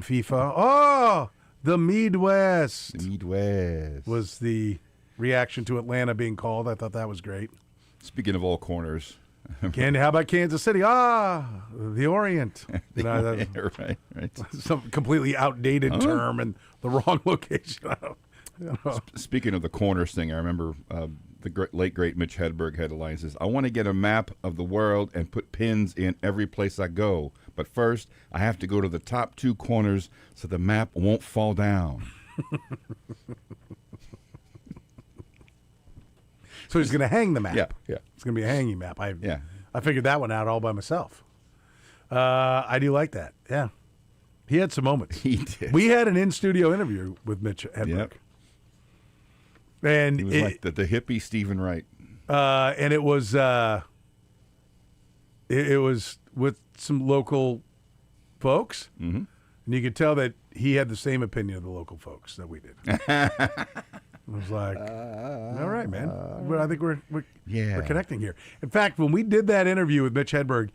FIFA. Oh, the Midwest. The Midwest Was the reaction to Atlanta being called. I thought that was great. Speaking of all corners. How about Kansas City? The Orient. Right. Some completely outdated term and the wrong location. Speaking of the corners thing, I remember the late, great Mitch Hedberg had a line that says, I want to get a map of the world and put pins in every place I go. But first, I have to go to the top two corners so the map won't fall down. So he's going to hang the map. Yeah. It's going to be a hanging map. I Yeah. figured that one out all by myself. I do like that. Yeah. He had some moments. He did. We had an in-studio interview with Mitch Hedberg. Yep. And He was like the hippie Stephen Wright. and it was it was with some local folks. Mm-hmm. And you could tell that he had the same opinion of the local folks that we did. I was like, all right, man. Well, I think we're connecting here. In fact, when we did that interview with Mitch Hedberg,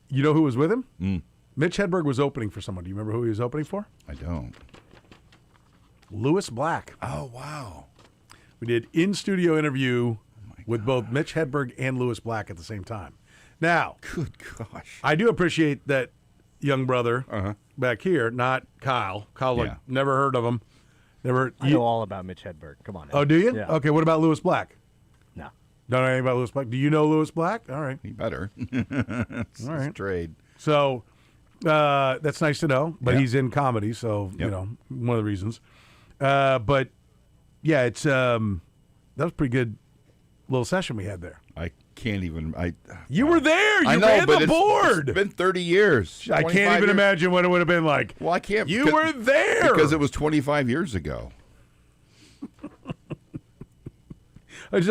you know who was with him? Mitch Hedberg was opening for someone. Do you remember who he was opening for? I don't. Lewis Black. Oh, wow. We did in-studio interview with both Mitch Hedberg and Lewis Black at the same time. Now, Good gosh. I do appreciate that young brother back here, not Kyle. Kyle, Yeah. never heard of him. Never. I know all about Mitch Hedberg. Come on. Oh, do you? Yeah. Okay, what about Lewis Black? No. Don't know anything about Lewis Black. Do you know Lewis Black? All right. He better. All right. Trade. So that's nice to know. But Yeah. he's in comedy, so Yep. one of the reasons. But yeah, it's that was a pretty good little session we had there. I can't even. You were there. You I know, ran but the board. It's been 30 years. I can't 25 even years. imagine what it would have been like. Well, I can't. You because- were there because it was 25 years ago. I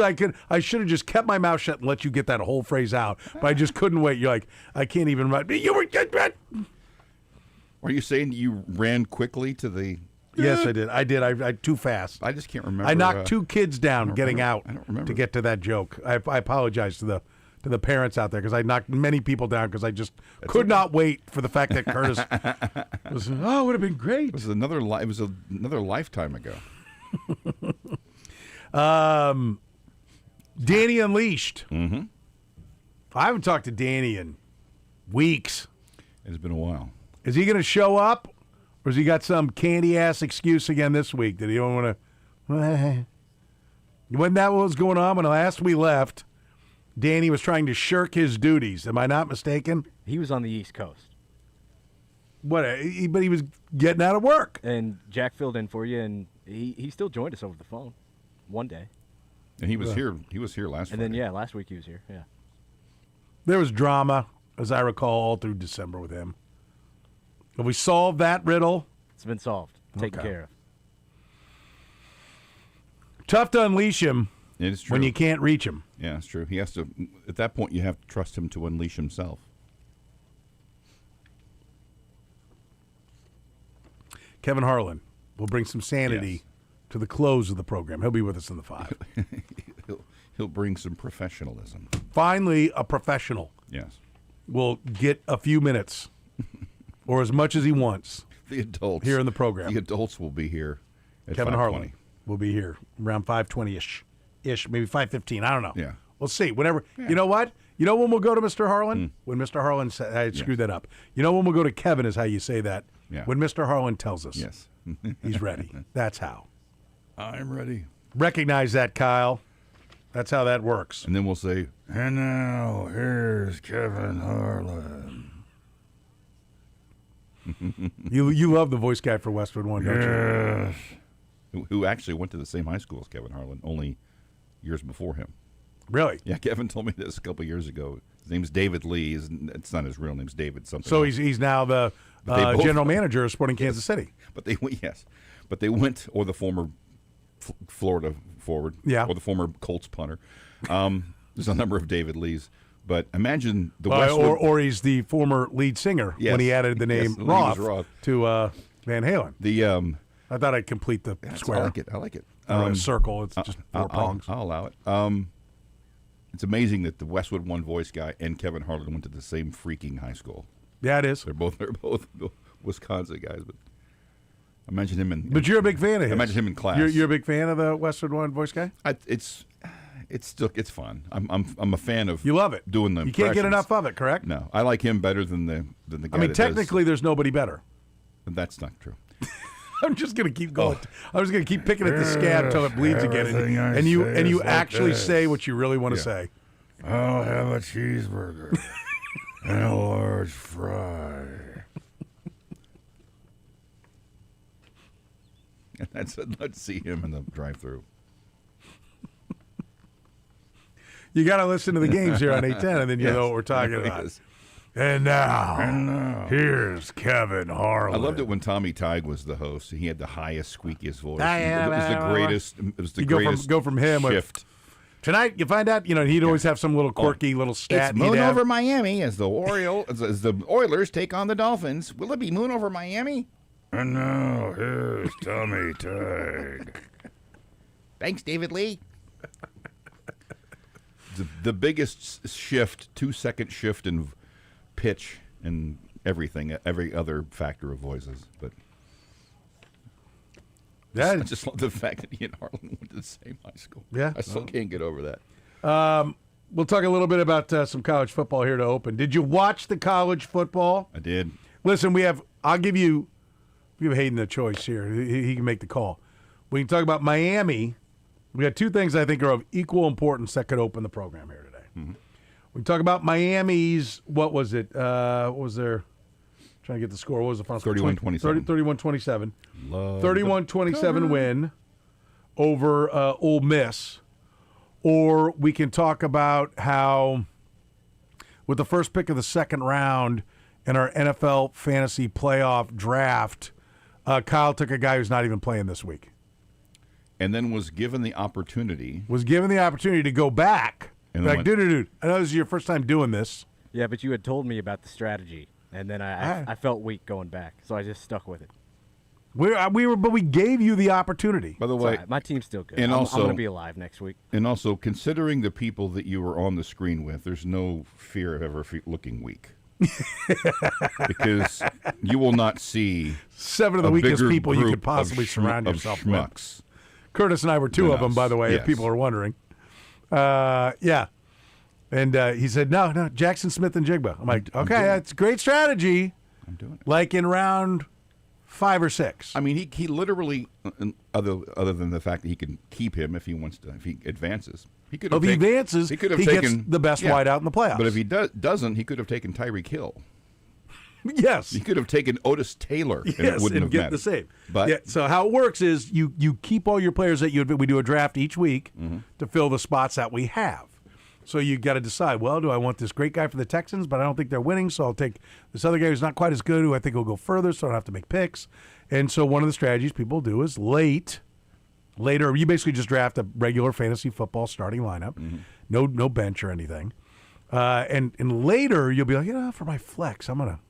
should have just kept my mouth shut and let you get that whole phrase out, but I just couldn't wait. You're like, I can't even. You were. Are you saying you ran quickly to the? Yes, I did. I too fast. I just can't remember. I knocked two kids down getting out I don't remember. to get to that joke. I apologize to the parents out there because I knocked many people down because I just could not wait for the fact that Kurtis was. Oh, it would have been great. It was another. It was another lifetime ago. Danny Unleashed. Mm-hmm. I haven't talked to Danny in weeks. It's been a while. Is he going to show up, or has he got some candy ass excuse again this week that he don't want to? Wasn't that what was going on when last we left? Danny was trying to shirk his duties. Am I not mistaken? He was on the East Coast. But he was getting out of work. And Jack filled in for you, and he still joined us over the phone one day. And he was here. He was here last. And Friday. then, last week he was here. Yeah. There was drama, as I recall, all through December with him. Have we solved that riddle? It's been solved. Taken Okay. care of. Tough to unleash him It is true. when you can't reach him. Yeah, it's true. He has to. At that point, you have to trust him to unleash himself. Kevin Harlan will bring some sanity Yes. to the close of the program. He'll be with us in the 5. He'll bring some professionalism. Finally, a professional Yes. will get a few minutes or as much as he wants The adults here in the program. The adults will be here. At Kevin 5:20. Harlan will be here around 5:20ish, maybe 5:15. I don't know. Yeah. We'll see. Whenever. You know what? You know when we'll go to Mr. Harlan? When Mr. Harlan said, I screwed that up. You know when we'll go to Kevin is how you say that. Yeah. When Mr. Harlan tells us Yes. he's ready. That's how. I'm ready. Recognize that, Kyle. That's how that works. And then we'll say, and now here's Kevin Harlan. You love the voice guy for Westwood One, don't you? Yes. Who actually went to the same high school as Kevin Harlan, only years before him. Really? Yeah, Kevin told me this a couple years ago. His name's David Lee. It's not his real name. It's David something. So else. he's now the But they both- general manager of Sporting Kansas City. But they or the former Florida forward, Yeah. or the former Colts punter. There's a number of David Lees. But imagine the Westwood. Or he's the former lead singer Yes. when he added the name Yes, the name was Roth Roth. to Van Halen. The I thought I'd complete the square. I like it. Or a circle. It's just 4 prongs. I'll allow it. It's amazing that the Westwood One voice guy and Kevin Harlan went to the same freaking high school. Yeah, it is. They're both Wisconsin guys, but I mentioned him in. But you're a big fan of his. I mentioned him in class. You're a big fan of the Westwood One voice guy? It's fun. I'm a fan of. You love it. Doing the. You can't get enough of it, correct? No, I like him better than the guy. I mean, that technically, there's nobody better. That's not true. I'm just gonna keep going. I'm just gonna keep picking at the scab until it bleeds again, and you actually say what you really want to say. I'll have a cheeseburger and a large fry. Let's see him in the drive-through. You got to listen to the games here on 810, and then you know what we're talking about. And now, here's Kevin Harlan. I loved it when Tommy Tighe was the host. He had the highest, squeakiest voice. It was the greatest. It was the greatest. Go from him shift. Tonight, you find out. He'd always have some little quirky little stat. It's moon over Miami as the Oilers take on the Dolphins. Will it be moon over Miami? And now, here's Tommy Tighe. Thanks, David Lee. The biggest shift, 2-second shift in pitch and everything, every other factor of voices. But I just love the fact that he and Harlan went to the same high school. Yeah, I still can't get over that. We'll talk a little bit about some college football here to open. Did you watch the college football? I did. Listen, I'll give Hayden the choice here. He can make the call. We can talk about Miami. We got two things I think are of equal importance that could open the program here today. Mm-hmm. We can talk about Miami's, what was it? What was their, trying to get the score. What was the final score? 31-27. 31-27. 31-27 win over Ole Miss. Or we can talk about how, with the first pick of the second round in our NFL fantasy playoff draft, Kyle took a guy who's not even playing this week. And then was given the opportunity. To go back. And like, dude, I know this is your first time doing this. Yeah, but you had told me about the strategy, and then I felt weak going back, so I just stuck with it. But we gave you the opportunity. By the way, my team's still good. And I'm going to be alive next week. And also, considering the people that you were on the screen with, there's no fear of ever looking weak. Because you will not see 7 of the weakest people you could possibly surround yourself with. Kurtis and I were 2 of them, by the way, if people are wondering. Yeah. And he said, no, Jackson Smith and Jigba. I'm like, okay, that's a great strategy. I'm doing it. Like in round 5 or 6. I mean, he literally, other than the fact that he can keep him if he advances. He could have gets the best wideout in the playoffs. But if he doesn't, he could have taken Tyreek Hill. Yes. He could have taken Otis Taylor, and it wouldn't have get mattered. the same. But so how it works is you keep all your players that we do a draft each week to fill the spots that we have. So you got to decide, well, do I want this great guy for the Texans, but I don't think they're winning, so I'll take this other guy who's not quite as good, who I think will go further, so I don't have to make picks. And so one of the strategies people do is later, you basically just draft a regular fantasy football starting lineup, no bench or anything. And later you'll be like, for my flex, I'm gonna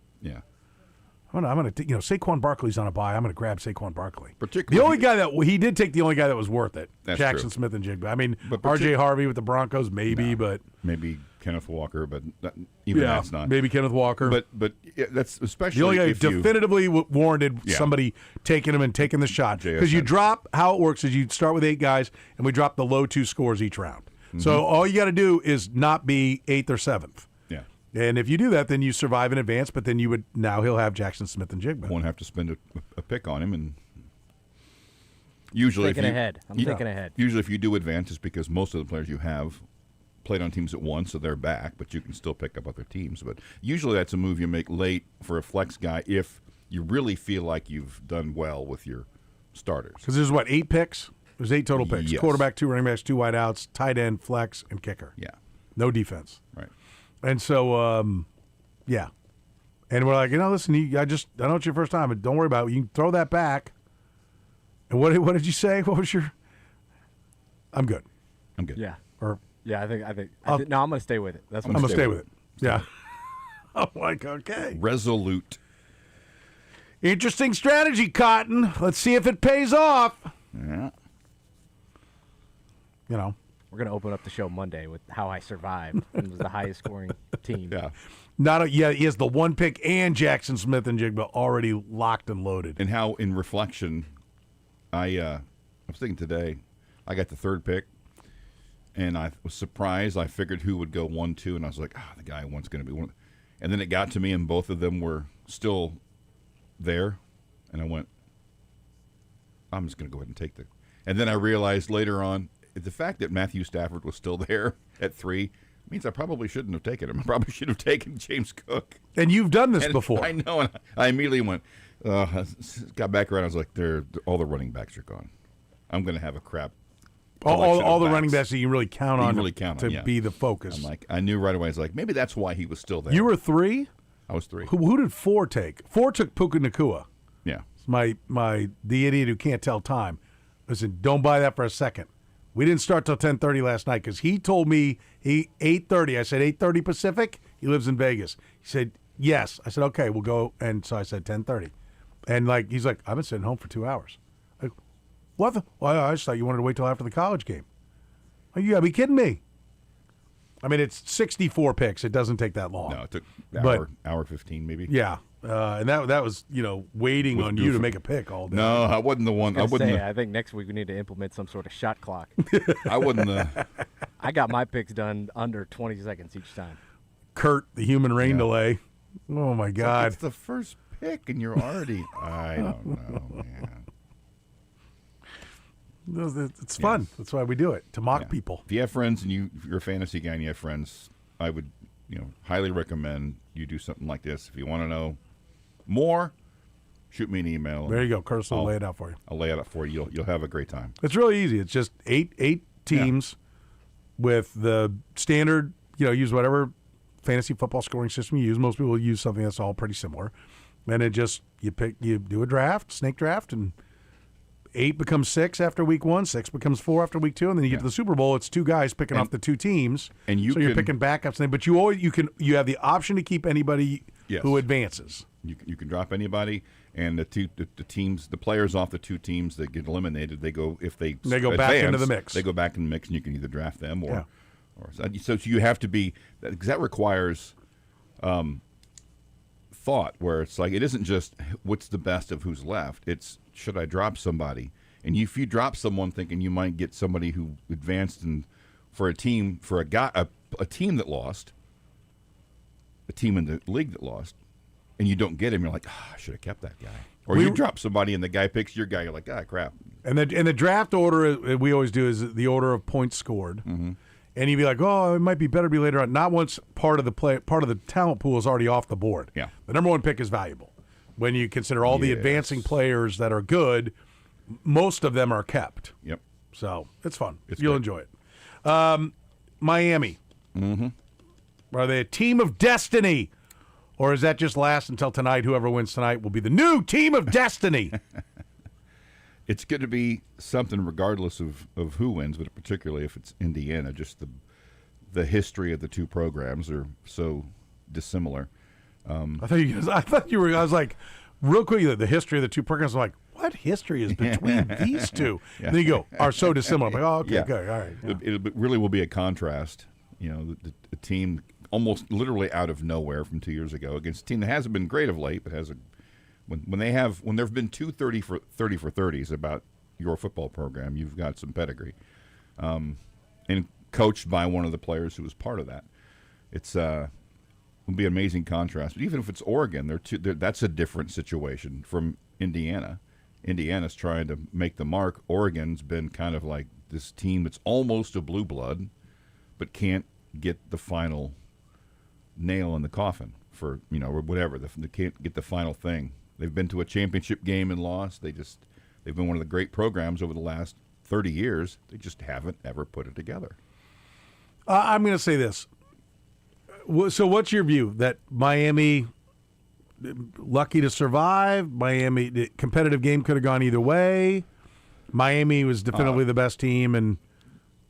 Saquon Barkley's on a bye. I'm gonna grab Saquon Barkley. Particularly the only guy that he did take the only guy that was worth it. That's Jackson true. Smith and Jigba. I mean, R.J. Harvey with the Broncos, but maybe Kenneth Walker, but that's not. Maybe Kenneth Walker. But that's especially the only guy if who definitively warranted somebody taking him and taking the shot. Because you drop, how it works is you start with 8 guys, and we drop the low 2 scores each round. So all you got to do is not be 8th or 7th. Yeah. And if you do that, then you survive in advance. But then he'll have Jackson Smith and Jigba. Won't have to spend a pick on him, and usually thinking ahead. Usually, if you do advance, it's because most of the players you have played on teams at once, so they're back. But you can still pick up other teams. But usually, that's a move you make late for a flex guy if you really feel like you've done well with your starters. Because there's 8 picks. There's 8 total picks. Yes. Quarterback, 2 running backs, 2 wideouts, tight end, flex, and kicker. Yeah. No defense. Right. And so, yeah. And we're like, listen, I know it's your first time, but don't worry about it. You can throw that back. And what did you say? What was your? I'm good. Yeah. Or I think. No, I'm going to stay with it. That's what I'm going to stay with it. Yeah. I'm like, okay. Resolute. Interesting strategy, Cotton. Let's see if it pays off. Yeah. We're going to open up the show Monday with how I survived and was the highest scoring team. Yeah. He has the one pick and Jackson Smith and Jigba already locked and loaded. And how, in reflection, I was thinking today, I got the third pick, and I was surprised. I figured who would go 1, 2, and I was like, the guy one's going to be one. And then it got to me, and both of them were still there, and I went, I'm just going to go ahead and take the. And then I realized later on, the fact that Matthew Stafford was still there at 3 means I probably shouldn't have taken him. I probably should have taken James Cook. And you've done this before. I know, and I immediately went, got back around. I was like, all the running backs are gone. I'm going to have a crap. All the running backs that you can really count on to be the focus. I'm like, I knew right away. I was like, maybe that's why he was still there. You were 3? I was 3. Who did 4 take? 4 took Puka Nacua. Yeah. The idiot who can't tell time. Listen, don't buy that for a second. We didn't start till 10:30 last night because he told me 8:30. I said 8:30 Pacific. He lives in Vegas. He said yes. I said okay, we'll go. And so I said 10:30. And he's like, I've been sitting home for 2 hours. Like, what? Well, I just thought you wanted to wait till after the college game. Like, you gotta be kidding me. I mean, it's 64 picks. It doesn't take that long. No, it took an hour 15 maybe. Yeah. And that was, waiting on you to make a pick all day. No, I wasn't the one. I think next week we need to implement some sort of shot clock. I wasn't I got my picks done under 20 seconds each time. Kurt, the human rain delay. Oh, my God. It's the first pick, and you're already. I don't know, man. It's fun. Yes. That's why we do it, to mock people. If you have friends and if you're a fantasy guy and you have friends, I would highly recommend you do something like this. If you want to know more, shoot me an email. There you go. Curtis will lay it out for you. I'll lay it out for you. You'll have a great time. It's really easy. It's just eight teams with the standard, use whatever fantasy football scoring system you use. Most people use something that's all pretty similar. And it just, you do a draft, snake draft, and 8 becomes 6 after week 1, 6 becomes 4 after week 2, and then you get to the Super Bowl. It's 2 guys picking off the 2 teams, and you're picking backups. But you have the option to keep anybody who advances. You can drop anybody, and the teams, the players off the 2 teams that get eliminated, they go back into the mix. They go back in the mix, and you can either draft them or so you have to be, because that requires thought, where it's like, it isn't just what's the best of who's left. It's, should I drop somebody? And if you drop someone thinking you might get somebody who advanced for a team that lost, a team in the league that lost, and you don't get him, you're like, I should have kept that guy. Or you drop somebody and the guy picks your guy, you're like, crap. And the draft order we always do is the order of points scored. Mm-hmm. And you'd be like, it might be better to be later on. Not once part of the talent pool is already off the board. Yeah. The number 1 pick is valuable. When you consider all the advancing players that are good, most of them are kept. Yep. So it's fun. You'll enjoy it. Miami. Mm-hmm. Are they a team of destiny? Or is that just last until tonight? Whoever wins tonight will be the new team of destiny. It's going to be something regardless of who wins, but particularly if it's Indiana. Just the history of the 2 programs are so dissimilar. I was like, real quick, the history of the 2 programs. I'm like, what history is between these 2? Yeah. And then you go, are so dissimilar. I'm like, okay, good, all right. Yeah. It really will be a contrast. The team almost literally out of nowhere from 2 years ago against a team that hasn't been great of late, but has when there have been 2 30 for 30s about your football program, you've got some pedigree, and coached by one of the players who was part of that. It's will be an amazing contrast. But even if it's Oregon, that's a different situation from Indiana. Indiana's trying to make the mark. Oregon's been kind of like this team that's almost a blue blood, but can't get the final nail in the coffin for, or whatever. They can't get the final thing. They've been to a championship game and lost. They've been one of the great programs over the last 30 years. They just haven't ever put it together. I'm going to say this. So what's your view? That Miami, lucky to survive? Miami, the competitive game could have gone either way. Miami was definitively the best team, and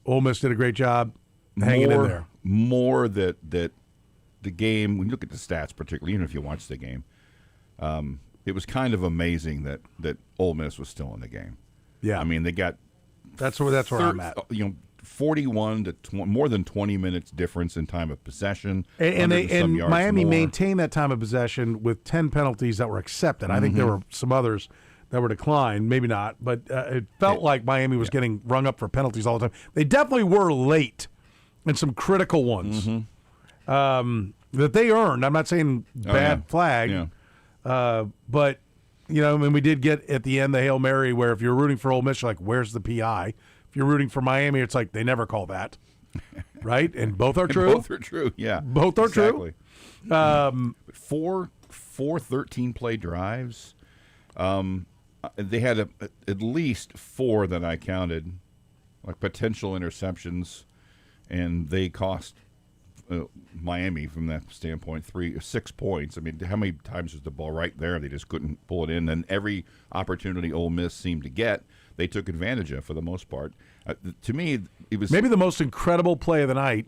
Ole Miss did a great job hanging in there. More that the game, when you look at the stats particularly, even if you watch the game, it was kind of amazing that Ole Miss was still in the game. Yeah. I mean, they got... That's where I'm at. 41 to more than 20 minutes difference in time of possession. And Miami more. maintained that time of possession with 10 penalties that were accepted. I think there were some others that were declined, maybe not, but it felt like Miami was getting rung up for penalties all the time. They definitely were late in some critical ones that they earned. I'm not saying bad flag, but we did get at the end the Hail Mary where if you're rooting for Ole Miss, you're like, where's the PI? If you're rooting for Miami, it's like they never call that, right? And both are true. Both are true. Yeah, both are true. Four 13-play drives. They had at least 4 that I counted, like potential interceptions, and they cost Miami from that standpoint 6 points. I mean, how many times was the ball right there? They just couldn't pull it in. And every opportunity Ole Miss seemed to get, they took advantage of for the most part. To me, it was maybe the most incredible play of the night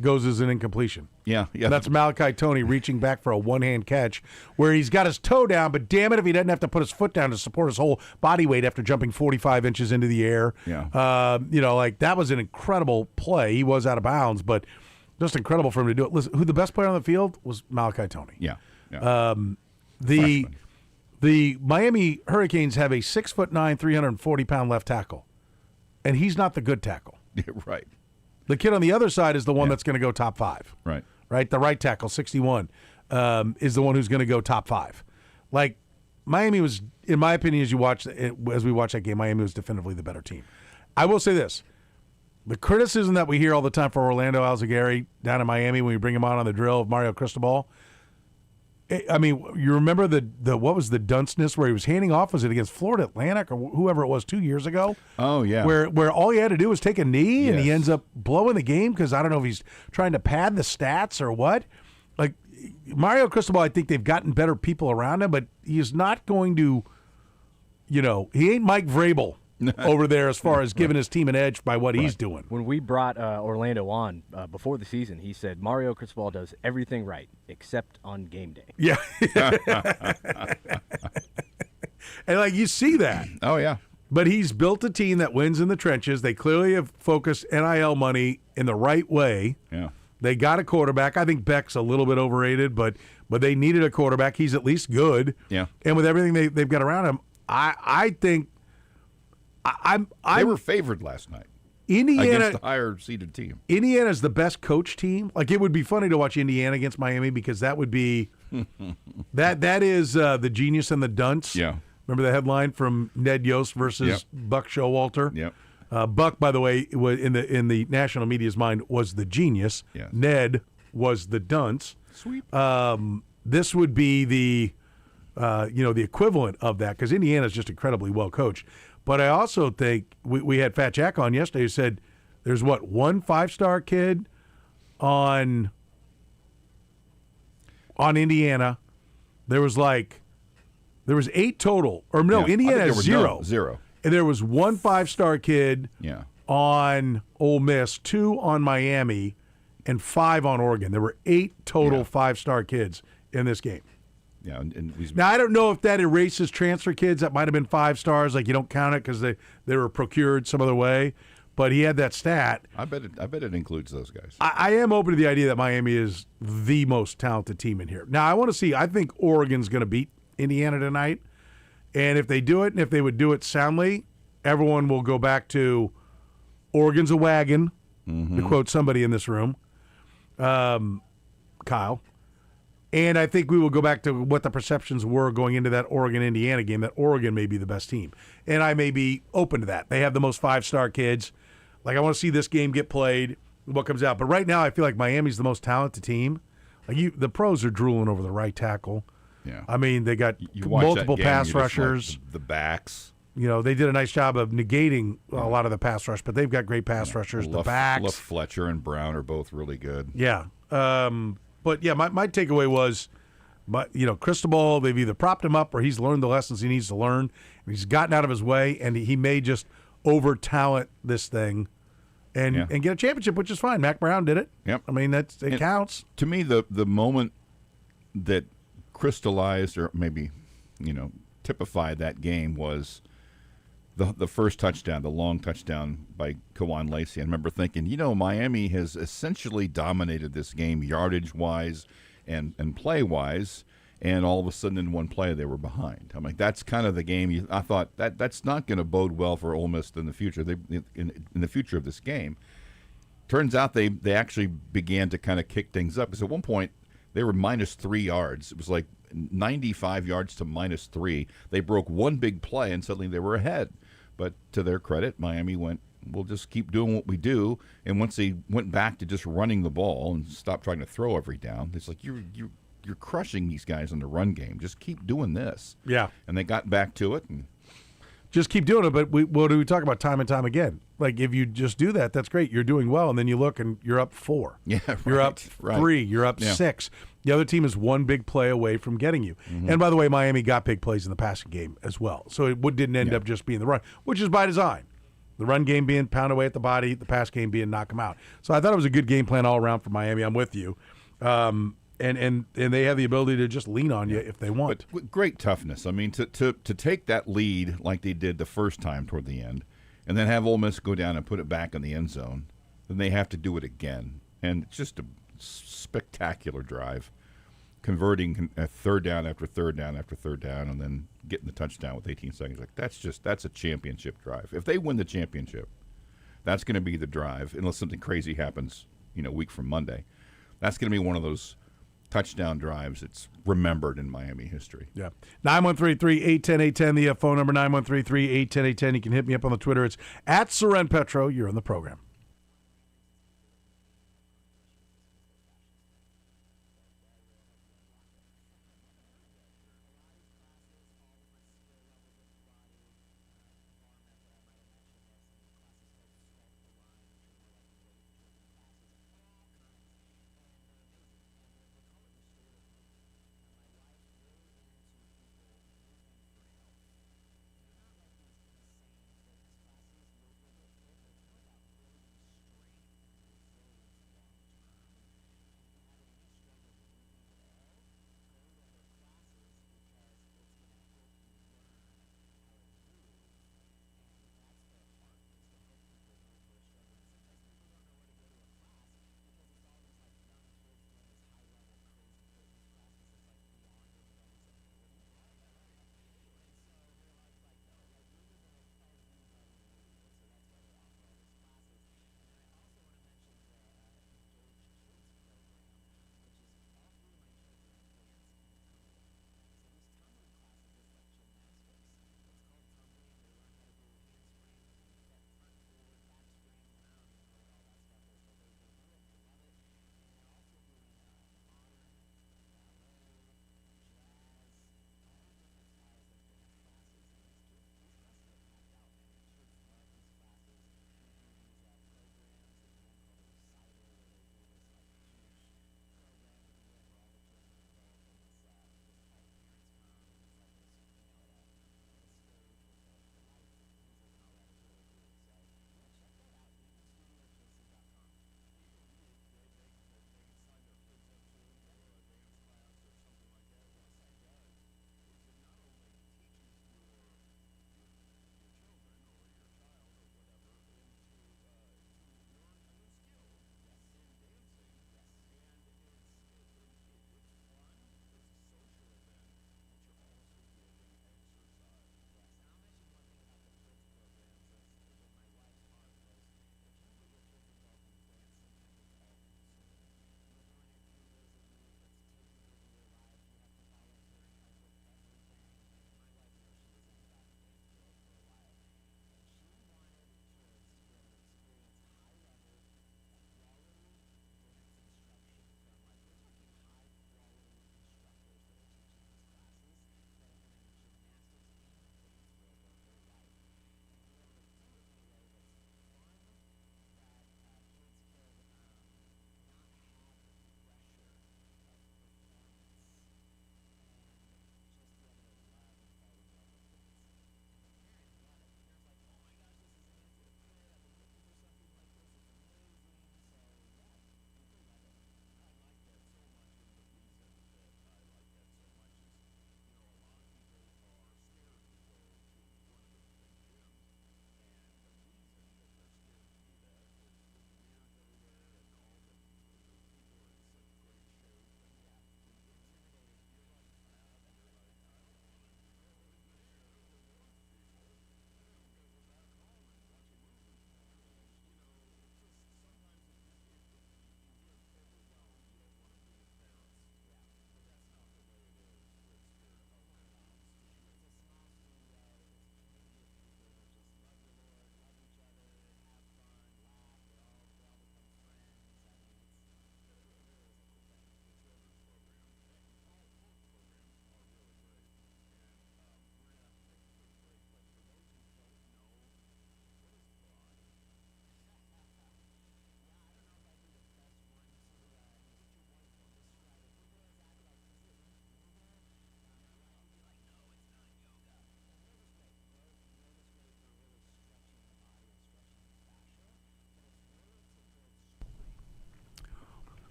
goes as an incompletion. Yeah. That's Malachi Toney reaching back for a one-hand catch where he's got his toe down, but damn it if he doesn't have to put his foot down to support his whole body weight after jumping 45 inches into the air. Yeah. That was an incredible play. He was out of bounds, but just incredible for him to do it. Listen, who the best player on the field was Malachi Toney. Yeah. The Miami Hurricanes have a 6'9", 340-pound left tackle, and he's not the good tackle. Right. The kid on the other side is the one that's going to go top 5. Right? The right tackle, 61, is the one who's going to go top 5. Like, Miami was, in my opinion, as we watch that game, Miami was definitively the better team. I will say this. The criticism that we hear all the time for Orlando Alzagari down in Miami when we bring him on the drill of Mario Cristobal, I mean, you remember the what was the dunceness where he was handing off? Was it against Florida Atlantic or whoever it was 2 years ago? Oh, yeah. Where all he had to do was take a knee and he ends up blowing the game because I don't know if he's trying to pad the stats or what. Like, Mario Cristobal, I think they've gotten better people around him, but he's not going to, he ain't Mike Vrabel over there as far as giving his team an edge by what he's doing. When we brought Orlando on before the season, he said Mario Cristobal does everything right except on game day. Yeah. And you see that. Oh, yeah. But he's built a team that wins in the trenches. They clearly have focused NIL money in the right way. Yeah. They got a quarterback. I think Beck's a little bit overrated, but they needed a quarterback. He's at least good. Yeah. And with everything they've got around him, I think they were favored last night. Indiana against the higher seeded team. Indiana's the best coach team. Like, it would be funny to watch Indiana against Miami because that would be that is the genius and the dunce. Yeah. Remember the headline from Ned Yost versus Buck Showalter? Yep. Buck, by the way, was in the national media's mind was the genius. Yes. Ned was the dunce. Sweep. This would be the equivalent of that because Indiana's just incredibly well coached. But I also think we had Fat Jack on yesterday who said there's one 5-star kid on Indiana. There was 8 total. Or no, Indiana has 0. Zero. And there was one 5-star kid on Ole Miss, 2 on Miami, and 5 on Oregon. There were 8 total 5-star kids in this game. Yeah, now, I don't know if that erases transfer kids that might have been 5 stars. Like, you don't count it because they were procured some other way. But he had that stat. I bet it includes those guys. I am open to the idea that Miami is the most talented team in here. Now, I want to see. I think Oregon's going to beat Indiana tonight. And if they do it, and if they would do it soundly, everyone will go back to Oregon's a wagon, to quote somebody in this room, Kyle. And I think we will go back to what the perceptions were going into that Oregon-Indiana game, that Oregon may be the best team. And I may be open to that. They have the most 5-star kids. Like, I want to see this game get played, what comes out. But right now, I feel like Miami's the most talented team. Like, the pros are drooling over the right tackle. Yeah. I mean, they got you multiple game, pass rushers. The backs. They did a nice job of negating a lot of the pass rush, but they've got great pass rushers. The backs. Fletcher and Brown are both really good. Yeah. But, yeah, my takeaway was, Cristobal, they've either propped him up or he's learned the lessons he needs to learn. He's gotten out of his way, and he may just over-talent this thing and get a championship, which is fine. Mac Brown did it. Yep. I mean, it counts. To me, the moment that crystallized or maybe, typified that game was the first touchdown, the long touchdown by Kawan Lacey, I remember thinking, Miami has essentially dominated this game yardage-wise and play-wise, and all of a sudden in one play they were behind. I'm like, that's kind of the game. I thought that's not going to bode well for Ole Miss in the future. In the future of this game, turns out they actually began to kind of kick things up. Because at one point they were minus 3 yards. It was like 95 yards to minus 3. They broke one big play and suddenly they were ahead. But to their credit, Miami went, we'll just keep doing what we do. And once they went back to just running the ball and stopped trying to throw every down, it's like you're crushing these guys in the run game. Just keep doing this. Yeah. And they got back to it. And just keep doing it. But what do we talk about time and time again? Like, if you just do that, that's great. You're doing well. And then you look and you're up 4. Yeah, right, you're up 3. You're up 6. The other team is one big play away from getting you. Mm-hmm. And by the way, Miami got big plays in the passing game as well. So it didn't end up just being the run, which is by design. The run game being pound away at the body, the pass game being knock them out. So I thought it was a good game plan all around for Miami. I'm with you. And they have the ability to just lean on you if they want. But great toughness. I mean, to take that lead like they did the first time toward the end, and then have Ole Miss go down and put it back in the end zone, then they have to do it again. And it's just a spectacular drive, converting a third down after third down after third down, and then getting the touchdown with 18 seconds. Like that's a championship drive. If they win the championship, that's going to be the drive, unless something crazy happens, a week from Monday. That's going to be one of those touchdown drives. It's remembered in Miami history. Yeah. 913-3810810, the phone number, 913-3810810. You can hit me up on the Twitter. It's at Soren Petro. You're on the program.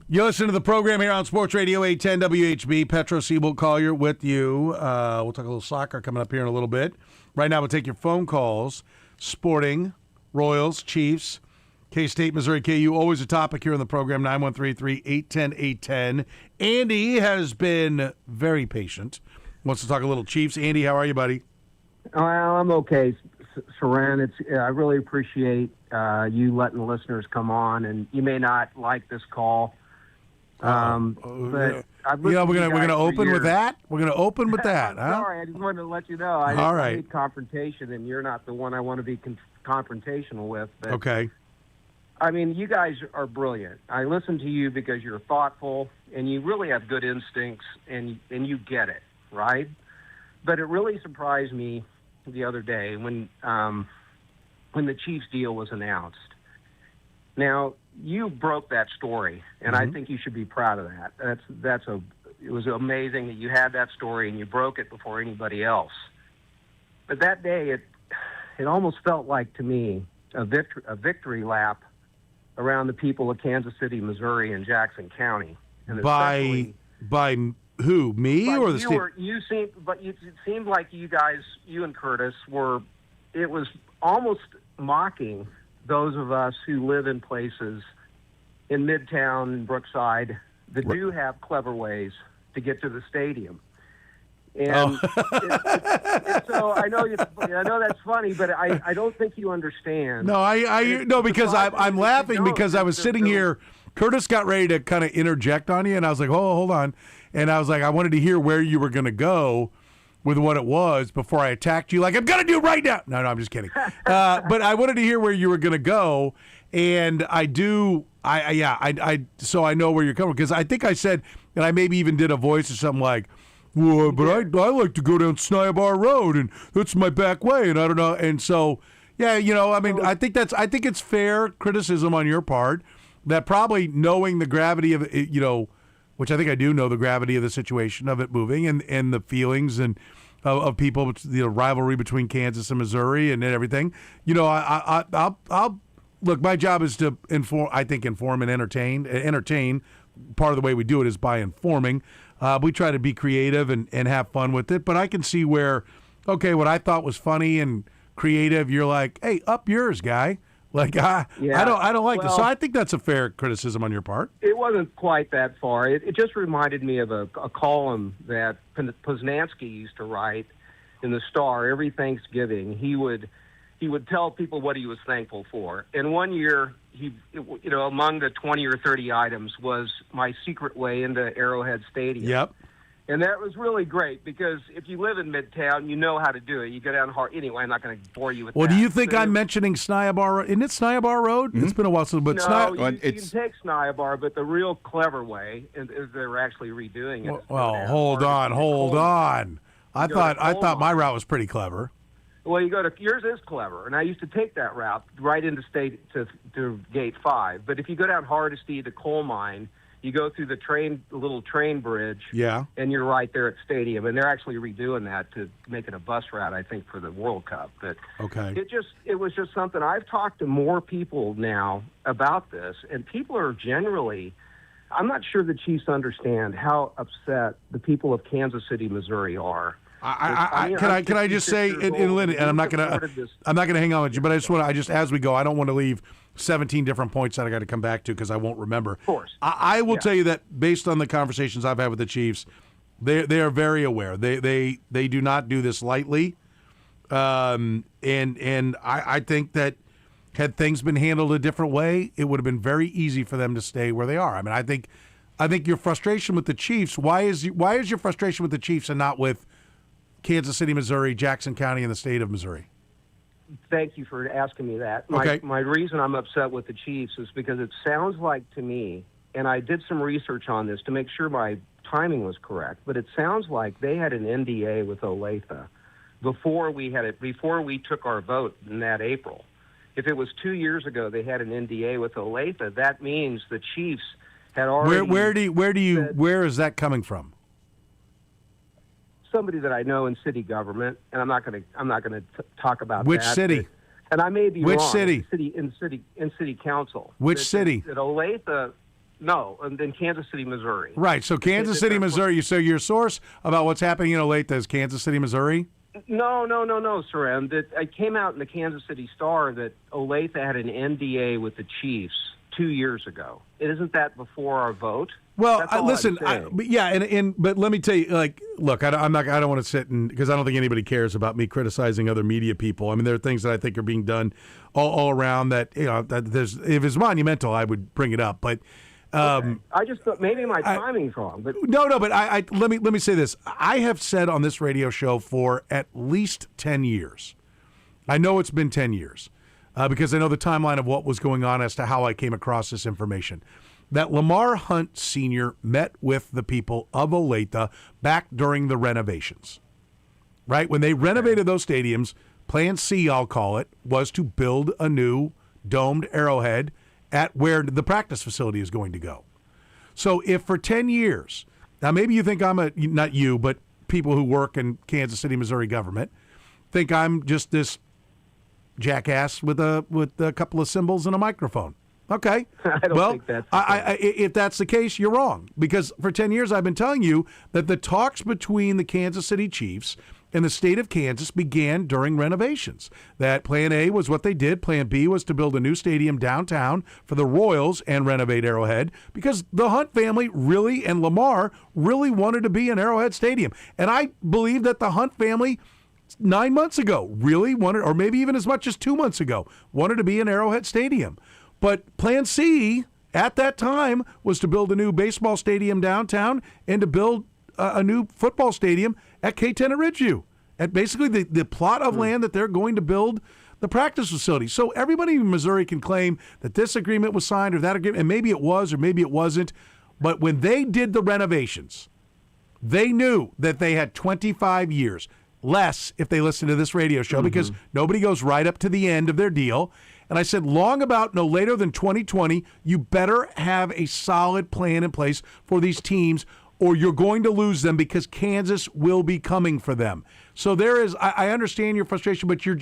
You listen to the program here on Sports Radio 810 WHB. Petro, Seaboldt, Collier with you. We'll talk a little soccer coming up here in a little bit. Right now, we'll take your phone calls. Sporting, Royals, Chiefs, K-State, Missouri, KU. Always a topic here on the program, 913-810-810. Andy has been very patient. Wants to talk a little Chiefs. Andy, how are you, buddy? Well, I'm okay, Soren. I really appreciate you letting the listeners come on, and you may not like this call. But we're gonna open with that. We're gonna open with that. Huh? Sorry, I just wanted to let you know. I hate confrontation, and you're not the one I want to be confrontational with. But, okay. I mean, you guys are brilliant. I listen to you because you're thoughtful, and you really have good instincts, and you get it, right? But it really surprised me the other day when the Chiefs deal was announced. Now, you broke that story, and I think you should be proud of that. It was amazing that you had that story and you broke it before anybody else. But that day, it almost felt like, to me, a victory lap around the people of Kansas City, Missouri, and Jackson County. And by who? Me or the state? It seemed like you guys, you and Kurtis, it was almost mocking those of us who live in places in Midtown and Brookside that do have clever ways to get to the stadium. And so I know that's funny, but I don't think you understand. No, because I'm laughing because I was sitting here. Kurtis got ready to kind of interject on you, and I was like, "Oh, hold on," and I was like, I wanted to hear where you were going to go with what it was before I attacked you. Like, I'm going to do it right now. No, I'm just kidding. But I wanted to hear where you were going to go, and so I know where you're coming, because I think I said, and I maybe even did a voice or something like, well, but I like to go down Seaboldt Road, and that's my back way, and I don't know. And so, yeah, I mean, I think it's fair criticism on your part that probably knowing the gravity of it, which I think I do know the gravity of the situation of it moving and the feelings and of people, the rivalry between Kansas and Missouri and everything. I'll look. My job is to inform and entertain. Entertain. Part of the way we do it is by informing. We try to be creative and have fun with it. But I can see where, okay, what I thought was funny and creative, you're like, hey, up yours, guy. Like, I don't like this. So I think that's a fair criticism on your part. It wasn't quite that far. It just reminded me of a column that Poznansky used to write in the Star every Thanksgiving. He would tell people what he was thankful for. And one year, among the 20 or 30 items was my secret way into Arrowhead Stadium. Yep. And that was really great because if you live in Midtown, you know how to do it. You go down hard. Anyway, I'm not going to bore you with that. Well, do you think I'm mentioning Seaboldt? Isn't it Seaboldt Road? Mm-hmm. It's been a while since, but you can take Seaboldt, but the real clever way is they're actually redoing it. Well, hold on. I thought my route was pretty clever. Well, yours is clever, and I used to take that route right into to Gate 5. But if you go down Hardesty to Coal Mine, you go through the little train bridge, and you're right there at Stadium. And they're actually redoing that to make it a bus route, I think, for the World Cup. But okay, it was just something. I've talked to more people now about this, and people are generally. I'm not sure the Chiefs understand how upset the people of Kansas City, Missouri are. Can I just say, and I'm not gonna hang on with you, but I just as we go, I don't want to leave 17 different points that I got to come back to because I won't remember. Of course, I will tell you that based on the conversations I've had with the Chiefs, they are very aware. They do not do this lightly, and I think that had things been handled a different way, it would have been very easy for them to stay where they are. I mean, I think your frustration with the Chiefs. Why is your frustration with the Chiefs and not with Kansas City, Missouri, Jackson County, and the state of Missouri? Thank you for asking me that. Okay. My reason I'm upset with the Chiefs is because it sounds like to me, and I did some research on this to make sure my timing was correct, but it sounds like they had an NDA with Olathe before we took our vote in that April. If it was 2 years ago they had an NDA with Olathe, that means the Chiefs had already. Where is that coming from? Somebody that I know in city government, and I'm not going to talk about which that, city. And I may be which wrong. City? In city council. Which city? That Olathe No, and then Kansas City, Missouri. Right. So Kansas City, Missouri. So your source about what's happening in Olathe is Kansas City, Missouri? No, Soren. That it came out in the Kansas City Star that Olathe had an NDA with the Chiefs 2 years ago. Isn't that before our vote? Well, listen, but let me tell you, like, look, I don't want to sit and because I don't think anybody cares about me criticizing other media people. I mean, there are things that I think are being done all around that if it's monumental, I would bring it up, but. Okay. I just thought maybe my timing's wrong, but no. But let me say this: I have said on this radio show for at least 10 years. I know it's been 10 years because I know the timeline of what was going on as to how I came across this information. That Lamar Hunt Sr. met with the people of Olathe back during the renovations. Right when they renovated those stadiums, Plan C, I'll call it, was to build a new domed arrowhead at where the practice facility is going to go. So if for 10 years, now maybe you think not you, but people who work in Kansas City, Missouri government, think I'm just this jackass with a couple of cymbals and a microphone. Okay. I don't think that's if that's the case, you're wrong. Because for 10 years, I've been telling you that the talks between the Kansas City Chiefs and the state of Kansas began during renovations. That Plan A was what they did. Plan B was to build a new stadium downtown for the Royals and renovate Arrowhead because the Hunt family really and Lamar really wanted to be in Arrowhead Stadium. And I believe that the Hunt family 9 months ago really wanted, or maybe even as much as 2 months ago, wanted to be in Arrowhead Stadium. But Plan C at that time was to build a new baseball stadium downtown and to build a new football stadium at K10 at Ridgeview, at basically the plot of land that they're going to build the practice facility. So everybody in Missouri can claim that this agreement was signed or that agreement, and maybe it was or maybe it wasn't. But when they did the renovations, they knew that they had 25 years less if they listened to this radio show because nobody goes right up to the end of their deal. And I said, long about no later than 2020, you better have a solid plan in place for these teams or you're going to lose them because Kansas will be coming for them. So there is, I understand your frustration, but you're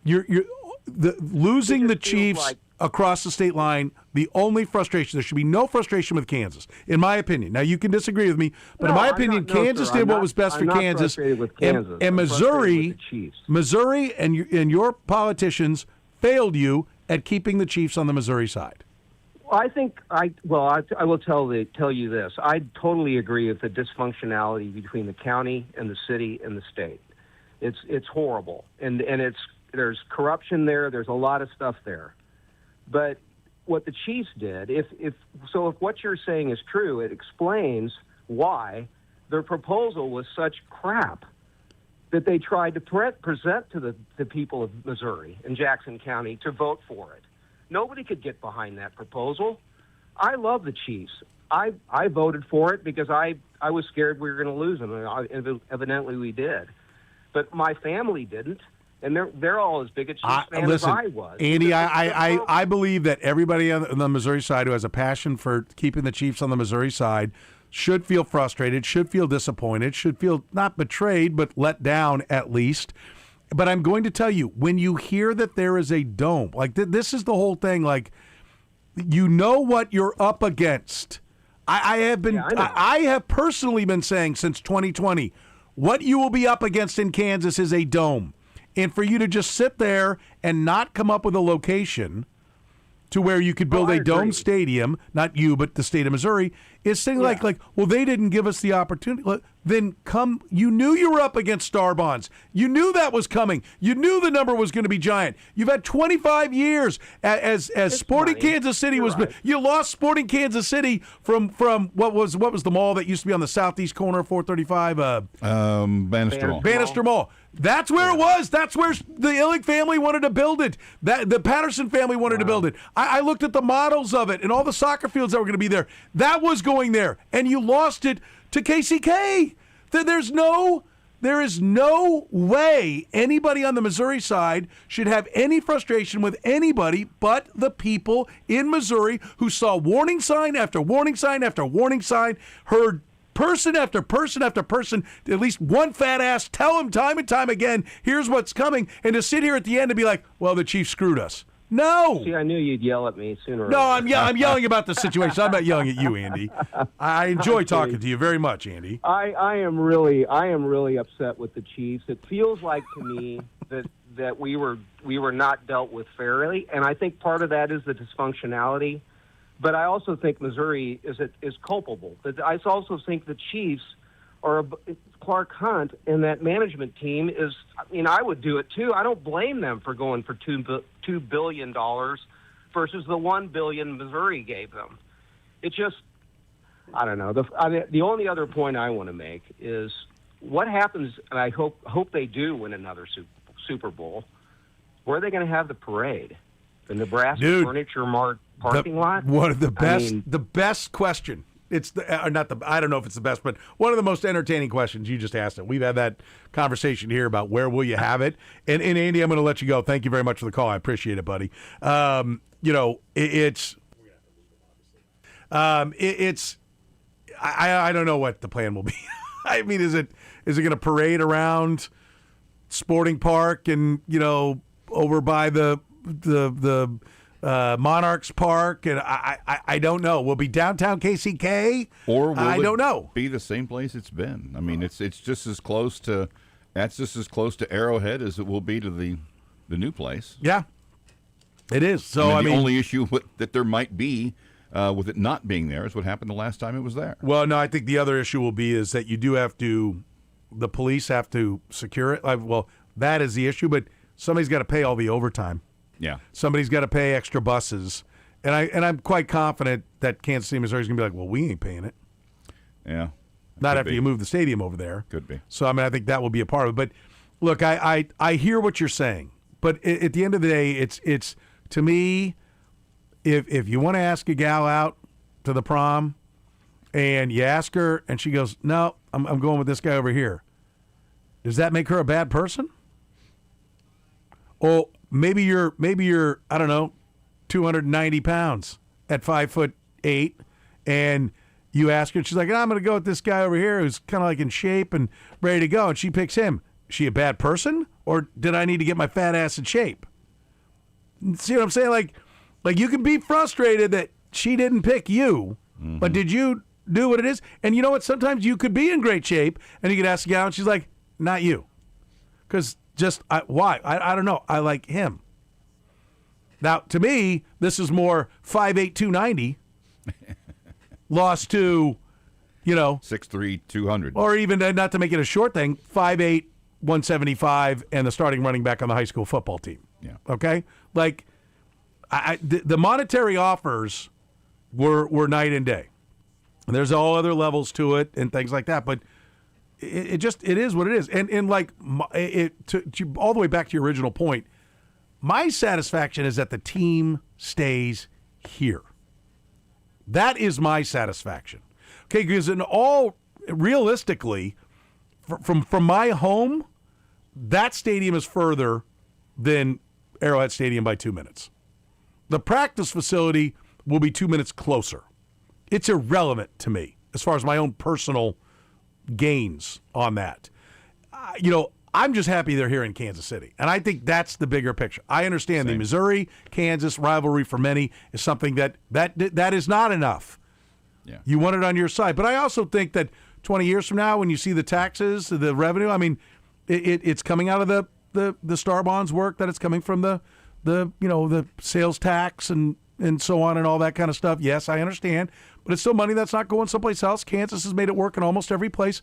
losing the Chiefs across the state line. The only frustration, there should be no frustration with Kansas, in my opinion. Now you can disagree with me, but in my opinion, Kansas did what was best for Kansas. And Missouri and your politicians failed you at keeping the Chiefs on the Missouri side. I think I will tell you this. I totally agree with the dysfunctionality between the county and the city and the state. It's horrible, and there's corruption there. There's a lot of stuff there. But what the Chiefs did, if what you're saying is true, it explains why their proposal was such crap that they tried to present to the people of Missouri and Jackson County to vote for it. Nobody could get behind that proposal. I love the Chiefs. I voted for it because I was scared we were going to lose them, and evidently we did. But my family didn't, and they're all as big a Chiefs fan as I was. Andy, I believe that everybody on the Missouri side who has a passion for keeping the Chiefs on the Missouri side should feel frustrated, should feel disappointed, should feel not betrayed, but let down at least. But I'm going to tell you, when you hear that there is a dome, like this is the whole thing, like, you know what you're up against. I have personally been saying since 2020, what you will be up against in Kansas is a dome. And for you to just sit there and not come up with a location to where you could build a dome stadium, not you, but the state of Missouri, is saying like, well, they didn't give us the opportunity. Then you knew you were up against Star Bonds. You knew that was coming. You knew the number was going to be giant. You've had 25 years as Sporting Kansas City was. Right. You lost Sporting Kansas City from what was the mall that used to be on the southeast corner of 435? Bannister Mall. Bannister Mall. That's where it was. That's where the Illig family wanted to build it. The Patterson family wanted to build it. I looked at the models of it and all the soccer fields that were going to be there. That was going there, and you lost it to KCK. There is no way anybody on the Missouri side should have any frustration with anybody but the people in Missouri who saw warning sign after warning sign after warning sign, heard person after person after person, at least one fat ass tell him time and time again, here's what's coming, and to sit here at the end and be like, well, the Chiefs screwed us. No. See, I knew you'd yell at me sooner. No, or later. I'm yelling about the situation. I'm not yelling at you, Andy. I enjoy talking to you very much, Andy. I am really upset with the Chiefs. It feels like to me that we were not dealt with fairly, and I think part of that is the dysfunctionality. But I also think Missouri is culpable. But I also think the Chiefs or Clark Hunt and that management team is. I mean, I would do it too. I don't blame them for going for $2 billion versus the $1 billion Missouri gave them. It just, I don't know. The only other point I want to make is what happens, and I hope they do win another Super Bowl. Where are they going to have the parade? The Nebraska Furniture Mart parking lot? One of the best, the best question. It's I don't know if it's the best, but one of the most entertaining questions you just asked it. We've had that conversation here about where will you have it. And Andy, I'm going to let you go. Thank you very much for the call. I appreciate it, buddy. It's I don't know what the plan will be. I mean, is it going to parade around Sporting Park and, over by the Monarchs Park, and I don't know. Will it be downtown KCK? Or will I don't know. Be the same place it's been? I mean, it's just as close to Arrowhead as it will be to the new place. Yeah, it is. So the only issue that there might be with it not being there is what happened the last time it was there. Well, no, I think the other issue will be is that you do have to, the police have to secure it. Well, that is the issue, but somebody's got to pay all the overtime. Yeah, somebody's got to pay extra buses, and I'm quite confident that Kansas City, Missouri is going to be like, well, we ain't paying it. Yeah, not after you move the stadium over there. Could be. So I think that will be a part of it. But look, I hear what you're saying, but at the end of the day, it's to me, if you want to ask a gal out to the prom, and you ask her, and she goes, no, I'm going with this guy over here. Does that make her a bad person? Or maybe you're I don't know, 290 pounds at 5'8", and you ask her, and she's like, I'm going to go with this guy over here who's kind of like in shape and ready to go, and she picks him. Is she a bad person, or did I need to get my fat ass in shape? See what I'm saying? Like you can be frustrated that she didn't pick you, but did you do what it is? And you know what? Sometimes you could be in great shape, and you could ask a gal, and she's like, not you. Because why? I don't know. I like him. Now, to me, this is more 5'8", 290, lost to, 6'3", 200. Or even, not to make it a short thing, 5'8", 175, and the starting running back on the high school football team. Yeah. Okay? Like, the monetary offers were night and day. And there's all other levels to it and things like that, but it is what it is. And like, all the way back to your original point, my satisfaction is that the team stays here. That is my satisfaction. Okay, because realistically, from my home, that stadium is further than Arrowhead Stadium by 2 minutes. The practice facility will be 2 minutes closer. It's irrelevant to me as far as my own personal gains on that. I'm just happy they're here in Kansas City. And I think that's the bigger picture. I understand the Missouri-Kansas rivalry for many is something that is not enough. Yeah. You want it on your side. But I also think that 20 years from now, when you see the taxes, the revenue, I mean, it's coming out of the Star Bonds work, that it's coming from the sales tax and so on and all that kind of stuff. Yes, I understand. But it's still money that's not going someplace else. Kansas has made it work in almost every place.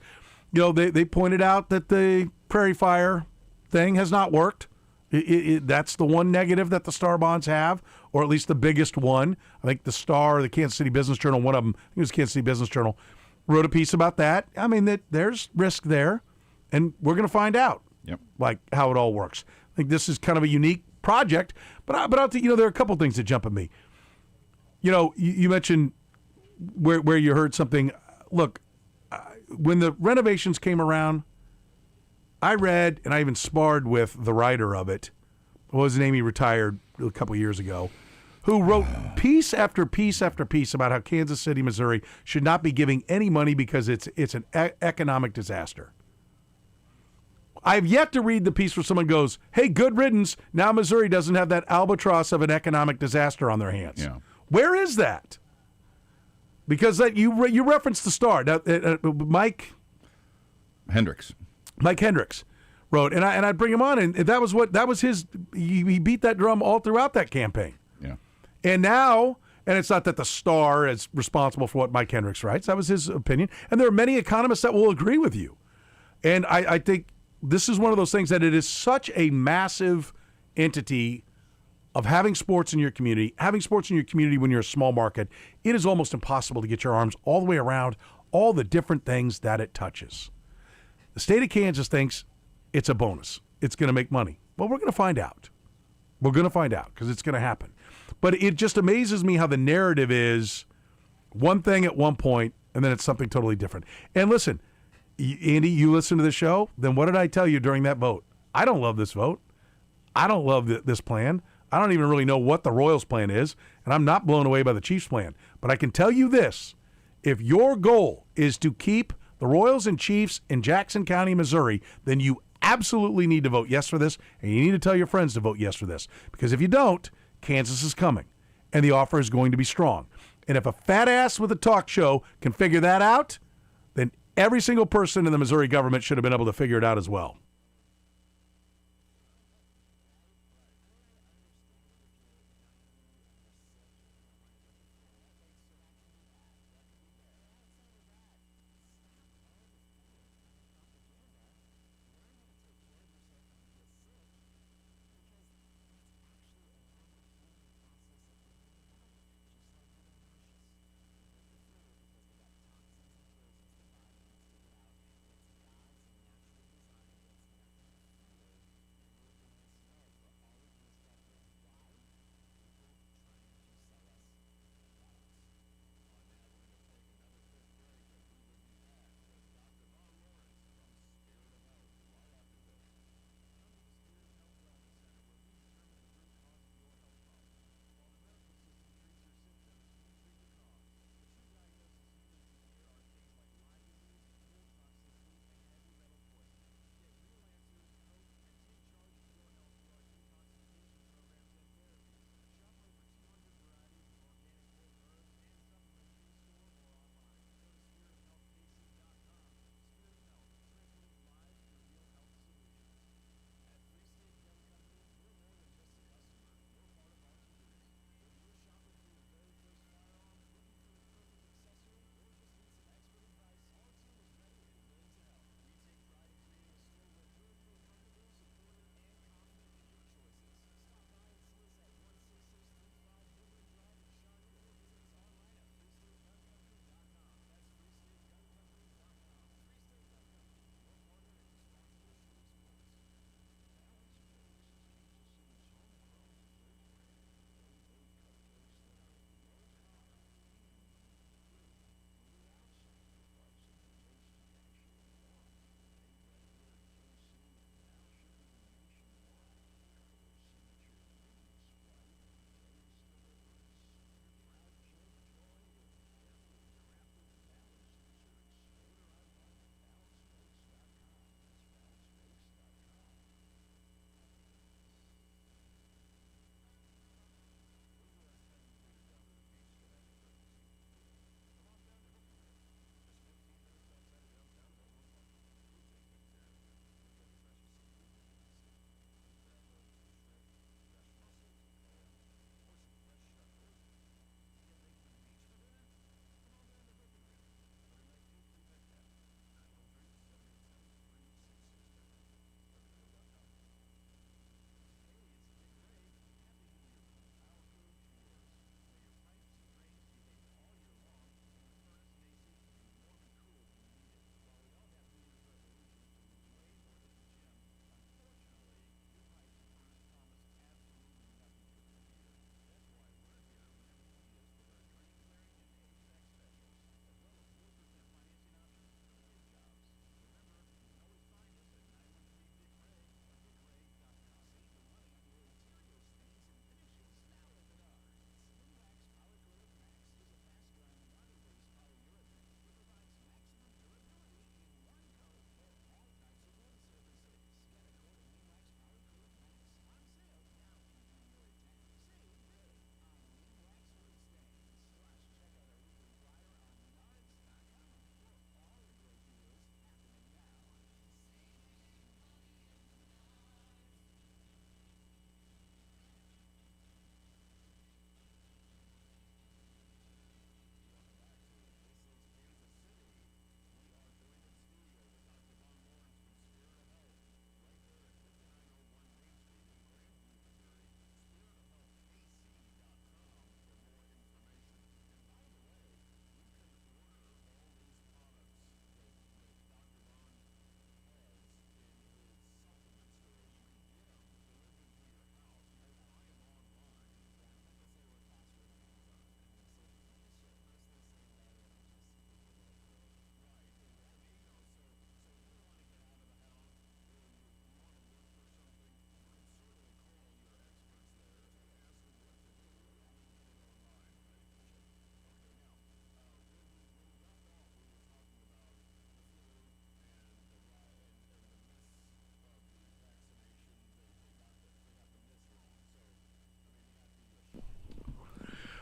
They pointed out that the Prairie Fire thing has not worked. That's the one negative that the Star Bonds have, or at least the biggest one. I think the Star, the Kansas City Business Journal, one of them, I think it was Kansas City Business Journal, wrote a piece about that. I mean, there's risk there, and we're going to find out like how it all works. I think this is kind of a unique project, but I'll tell you, there are a couple things that jump at me. You mentioned where you heard something. Look, when the renovations came around, I read, and I even sparred with the writer of it. What was his name? He retired a couple years ago. Who wrote piece after piece after piece about how Kansas City, Missouri should not be giving any money because it's an economic disaster. I've yet to read the piece where someone goes, hey, good riddance. Now Missouri doesn't have that albatross of an economic disaster on their hands. Yeah. Where is that? Because that you referenced the Star. Mike Hendricks wrote, and I'd bring him on, and that was his. He beat that drum all throughout that campaign. Yeah. And now, and it's not that the Star is responsible for what Mike Hendricks writes. That was his opinion, and there are many economists that will agree with you. And I think this is one of those things that it is such a massive entity of having sports in your community, when you're a small market. It is almost impossible to get your arms all the way around all the different things that it touches. The state of Kansas thinks it's a bonus. It's going to make money. Well, we're going to find out. We're going to find out because it's going to happen. But it just amazes me how the narrative is one thing at one point, and then it's something totally different. And listen, Andy, you listen to the show, then what did I tell you during that vote? I don't love this vote. I don't love this plan. I don't even really know what the Royals plan is, and I'm not blown away by the Chiefs plan. But I can tell you this. If your goal is to keep the Royals and Chiefs in Jackson County, Missouri, then you absolutely need to vote yes for this, and you need to tell your friends to vote yes for this. Because if you don't, Kansas is coming, and the offer is going to be strong. And if a fat ass with a talk show can figure that out, then every single person in the Missouri government should have been able to figure it out as well.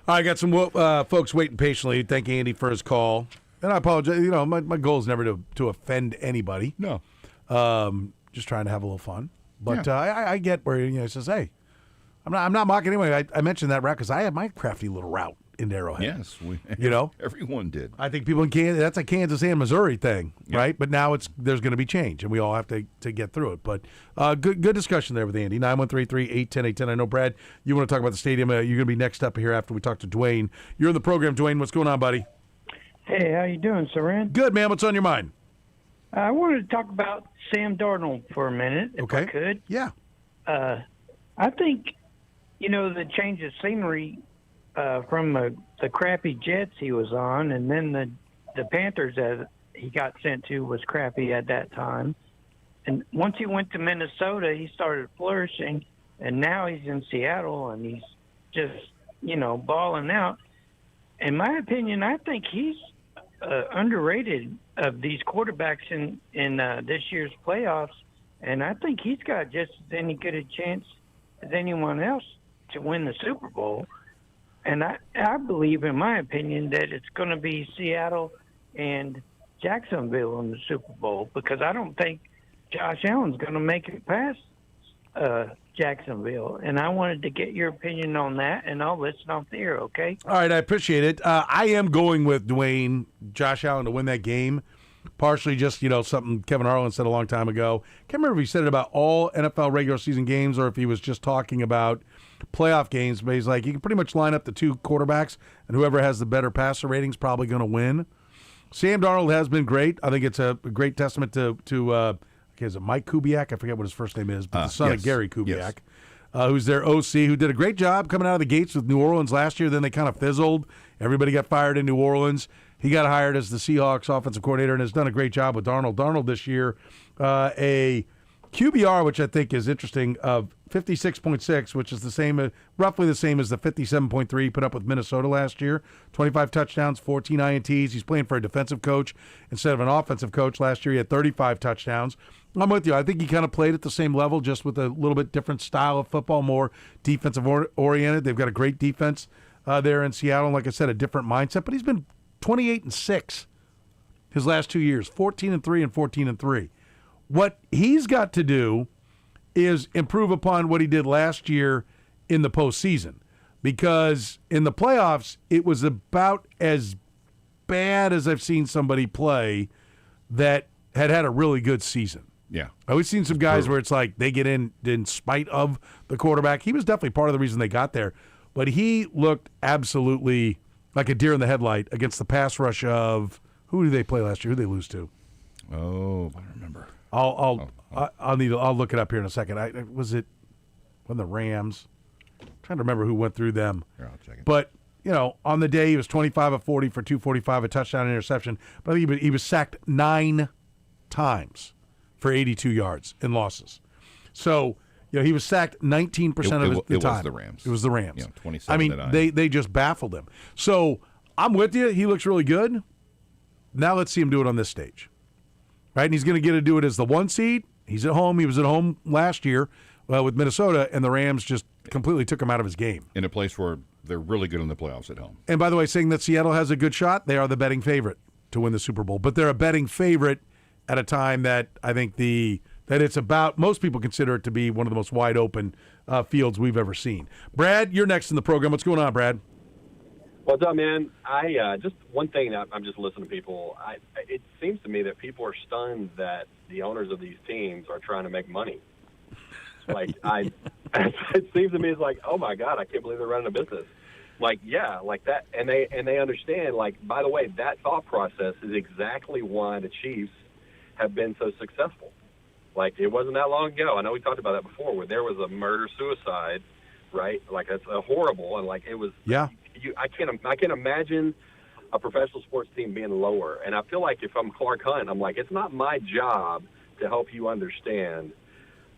I got some folks waiting patiently. Thank Andy for his call. And I apologize. You know, my goal is never to offend anybody. No. Just trying to have a little fun. But I get where he says, "Hey, I'm not mocking anyway." I mentioned that route because I had my crafty little route in Arrowhead. Yes, everyone did. I think people in Kansas, that's a Kansas and Missouri thing, right? But now there's going to be change, and we all have to get through it. But good discussion there with Andy. 913-381-0810. I know, Brad, you want to talk about the stadium. You're going to be next up here after we talk to Dwayne. You're in the program, Dwayne. What's going on, buddy? Hey, how you doing, Soren? Good, man. What's on your mind? I wanted to talk about Sam Darnold for a minute, if I could. Yeah. I think, the change of scenery from the crappy Jets he was on, and then the Panthers that he got sent to was crappy at that time. And once he went to Minnesota, he started flourishing, and now he's in Seattle, and he's just, balling out. In my opinion, I think he's underrated of these quarterbacks in this year's playoffs, and I think he's got just as any good a chance as anyone else to win the Super Bowl. And I believe, in my opinion, that it's going to be Seattle and Jacksonville in the Super Bowl, because I don't think Josh Allen's going to make it past Jacksonville. And I wanted to get your opinion on that, and I'll listen off the air, okay? All right, I appreciate it. I am going with Dwayne, Josh Allen to win that game. Partially just, something Kevin Harlan said a long time ago. Can't remember if he said it about all NFL regular season games or if he was just talking about playoff games. But he's like, you can pretty much line up the two quarterbacks, and whoever has the better passer rating is probably going to win. Sam Darnold has been great. I think it's a great testament to is it Mike Kubiak? I forget what his first name is, but the son of Gary Kubiak, who's their OC, who did a great job coming out of the gates with New Orleans last year. Then they kind of fizzled. Everybody got fired in New Orleans. He got hired as the Seahawks offensive coordinator and has done a great job with Darnold. Darnold this year, a QBR, which I think is interesting, of 56.6, which is roughly the same as the 57.3 he put up with Minnesota last year. 25 touchdowns, 14 INTs. He's playing for a defensive coach instead of an offensive coach. Last year he had 35 touchdowns. I'm with you. I think he kind of played at the same level, just with a little bit different style of football, more defensive oriented. They've got a great defense there in Seattle. And like I said, a different mindset. But he's been 28-6 his last 2 years, 14-3 and 14-3. What he's got to do is improve upon what he did last year in the postseason, because in the playoffs it was about as bad as I've seen somebody play that had a really good season. Yeah. I've always seen some guys where it's like they get in spite of the quarterback. He was definitely part of the reason they got there, but he looked absolutely like a deer in the headlight against the pass rush of, who did they play last year? Who did they lose to? Oh, I don't remember. I'll look it up here in a second. Was it when the Rams? I'm trying to remember who went through them. Here, I'll check it. But on the day he was 25 of 40 for 245, a touchdown, and interception. But I think he was sacked 9 times for 82 yards in losses. So he was sacked 19% of the time. It was the Rams. It was the Rams. 27. I mean, they just baffled him. So I'm with you. He looks really good. Now let's see him do it on this stage. Right, and he's going to get to do it as the 1 seed. He's at home. He was at home last year with Minnesota, and the Rams just completely took him out of his game. In a place where they're really good in the playoffs at home. And by the way, saying that Seattle has a good shot, they are the betting favorite to win the Super Bowl. But they're a betting favorite at a time that I think that it's about, most people consider it to be one of the most wide open fields we've ever seen. Brad, you're next in the program. What's going on, Brad? What's up, man? I just one thing that I'm just listening to people. It seems to me that people are stunned that the owners of these teams are trying to make money. Like it seems to me it's like, oh my God, I can't believe they're running a business. Like, yeah, like that, and they understand. Like, by the way, that thought process is exactly why the Chiefs have been so successful. Like, it wasn't that long ago. I know we talked about that before, where there was a murder-suicide, right? Like, that's a horrible, and like it was. Yeah. I can't imagine a professional sports team being lower. And I feel like if I'm Clark Hunt, I'm like, it's not my job to help you understand.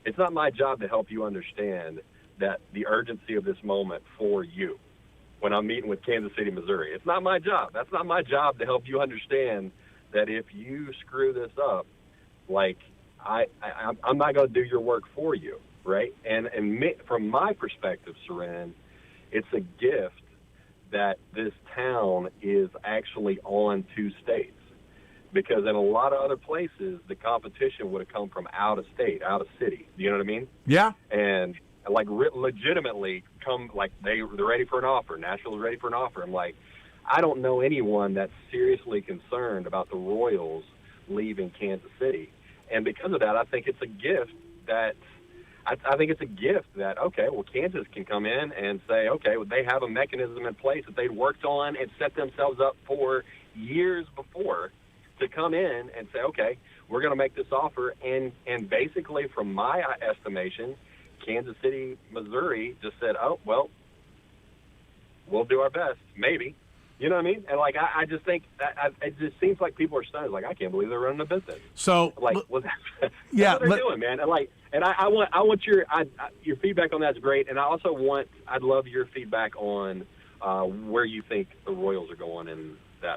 It's not my job to help you understand that the urgency of this moment for you when I'm meeting with Kansas City, Missouri. It's not my job. That's not my job to help you understand that if you screw this up, like I'm not going to do your work for you, right? And from my perspective, Soren, it's a gift that this town is actually on 2 states. Because in a lot of other places, the competition would have come from out of state, out of city. Do you know what I mean? Yeah. And like legitimately come, like they're ready for an offer. Nashville's ready for an offer. I'm like, I don't know anyone that's seriously concerned about the Royals leaving Kansas City. And because of that, I think it's a gift that okay, well, Kansas can come in and say, okay, well, they have a mechanism in place that they worked on and set themselves up for years before to come in and say, okay, we're going to make this offer. And basically, from my estimation, Kansas City, Missouri just said, oh, well, we'll do our best, maybe. You know what I mean? And, like, I just think it just seems like people are stunned. Like, I can't believe they're running a business. So, like, that's yeah, what they're doing, man. And I want your feedback on that's great. And I'd love your feedback on where you think the Royals are going and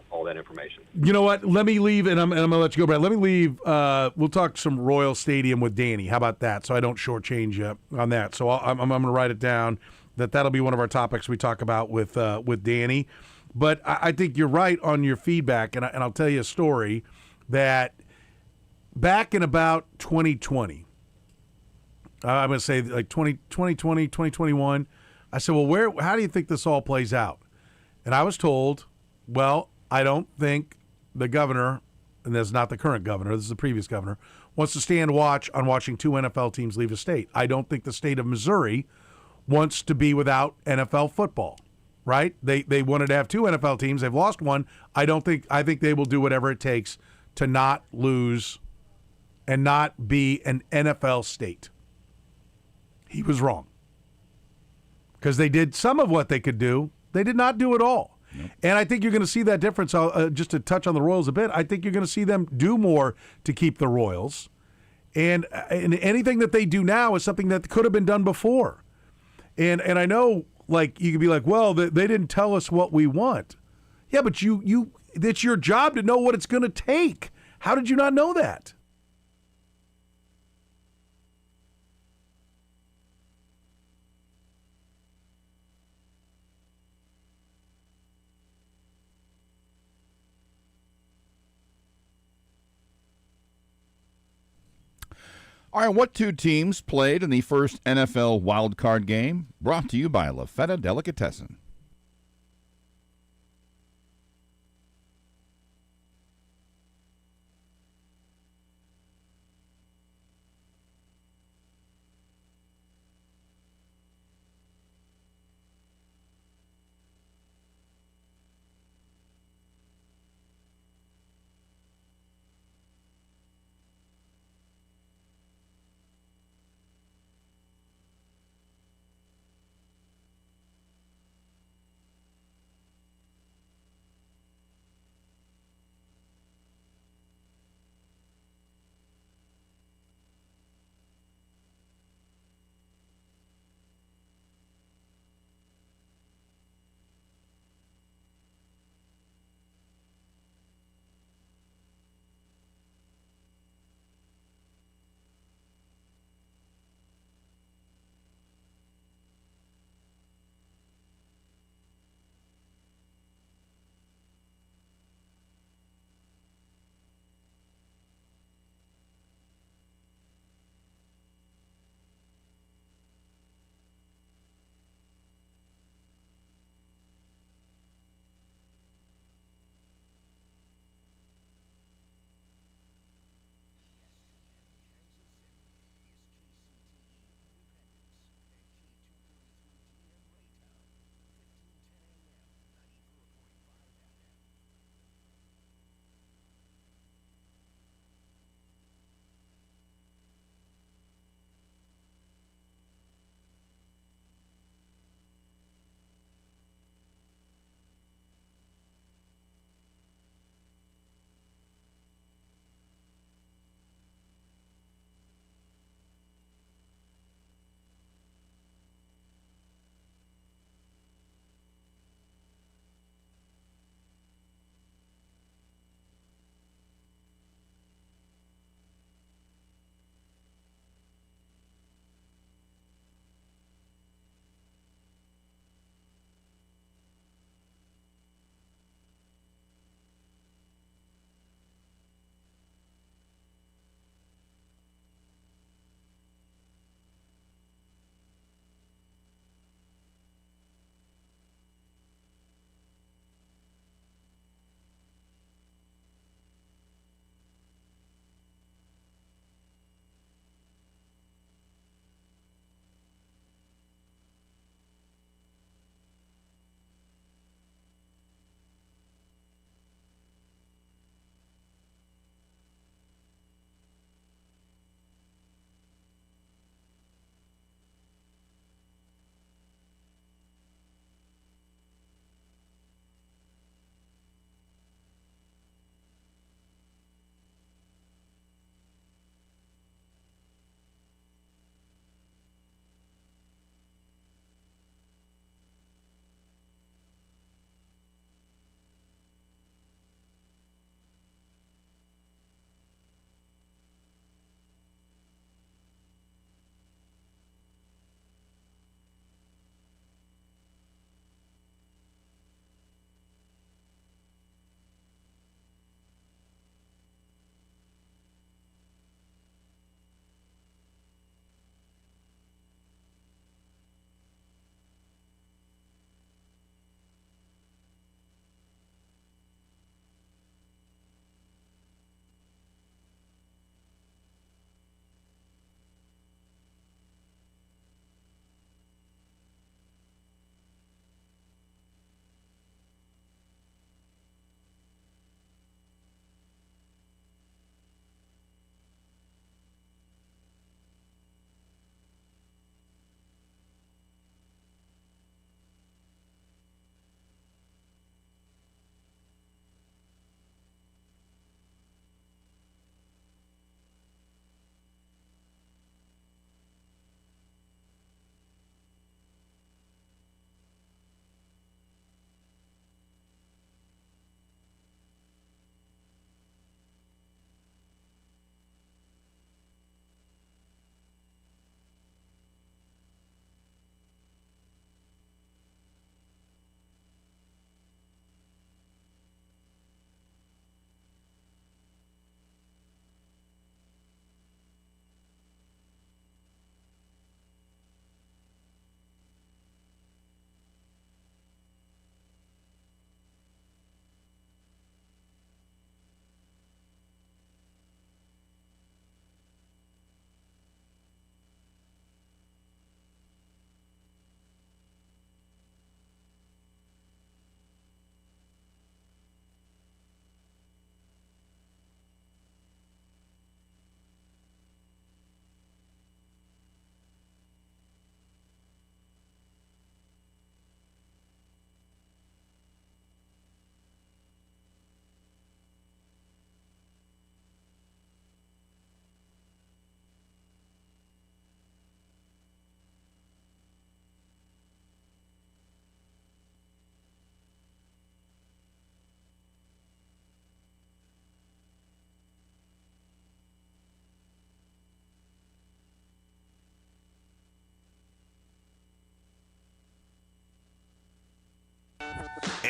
all that information. You know what? Let me leave, and I'm going to let you go, Brad. Let me leave. We'll talk some Royal Stadium with Danny. How about that? So I don't shortchange you on that. So I'm going to write it down. That'll be one of our topics we talk about with Danny. But I think you're right on your feedback, and I'll tell you a story that back in about 2020, I'm going to say like 2020, 2021, I said, well, how do you think this all plays out? And I was told, well, I don't think the governor, and that's not the current governor, this is the previous governor, wants to stand watch on watching 2 NFL teams leave a state. I don't think the state of Missouri wants to be without NFL football, right? They wanted to have 2 NFL teams. They've lost one. I think they will do whatever it takes to not lose and not be an NFL state. He was wrong. Because they did some of what they could do. They did not do it all. Nope. And I think you're going to see that difference. Just to touch on the Royals a bit, I think you're going to see them do more to keep the Royals. And anything that they do now is something that could have been done before. And I know, like, you could be like, well, they didn't tell us what we want. Yeah, but it's your job to know what it's going to take. How did you not know that? All right, what 2 teams played in the first NFL wildcard game? Brought to you by La Feta Delicatessen.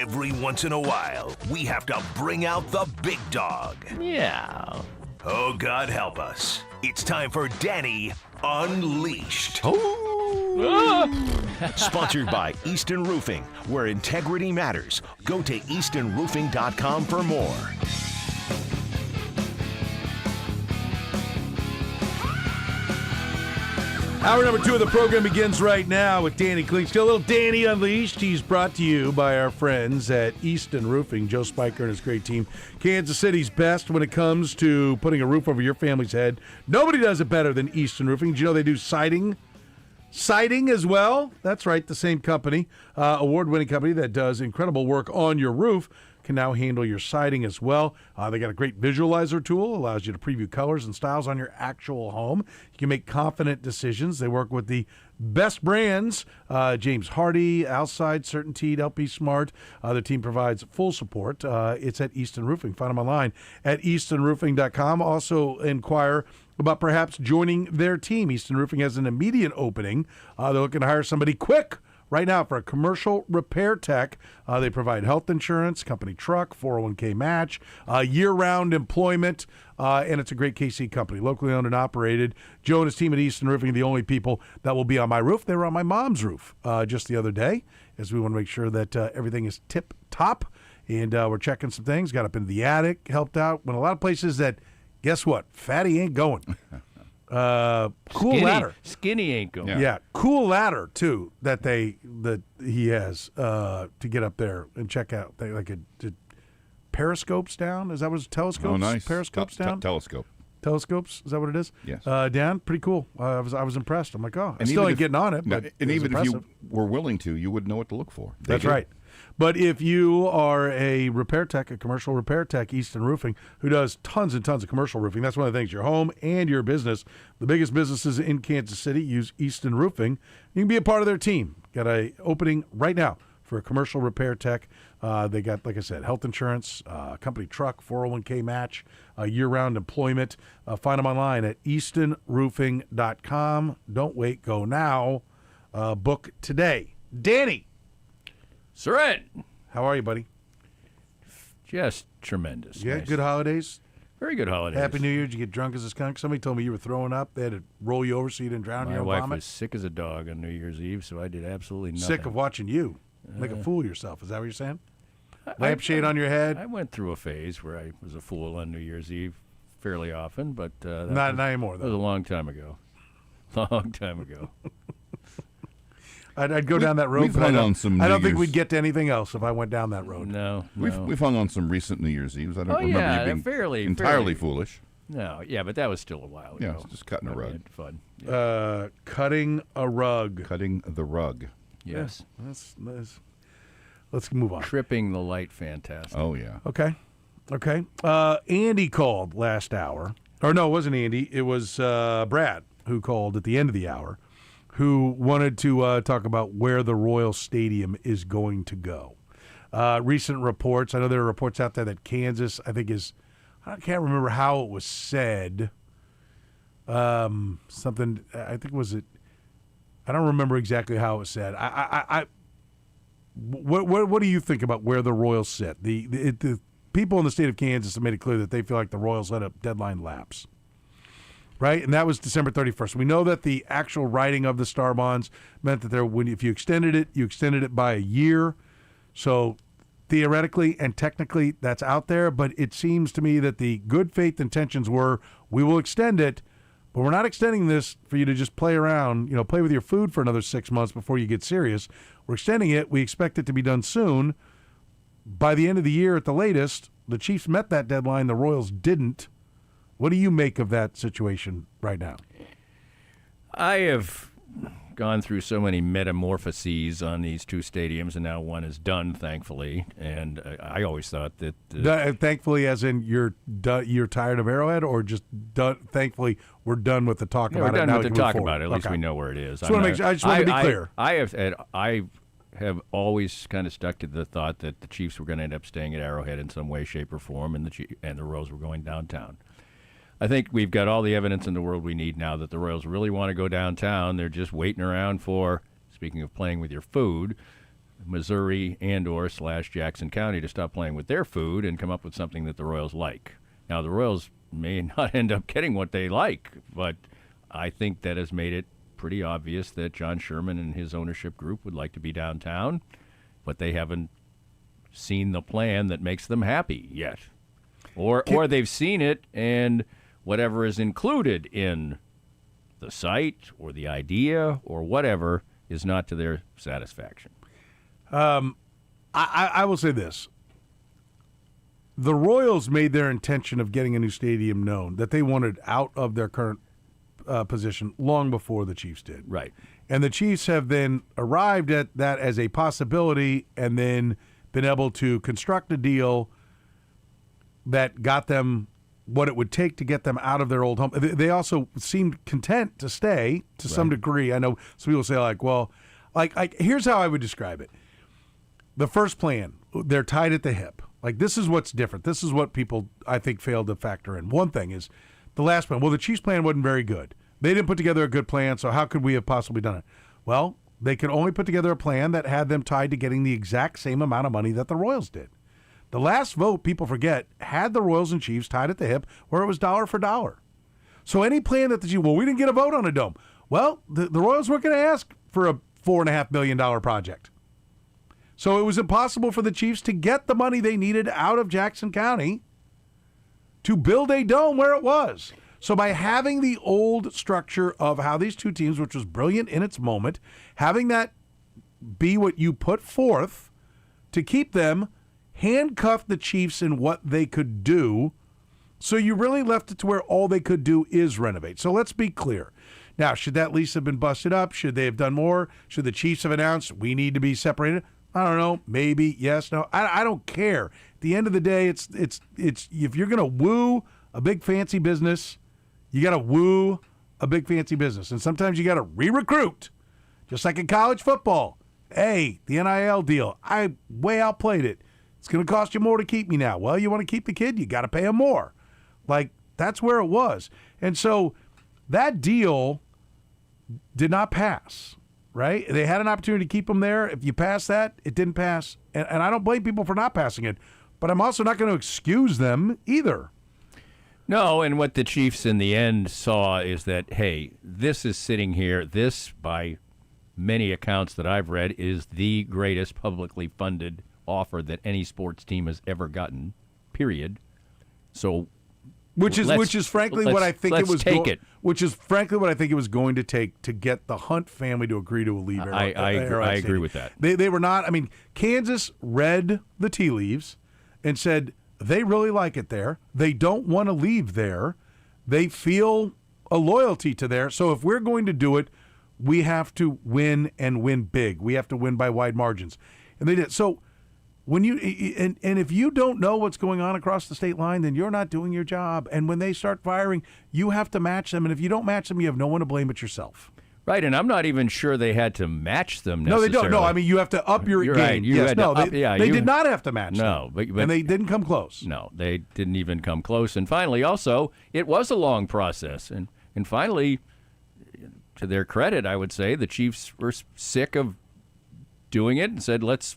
Every once in a while, we have to bring out the big dog. Yeah. Oh, God help us. It's time for Danny Unleashed. Sponsored by Easton Roofing, where integrity matters. Go to eastonroofing.com for more. Hour number 2 of the program begins right now with Danny Klingstill. A little Danny Unleashed. He's brought to you by our friends at Easton Roofing. Joe Spiker and his great team. Kansas City's best when it comes to putting a roof over your family's head. Nobody does it better than Easton Roofing. Did you know they do siding? Siding as well. That's right, the same company, award-winning company that does incredible work on your roof, can now handle your siding as well. They got a great visualizer tool, allows you to preview colors and styles on your actual home. You can make confident decisions. They work with the best brands, James Hardy, Outside, Certainteed, LP Smart. The team provides full support. It's at Easton Roofing. Find them online at eastonroofing.com. Also inquire about perhaps joining their team. Easton Roofing has an immediate opening. They're looking to hire somebody quick right now for a commercial repair tech. They provide health insurance, company truck, 401k match, year-round employment, and it's a great KC company, locally owned and operated. Joe and his team at Easton Roofing are the only people that will be on my roof. They were on my mom's roof just the other day, as we want to make sure that everything is tip-top, and we're checking some things. Got up into the attic, helped out. When a lot of places that, guess what? Fatty ain't going. Cool ladder. Skinny ain't going. Yeah, cool ladder too that he has to get up there and check out. They periscopes down. Is that what it's telescopes? Oh, nice. Periscopes down. Telescope. Telescopes. Is that what it is? Yes. Down. Pretty cool. I was impressed. I'm like, I still ain't getting on it. No, but and it was even impressive. if you were willing to, you wouldn't know what to look for. That's right. But if you are a repair tech, a commercial repair tech, Easton Roofing, who does tons and tons of commercial roofing, that's one of the things, your home and your business. The biggest businesses in Kansas City use Easton Roofing. You can be a part of their team. Got an opening right now for a commercial repair tech. They got, like I said, health insurance, company truck, 401k match, year-round employment. Find them online at eastonroofing.com. Don't wait. Go now. Book today. Danny. Soren. How are you, buddy? Just tremendous. Yeah, Nice. good holidays. Very good holidays. Happy New Year. Did you get drunk as a skunk? Somebody told me you were throwing up. They had to roll you over so you didn't drown in My your wife vomit. was sick as a dog on New Year's Eve, so I did absolutely nothing. Sick of watching you make a fool of yourself. Is that what you're saying? Lampshade on your head? I went through a phase where I was a fool on New Year's Eve fairly often, but Not anymore, that was a though. long time ago. Long time ago. I'd go down that road. We've but hung on some I don't New think Year's- we'd get to anything else if I went down that road. No. We've hung on some recent New Year's Eves. I don't remember yeah, you being fairly entirely foolish. No, yeah, but that was still a while ago. Yeah, it's just cutting a I rug. had fun. Cutting a rug. Cutting the rug. Yes. That's let's move on. Tripping the light, fantastic. Oh, yeah. Okay. Andy called last hour. Or no, it wasn't Andy. It was Brad who called at the end of the hour, who wanted to talk about where the Royal Stadium is going to go. Recent reports, I know there are reports out there that Kansas, I can't remember how it was said. Something, I think was it, I don't remember exactly how it was said. What do you think about where the Royals sit? The people in the state of Kansas have made it clear that they feel like the Royals let a deadline lapse. Right, and that was December 31st. We know that the actual writing of the Star Bonds meant that if you extended it by a year. So theoretically and technically, that's out there. But it seems to me that the good faith intentions were, we will extend it, but we're not extending this for you to just play around, play with your food for another 6 months before you get serious. We're extending it. We expect it to be done soon. By the end of the year at the latest, the Chiefs met that deadline. The Royals didn't. What do you make of that situation right now? I have gone through so many metamorphoses on these two stadiums, and now one is done, thankfully. And I always thought that... thankfully, as in you're tired of Arrowhead, or just done, thankfully we're done with the talk about it? We're done now with we the can move talk forward. about it. At least Okay. we know where it is. I just want to be clear. I have always kind of stuck to the thought that the Chiefs were going to end up staying at Arrowhead in some way, shape, or form, and the Royals were going downtown. I think we've got all the evidence in the world we need now that the Royals really want to go downtown. They're just waiting around for, speaking of playing with your food, Missouri and/or / Jackson County to stop playing with their food and come up with something that the Royals like. Now, the Royals may not end up getting what they like, but I think that has made it pretty obvious that John Sherman and his ownership group would like to be downtown, but they haven't seen the plan that makes them happy yet. Or they've seen it, and whatever is included in the site or the idea or whatever is not to their satisfaction. I will say this. The Royals made their intention of getting a new stadium known, that they wanted out of their current position long before the Chiefs did. Right. And the Chiefs have then arrived at that as a possibility and then been able to construct a deal that got them what it would take to get them out of their old home. They also seemed content to stay to some degree. I know some people say, like, well, like here's how I would describe it. The first plan, they're tied at the hip. Like, this is what's different. This is what people, I think, failed to factor in. One thing is the last plan. Well, the Chiefs' plan wasn't very good. They didn't put together a good plan, so how could we have possibly done it? Well, they could only put together a plan that had them tied to getting the exact same amount of money that the Royals did. The last vote, people forget, had the Royals and Chiefs tied at the hip where it was dollar for dollar. So any plan that the Chiefs, well, we didn't get a vote on a dome. Well, the Royals weren't going to ask for a $4.5 million project. So it was impossible for the Chiefs to get the money they needed out of Jackson County to build a dome where it was. So by having the old structure of how these two teams, which was brilliant in its moment, having that be what you put forth to keep them, handcuffed the Chiefs in what they could do, so you really left it to where all they could do is renovate. So let's be clear. Now, should that lease have been busted up? Should they have done more? Should the Chiefs have announced we need to be separated? I don't know. Maybe, yes, no. I don't care. At the end of the day, it's if you're going to woo a big fancy business, you got to woo a big fancy business. And sometimes you got to re-recruit, just like in college football. Hey, the NIL deal, I way outplayed it. It's going to cost you more to keep me now. Well, you want to keep the kid, you got to pay him more. Like, that's where it was. And so that deal did not pass, right? They had an opportunity to keep him there. If you pass that, it didn't pass. And I don't blame people for not passing it, but I'm also not going to excuse them either. No, and what the Chiefs in the end saw is that, hey, this is sitting here. This, by many accounts that I've read, is the greatest publicly funded offer that any sports team has ever gotten, period. So Which is frankly what I think it was. Which is frankly what I think it was going to take to get the Hunt family to agree to leave. I agree with that. They were not. I mean, Kansas read the tea leaves and said they really like it there. They don't want to leave there. They feel a loyalty to there. So if we're going to do it, we have to win and win big. We have to win by wide margins, and they did. So. When you and if you don't know what's going on across the state line, then you're not doing your job. And when they start firing, you have to match them. And if you don't match them, you have no one to blame but yourself. Right, and I'm not even sure they had to match them necessarily. No, they don't. No, I mean, you have to up your game. Right. They did not have to match them. But and they didn't come close. No, they didn't even come close. And finally, also, it was a long process. And finally, to their credit, I would say, the Chiefs were sick of doing it and said, let's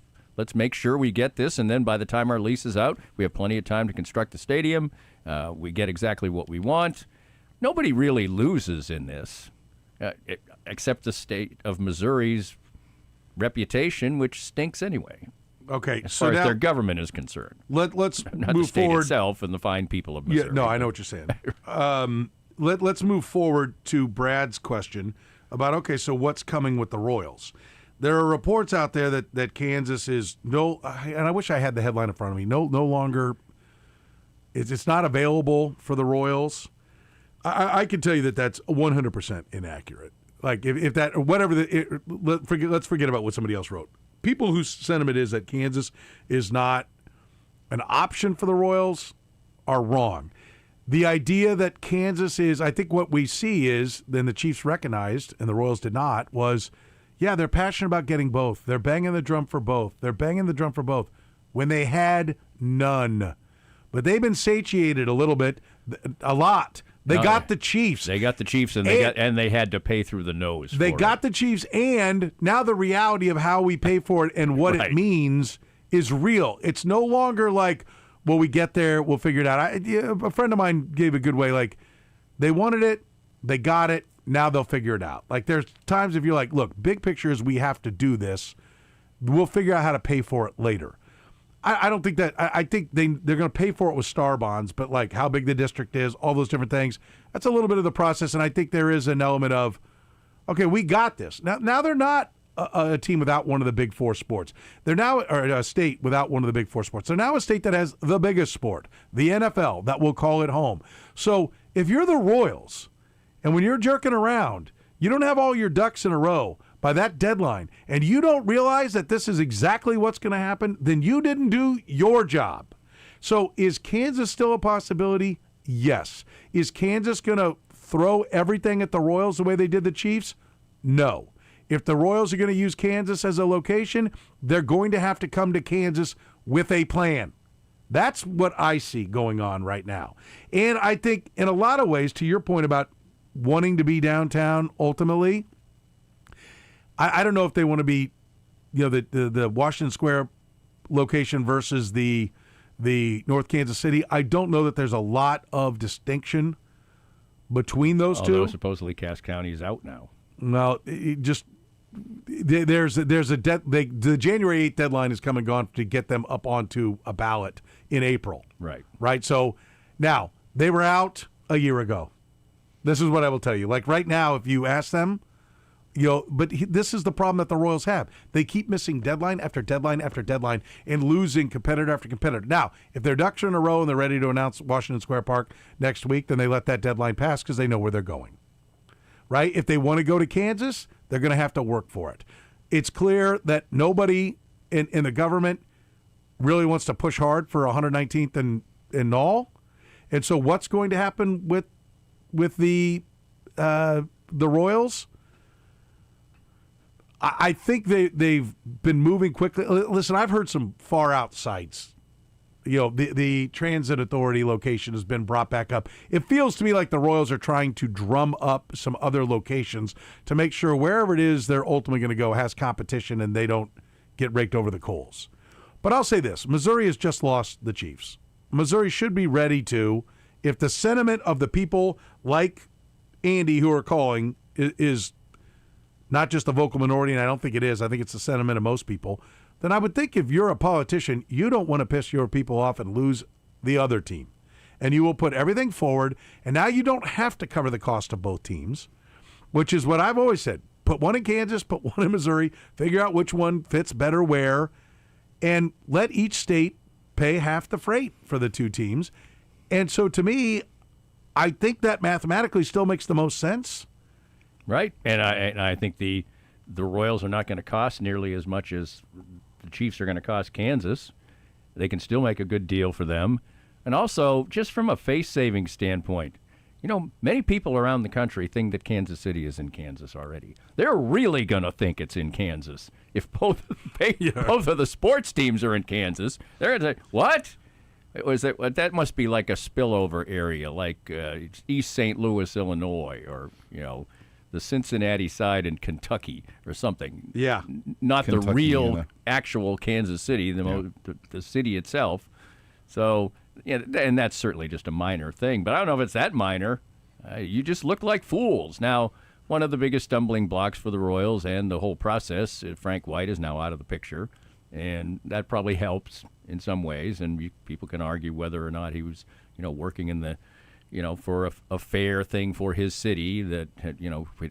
make sure we get this, and then by the time our lease is out, we have plenty of time to construct the stadium. We get exactly what we want. Nobody really loses in this, except the state of Missouri's reputation, which stinks anyway. Okay, as far as their government is concerned. Let's not move the state forward. itself and the fine people of Missouri. Yeah, no, I know what you're saying. Let's move forward to Brad's question about, okay, so what's coming with the Royals? There are reports out there that Kansas is and I wish I had the headline in front of me, no longer, it's not available for the Royals. I can tell you that's 100% inaccurate. Like if that, or whatever, let's forget about what somebody else wrote. People whose sentiment is that Kansas is not an option for the Royals are wrong. The idea that Kansas is, I think what we see is, then the Chiefs recognized, and the Royals did not, was, yeah, they're passionate about getting both. They're banging the drum for both. When they had none. But they've been satiated a lot They got the Chiefs. They got the Chiefs, and they had to pay through the nose. They got the Chiefs, and now the reality of how we pay for it and what it means is real. It's no longer like, well, we get there, we'll figure it out. A friend of mine gave a good way, like, they wanted it, they got it, now they'll figure it out. Like, there's times if you're like, look, big picture is we have to do this. We'll figure out how to pay for it later. I don't think that – I think they're going to pay for it with star bonds, but like how big the district is, all those different things, that's a little bit of the process, and I think there is an element of, okay, we got this. Now they're not a team without one of the big four sports. They're now – or a state without one of the big four sports. They're now a state that has the biggest sport, the NFL, that will call it home. So if you're the Royals and when you're jerking around, you don't have all your ducks in a row – by that deadline, and you don't realize that this is exactly what's going to happen, then you didn't do your job. So is Kansas still a possibility? Yes. Is Kansas going to throw everything at the Royals the way they did the Chiefs? No. If the Royals are going to use Kansas as a location, they're going to have to come to Kansas with a plan. That's what I see going on right now. And I think in a lot of ways, to your point about wanting to be downtown ultimately, I don't know if they want to be, the Washington Square location versus the North Kansas City. I don't know that there's a lot of distinction between those two. Although supposedly Cass County is out now. Well, the January 8th deadline is come and gone to get them up onto a ballot in April. Right. So now they were out a year ago. This is what I will tell you. Like right now, if you ask them. But this is the problem that the Royals have. They keep missing deadline after deadline after deadline and losing competitor after competitor. Now, if their ducks are in a row and they're ready to announce Washington Square Park next week, then they let that deadline pass because they know where they're going. Right? If they want to go to Kansas, they're going to have to work for it. It's clear that nobody in the government really wants to push hard for 119th and Knoll. And so what's going to happen with the Royals? I think they've been moving quickly. Listen, I've heard some far out sites. The transit authority location has been brought back up. It feels to me like the Royals are trying to drum up some other locations to make sure wherever it is they're ultimately going to go has competition and they don't get raked over the coals. But I'll say this. Missouri has just lost the Chiefs. Missouri should be ready to, if the sentiment of the people like Andy who are calling is not just a vocal minority, and I don't think it is. I think it's the sentiment of most people. Then I would think if you're a politician, you don't want to piss your people off and lose the other team. And you will put everything forward, and now you don't have to cover the cost of both teams, which is what I've always said. Put one in Kansas, put one in Missouri, figure out which one fits better where, and let each state pay half the freight for the two teams. And so to me, I think that mathematically still makes the most sense. Right, and I think the Royals are not going to cost nearly as much as the Chiefs are going to cost Kansas. They can still make a good deal for them. And also, just from a face-saving standpoint, many people around the country think that Kansas City is in Kansas already. They're really going to think it's in Kansas. If both of the sports teams are in Kansas, they're going to say, what? That must be like a spillover area, like East St. Louis, Illinois, or, the Cincinnati side in Kentucky or something. Yeah. Not Kentucky, the real actual Kansas City, the city itself. So, and that's certainly just a minor thing. But I don't know if it's that minor. You just look like fools. Now, one of the biggest stumbling blocks for the Royals and the whole process, Frank White is now out of the picture. And that probably helps in some ways. And people can argue whether or not he was, working in the for a fair thing for his city that,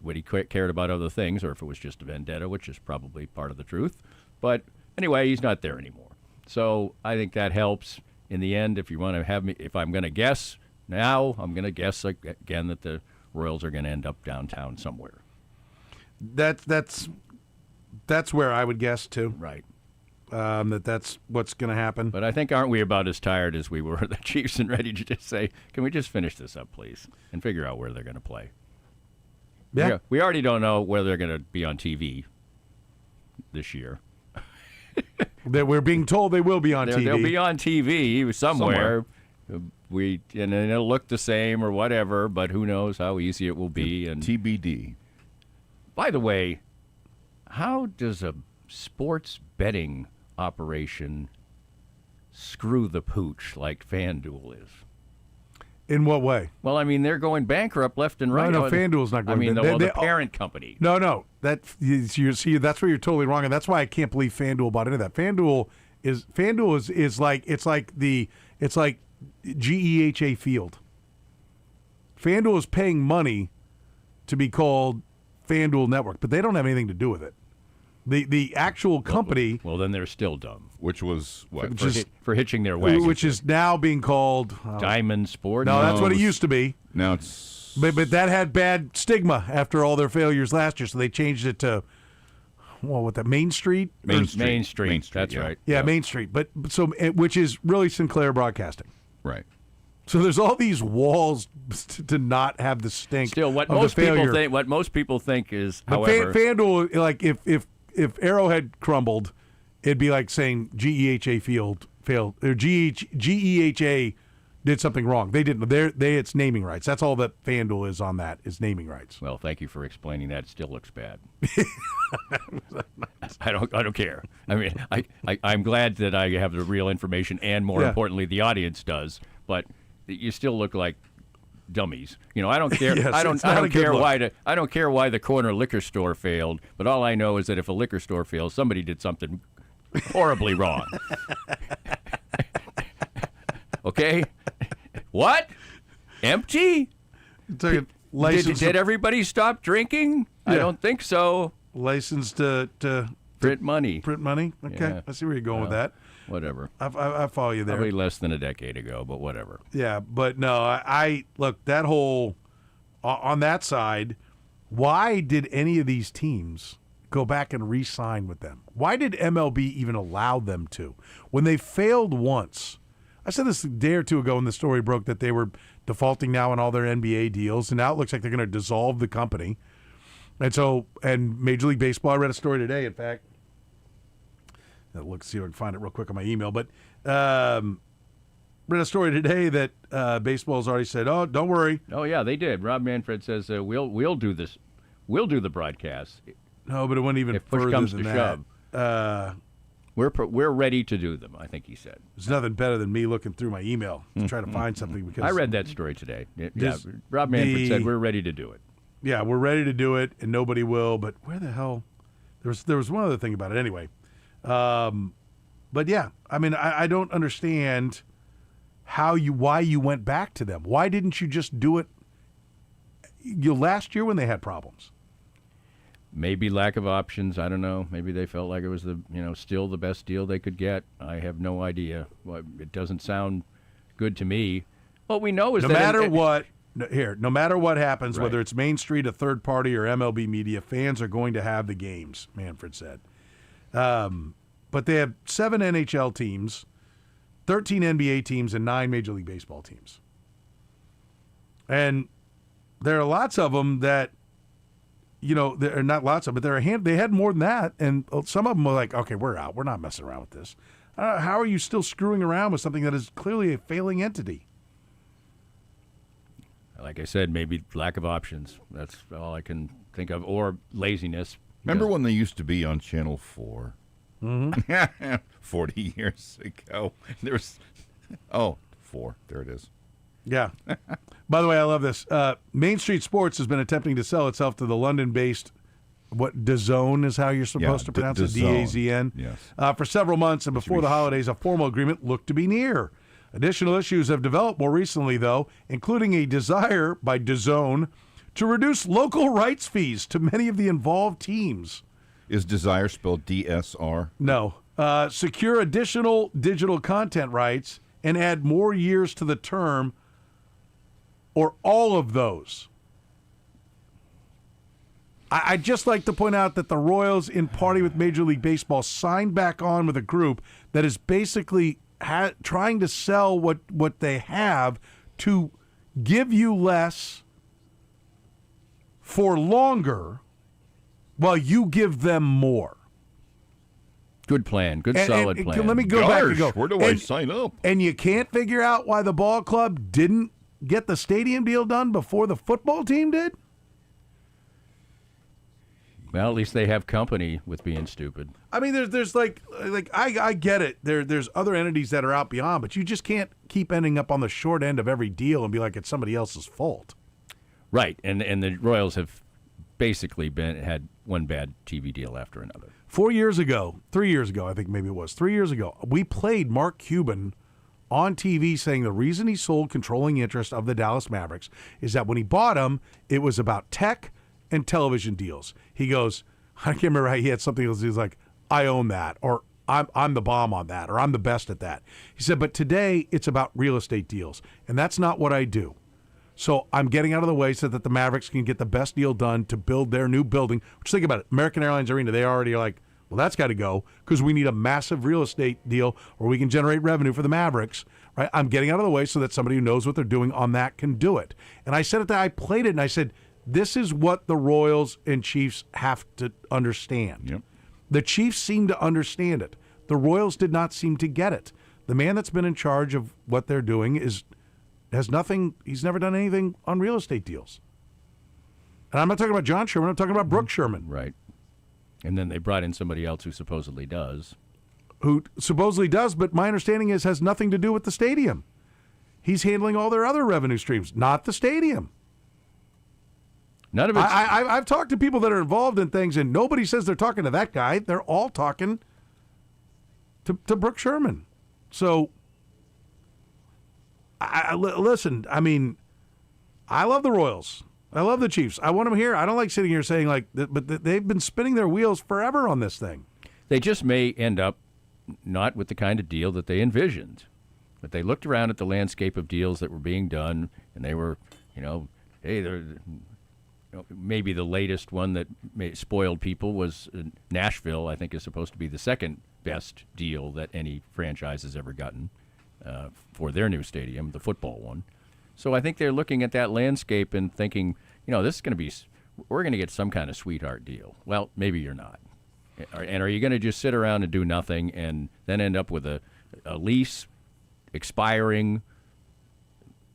what he cared about other things, or if it was just a vendetta, which is probably part of the truth. But anyway, he's not there anymore. So I think that helps in the end. If you want to have me, if I'm going to guess now, I'm going to guess again that the Royals are going to end up downtown somewhere. That's where I would guess too. Right. That's what's going to happen. But I think aren't we about as tired as we were, the Chiefs, and ready to just say, can we just finish this up, please, and figure out where they're going to play? Yeah. We already don't know whether they're going to be on TV this year. That we're being told they will be on TV. They'll be on TV somewhere. and it'll look the same or whatever, but who knows how easy it will be. And TBD. by the way, how does a sports betting operation screw the pooch like FanDuel is? In what way? Well, I mean, they're going bankrupt left and right. No, FanDuel's not going. I mean, the parent company. No, that's where you're totally wrong, and that's why I can't believe FanDuel bought into that. FanDuel is like GEHA Field. FanDuel is paying money to be called FanDuel Network, but they don't have anything to do with it. The actual company. Well, then they're still dumb. Which was what? For hitching their wagon. Which is now being called Diamond Sports. No, that's what it used to be. Now it's. But that had bad stigma after all their failures last year, so they changed it to, Main Street? Main Street. Main Street. That's yeah. right. Yeah, Main Street. But which is really Sinclair Broadcasting. Right. So there's all these walls to not have the stink. Still, what of most the failure. people think is, but however, FanDuel, like if Arrowhead crumbled, it'd be like saying GEHA Field failed or GEHA did something wrong. They didn't. It's naming rights. That's all that FanDuel is on that is naming rights. Well, thank you for explaining that. It still looks bad. I don't care. I mean, I'm glad that I have the real information, and more importantly, the audience does. But you still look like dummies. I don't care. Yes, I don't care why the corner liquor store failed. But all I know is that if a liquor store fails, somebody did something horribly wrong. Okay. What? Empty? Did everybody stop drinking? Yeah. I don't think so. License to print money. Print money? Okay. Yeah. I see where you're going with that. Whatever. I follow you there. Probably less than a decade ago, but whatever. Yeah, but no, I look, that whole, on that side, why did any of these teams go back and re-sign with them? Why did MLB even allow them to? When they failed once, I said this a day or two ago when the story broke that they were defaulting now on all their NBA deals, and now it looks like they're going to dissolve the company. And Major League Baseball, I read a story today, in fact. See if I can find it real quick on my email. But read a story today that baseball's already said, "Oh, don't worry." Oh yeah, they did. Rob Manfred says we'll do this. We'll do the broadcast. No, but it went even if push further comes than to that. Shove. We're ready to do them. I think he said. There's nothing better than me looking through my email to try to find something. Because I read that story today. Rob Manfred said we're ready to do it. Yeah, we're ready to do it, and nobody will. But where the hell? There was one other thing about it anyway. But yeah, I mean, I don't understand why you went back to them. Why didn't you just do it last year when they had problems? Maybe lack of options. I don't know. Maybe they felt like it was still the best deal they could get. I have no idea. It doesn't sound good to me. What we know is no matter what happens, right. Whether it's Main Street, a third party, or MLB Media, fans are going to have the games, Manfred said. But they have 7 NHL teams, 13 NBA teams, and 9 Major League Baseball teams. And there are lots of them that, there are not lots of them, but they had more than that. And some of them were like, okay, we're out. We're not messing around with this. How are you still screwing around with something that is clearly a failing entity? Like I said, maybe lack of options. That's all I can think of, or laziness. Remember when they used to be on Channel 4? Mm-hmm. 40 years ago. There's 4. There it is. Yeah. By the way, I love this. Main Street Sports has been attempting to sell itself to the London-based, DAZN is how you're supposed to pronounce it, DAZN. Yes. For several months, and before the holidays, a formal agreement looked to be near. Additional issues have developed more recently, though, including a desire by DAZN to reduce local rights fees to many of the involved teams. Is desire spelled DSR? No. Secure additional digital content rights and add more years to the term, or all of those. I'd just like to point out that the Royals, in party with Major League Baseball, signed back on with a group that is basically trying to sell what they have to give you less for longer while you give them more. Good plan. Good, solid plan. Let me go back and go. Where do I sign up? And you can't figure out why the ball club didn't get the stadium deal done before the football team did? Well, at least they have company with being stupid. I mean, there's like I get it. There's other entities that are out beyond, but you just can't keep ending up on the short end of every deal and be like it's somebody else's fault. Right, and the Royals have basically had one bad TV deal after another. 3 years ago, I think maybe it was 3 years ago, we played Mark Cuban on TV saying the reason he sold controlling interest of the Dallas Mavericks is that when he bought them, it was about tech and television deals. He goes, I can't remember how he had something else. He was like, I own that, or I'm the bomb on that, or I'm the best at that. He said, but today it's about real estate deals, and that's not what I do. So I'm getting out of the way so that the Mavericks can get the best deal done to build their new building. Which, think about it, American Airlines Arena, they already are like, well, that's got to go because we need a massive real estate deal or we can generate revenue for the Mavericks. Right? I'm getting out of the way so that somebody who knows what they're doing on that can do it. And I said it that I played it, and I said, this is what the Royals and Chiefs have to understand. Yep. The Chiefs seem to understand it. The Royals did not seem to get it. The man that's been in charge of what they're doing has nothing. He's never done anything on real estate deals. And I'm not talking about John Sherman. I'm talking about Brooke Sherman. Right. And then they brought in somebody else who supposedly does. But my understanding is has nothing to do with the stadium. He's handling all their other revenue streams, not the stadium. None of it. I've talked to people that are involved in things, and nobody says they're talking to that guy. They're all talking to Brooke Sherman. So, listen, I mean, I love the Royals. I love the Chiefs. I want them here. I don't like sitting here saying, like, but they've been spinning their wheels forever on this thing. They just may end up not with the kind of deal that they envisioned. But they looked around at the landscape of deals that were being done, and they were, hey, they're... Maybe the latest one that spoiled people was Nashville, I think, is supposed to be the second best deal that any franchise has ever gotten for their new stadium, the football one. So I think they're looking at that landscape and thinking, this is going to be, we're going to get some kind of sweetheart deal. Well, maybe you're not. And are you going to just sit around and do nothing and then end up with a lease expiring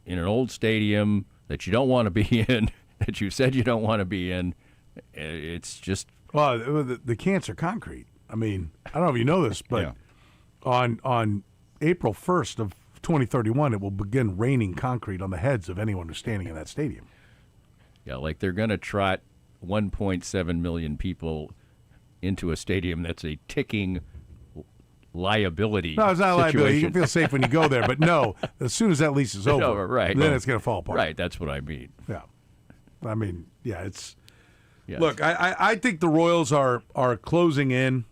in an old stadium that you don't want to be in? That you said you don't want to be in, it's just... Well, the cancer concrete. I mean, I don't know if you know this, but on April 1st of 2031, it will begin raining concrete on the heads of anyone who's standing in that stadium. Yeah, like they're going to trot 1.7 million people into a stadium that's a ticking liability. No, it's not a liability. You situation. can feel safe when you go there, but no, as soon as that lease is over, right. then it's going to fall apart. Right, that's what I mean. Yeah. I mean, yeah, it's... Yes. Look, I think the Royals are closing in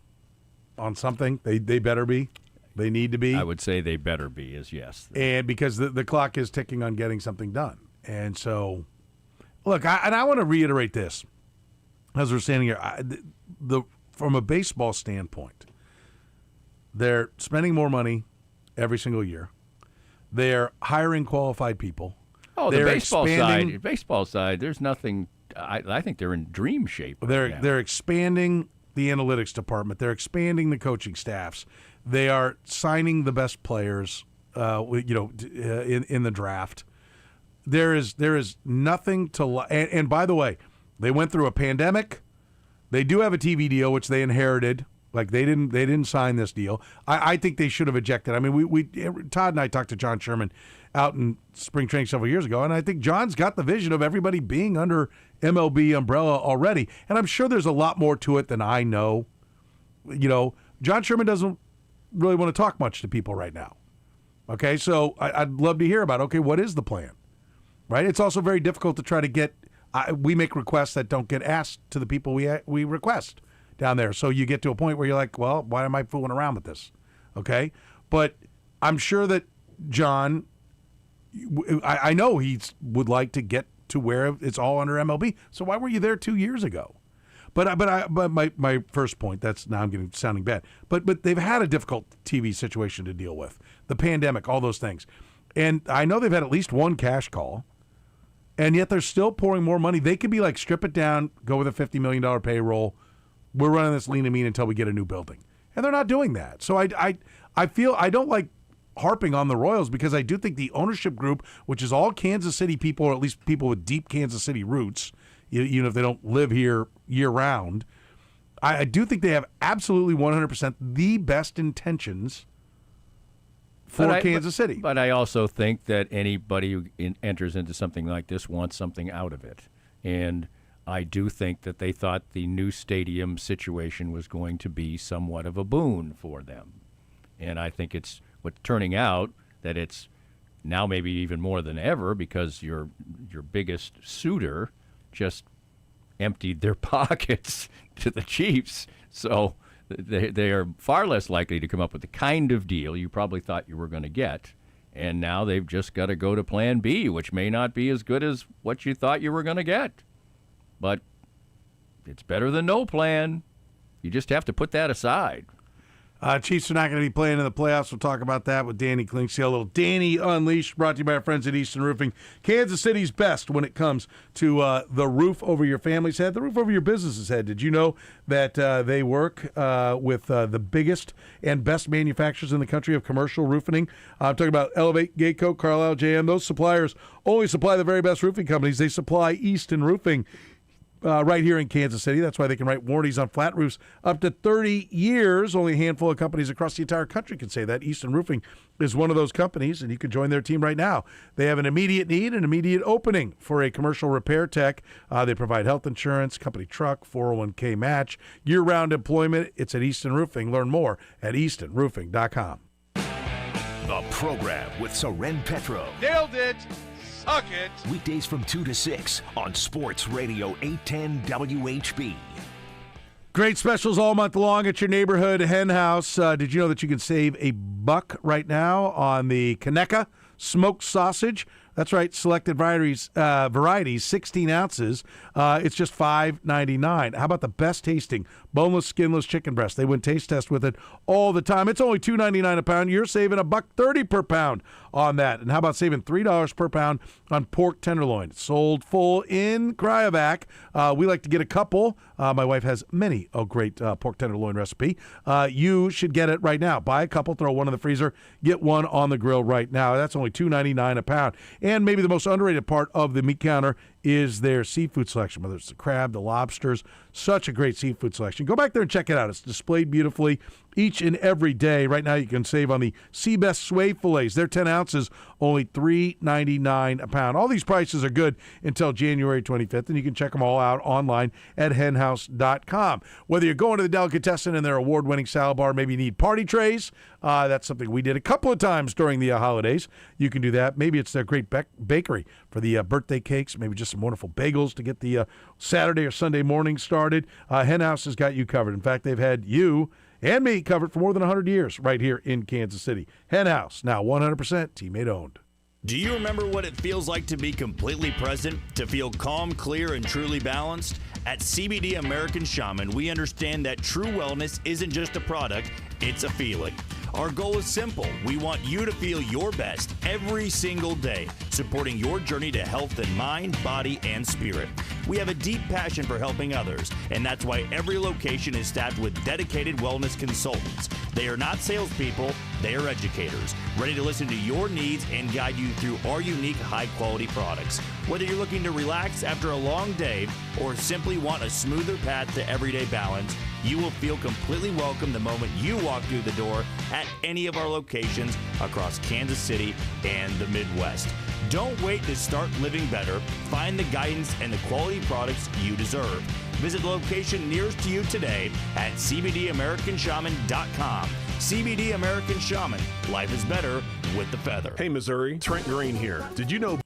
on something. They better be. They need to be. I would say they better be, yes. And because the clock is ticking on getting something done. And so, look, I want to reiterate this as we're standing here. From a baseball standpoint, they're spending more money every single year. They're hiring qualified people. Oh, the baseball side, there's nothing. I think they're in dream shape. They're expanding the analytics department. They're expanding the coaching staffs. They are signing the best players, in the draft. There is nothing to. And by the way, they went through a pandemic. They do have a TV deal which they inherited. Like they didn't sign this deal. I think they should have ejected. I mean, we Todd and I talked to John Sherman out in spring training several years ago, and I think John's got the vision of everybody being under MLB umbrella already. And I'm sure there's a lot more to it than I know. John Sherman doesn't really want to talk much to people right now. Okay, so I'd love to hear about, okay, what is the plan? Right? It's also very difficult to try to get we make requests that don't get asked to the people we request down there. So you get to a point where you're like, well, why am I fooling around with this? Okay? But I'm sure that John, I know he would like to get to where it's all under MLB. So why were you there 2 years ago? But my first point, now I'm sounding bad. But they've had a difficult TV situation to deal with. The pandemic, all those things. And I know they've had at least one cash call. And yet they're still pouring more money. They could be like, strip it down, go with a $50 million payroll. We're running this lean and mean until we get a new building. and they're not doing that. So I feel I don't like harping on the Royals because I do think the ownership group, which is all Kansas City people, or at least people with deep Kansas City roots, even if they don't live here year round, I do think they have absolutely 100% the best intentions for Kansas City. But I also think that anybody who enters into something like this wants something out of it. And I do think that they thought the new stadium situation was going to be somewhat of a boon for them. And I think it's what's turning out that it's now maybe even more than ever because your biggest suitor just emptied their pockets to the Chiefs. So they are far less likely to come up with the kind of deal you probably thought you were going to get. And now they've just got to go to plan B, which may not be as good as what you thought you were going to get. But it's better than no plan. You just have to put that aside. Chiefs are not going to be playing in the playoffs. We'll talk about that with Danny Klingsy. A little Danny Unleashed, brought to you by our friends at Easton Roofing. Kansas City's best when it comes to the roof over your family's head, the roof over your business's head. Did you know that they work with the biggest and best manufacturers in the country of commercial roofing? I'm talking about Elevate, Gateco, Carlisle, JM. Those suppliers only supply the very best roofing companies. They supply Easton Roofing. Right here in Kansas City. That's why they can write warranties on flat roofs up to 30 years. Only a handful of companies across the entire country can say that. Easton Roofing is one of those companies, and you can join their team right now. They have an immediate need, an immediate opening for a commercial repair tech. They provide health insurance, company truck, 401k match, year-round employment. It's at Easton Roofing. Learn more at eastonroofing.com. The program with Soren Petro. Nailed it. Suck it. Weekdays from 2 to 6 on Sports Radio 810 WHB. Great specials all month long at your neighborhood hen house. Did you know that you can save $1 right now on the Conecuh smoked sausage? That's right, selected varieties, 16 ounces. It's just $5.99. How about the best tasting boneless, skinless chicken breast? They win taste test with it all the time. It's only $2.99 a pound. You're saving $1.30 per pound on that. And how about saving $3 per pound on pork tenderloin? It's sold full in cryovac. We like to get a couple. My wife has many a great pork tenderloin recipe. You should get it right now. Buy a couple, throw one in the freezer, get one on the grill right now. That's only $2.99 a pound. And maybe the most underrated part of the meat counter is their seafood selection, whether it's the crab, the lobsters. Such a great seafood selection. Go back there and check it out. It's displayed beautifully each and every day. Right now you can save on the Sea Best Sway fillets. They're 10 ounces, only $3.99 a pound. All these prices are good until January 25th, and you can check them all out online at henhouse.com. Whether you're going to the delicatessen and their award-winning salad bar, maybe you need party trays. That's something we did a couple of times during the holidays. You can do that. Maybe it's their great bakery for the birthday cakes, maybe just some wonderful bagels to get the Saturday or Sunday morning started. Hen House has got you covered. In fact, they've had you and me covered for more than 100 years right here in Kansas City. Hen House, now 100% teammate owned. Do you remember what it feels like to be completely present, to feel calm, clear, and truly balanced? At CBD American Shaman, we understand that true wellness isn't just a product, it's a feeling. Our goal is simple. We want you to feel your best every single day, supporting your journey to health in mind, body, and spirit. We have a deep passion for helping others, and that's why every location is staffed with dedicated wellness consultants. They are not salespeople, they are educators, ready to listen to your needs and guide you through our unique high-quality products. Whether you're looking to relax after a long day or simply want a smoother path to everyday balance, you will feel completely welcome the moment you walk through the door at any of our locations across Kansas City and the Midwest. Don't wait to start living better. Find the guidance and the quality products you deserve. Visit the location nearest to you today at CBDAmericanShaman.com. CBD American Shaman. Life is better with the feather. Hey, Missouri. Trent Green here. Did you know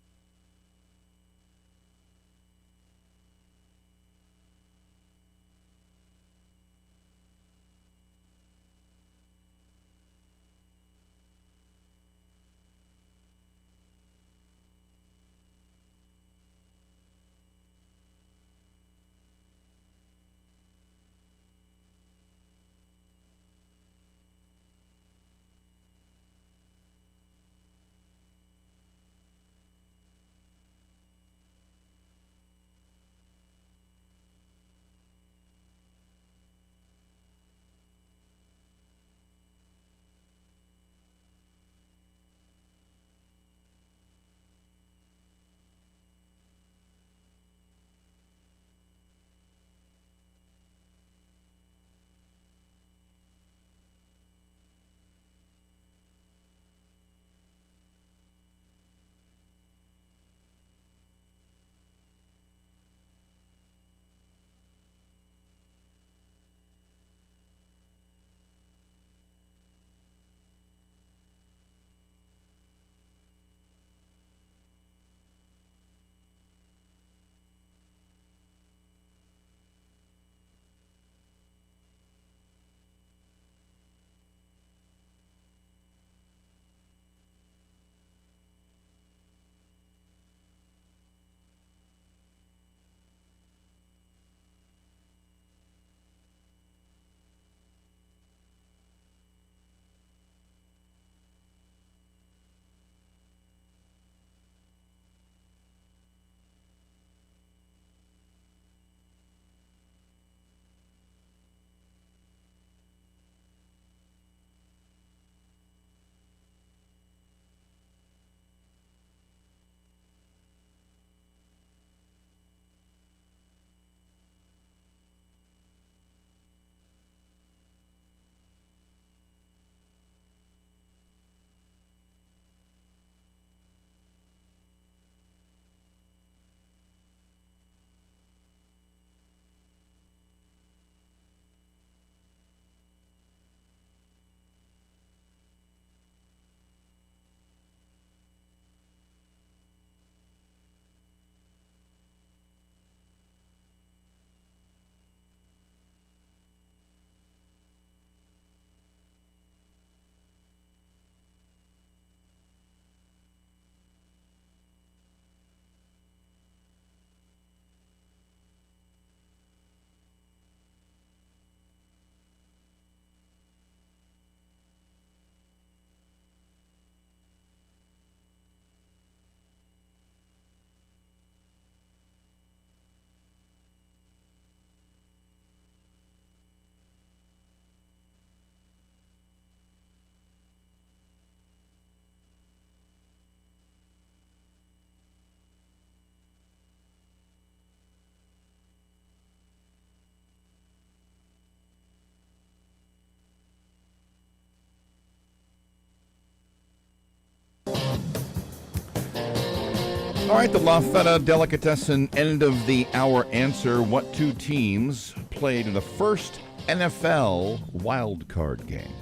All right, the La Feta Delicatessen end of the hour answer. What two teams played in the first NFL wild card game?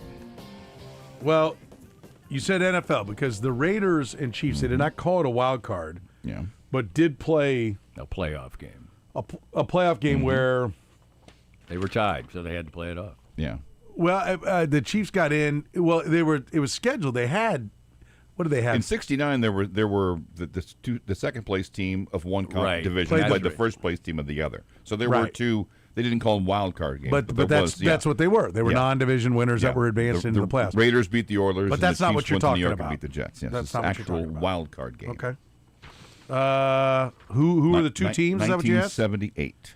Well, you said NFL because the Raiders and Chiefs, they did not call it a wild card, but did play a playoff game. A playoff game where they were tied, so they had to play it off. Yeah. Well, the Chiefs got in. Well, they were. It was scheduled. They had. What did they have? In '69, there were the second place team of one division played the first place team of the other. So there were two. They didn't call them wild card games, but that's what they were. They were non-division winners that were advanced into the playoffs. Raiders beat the Oilers, but that's not what you're talking about. Beat the Jets. Yes, that's not what you're talking about. Wild card game. Okay. Who are the two teams? Is that what you asked? 1978,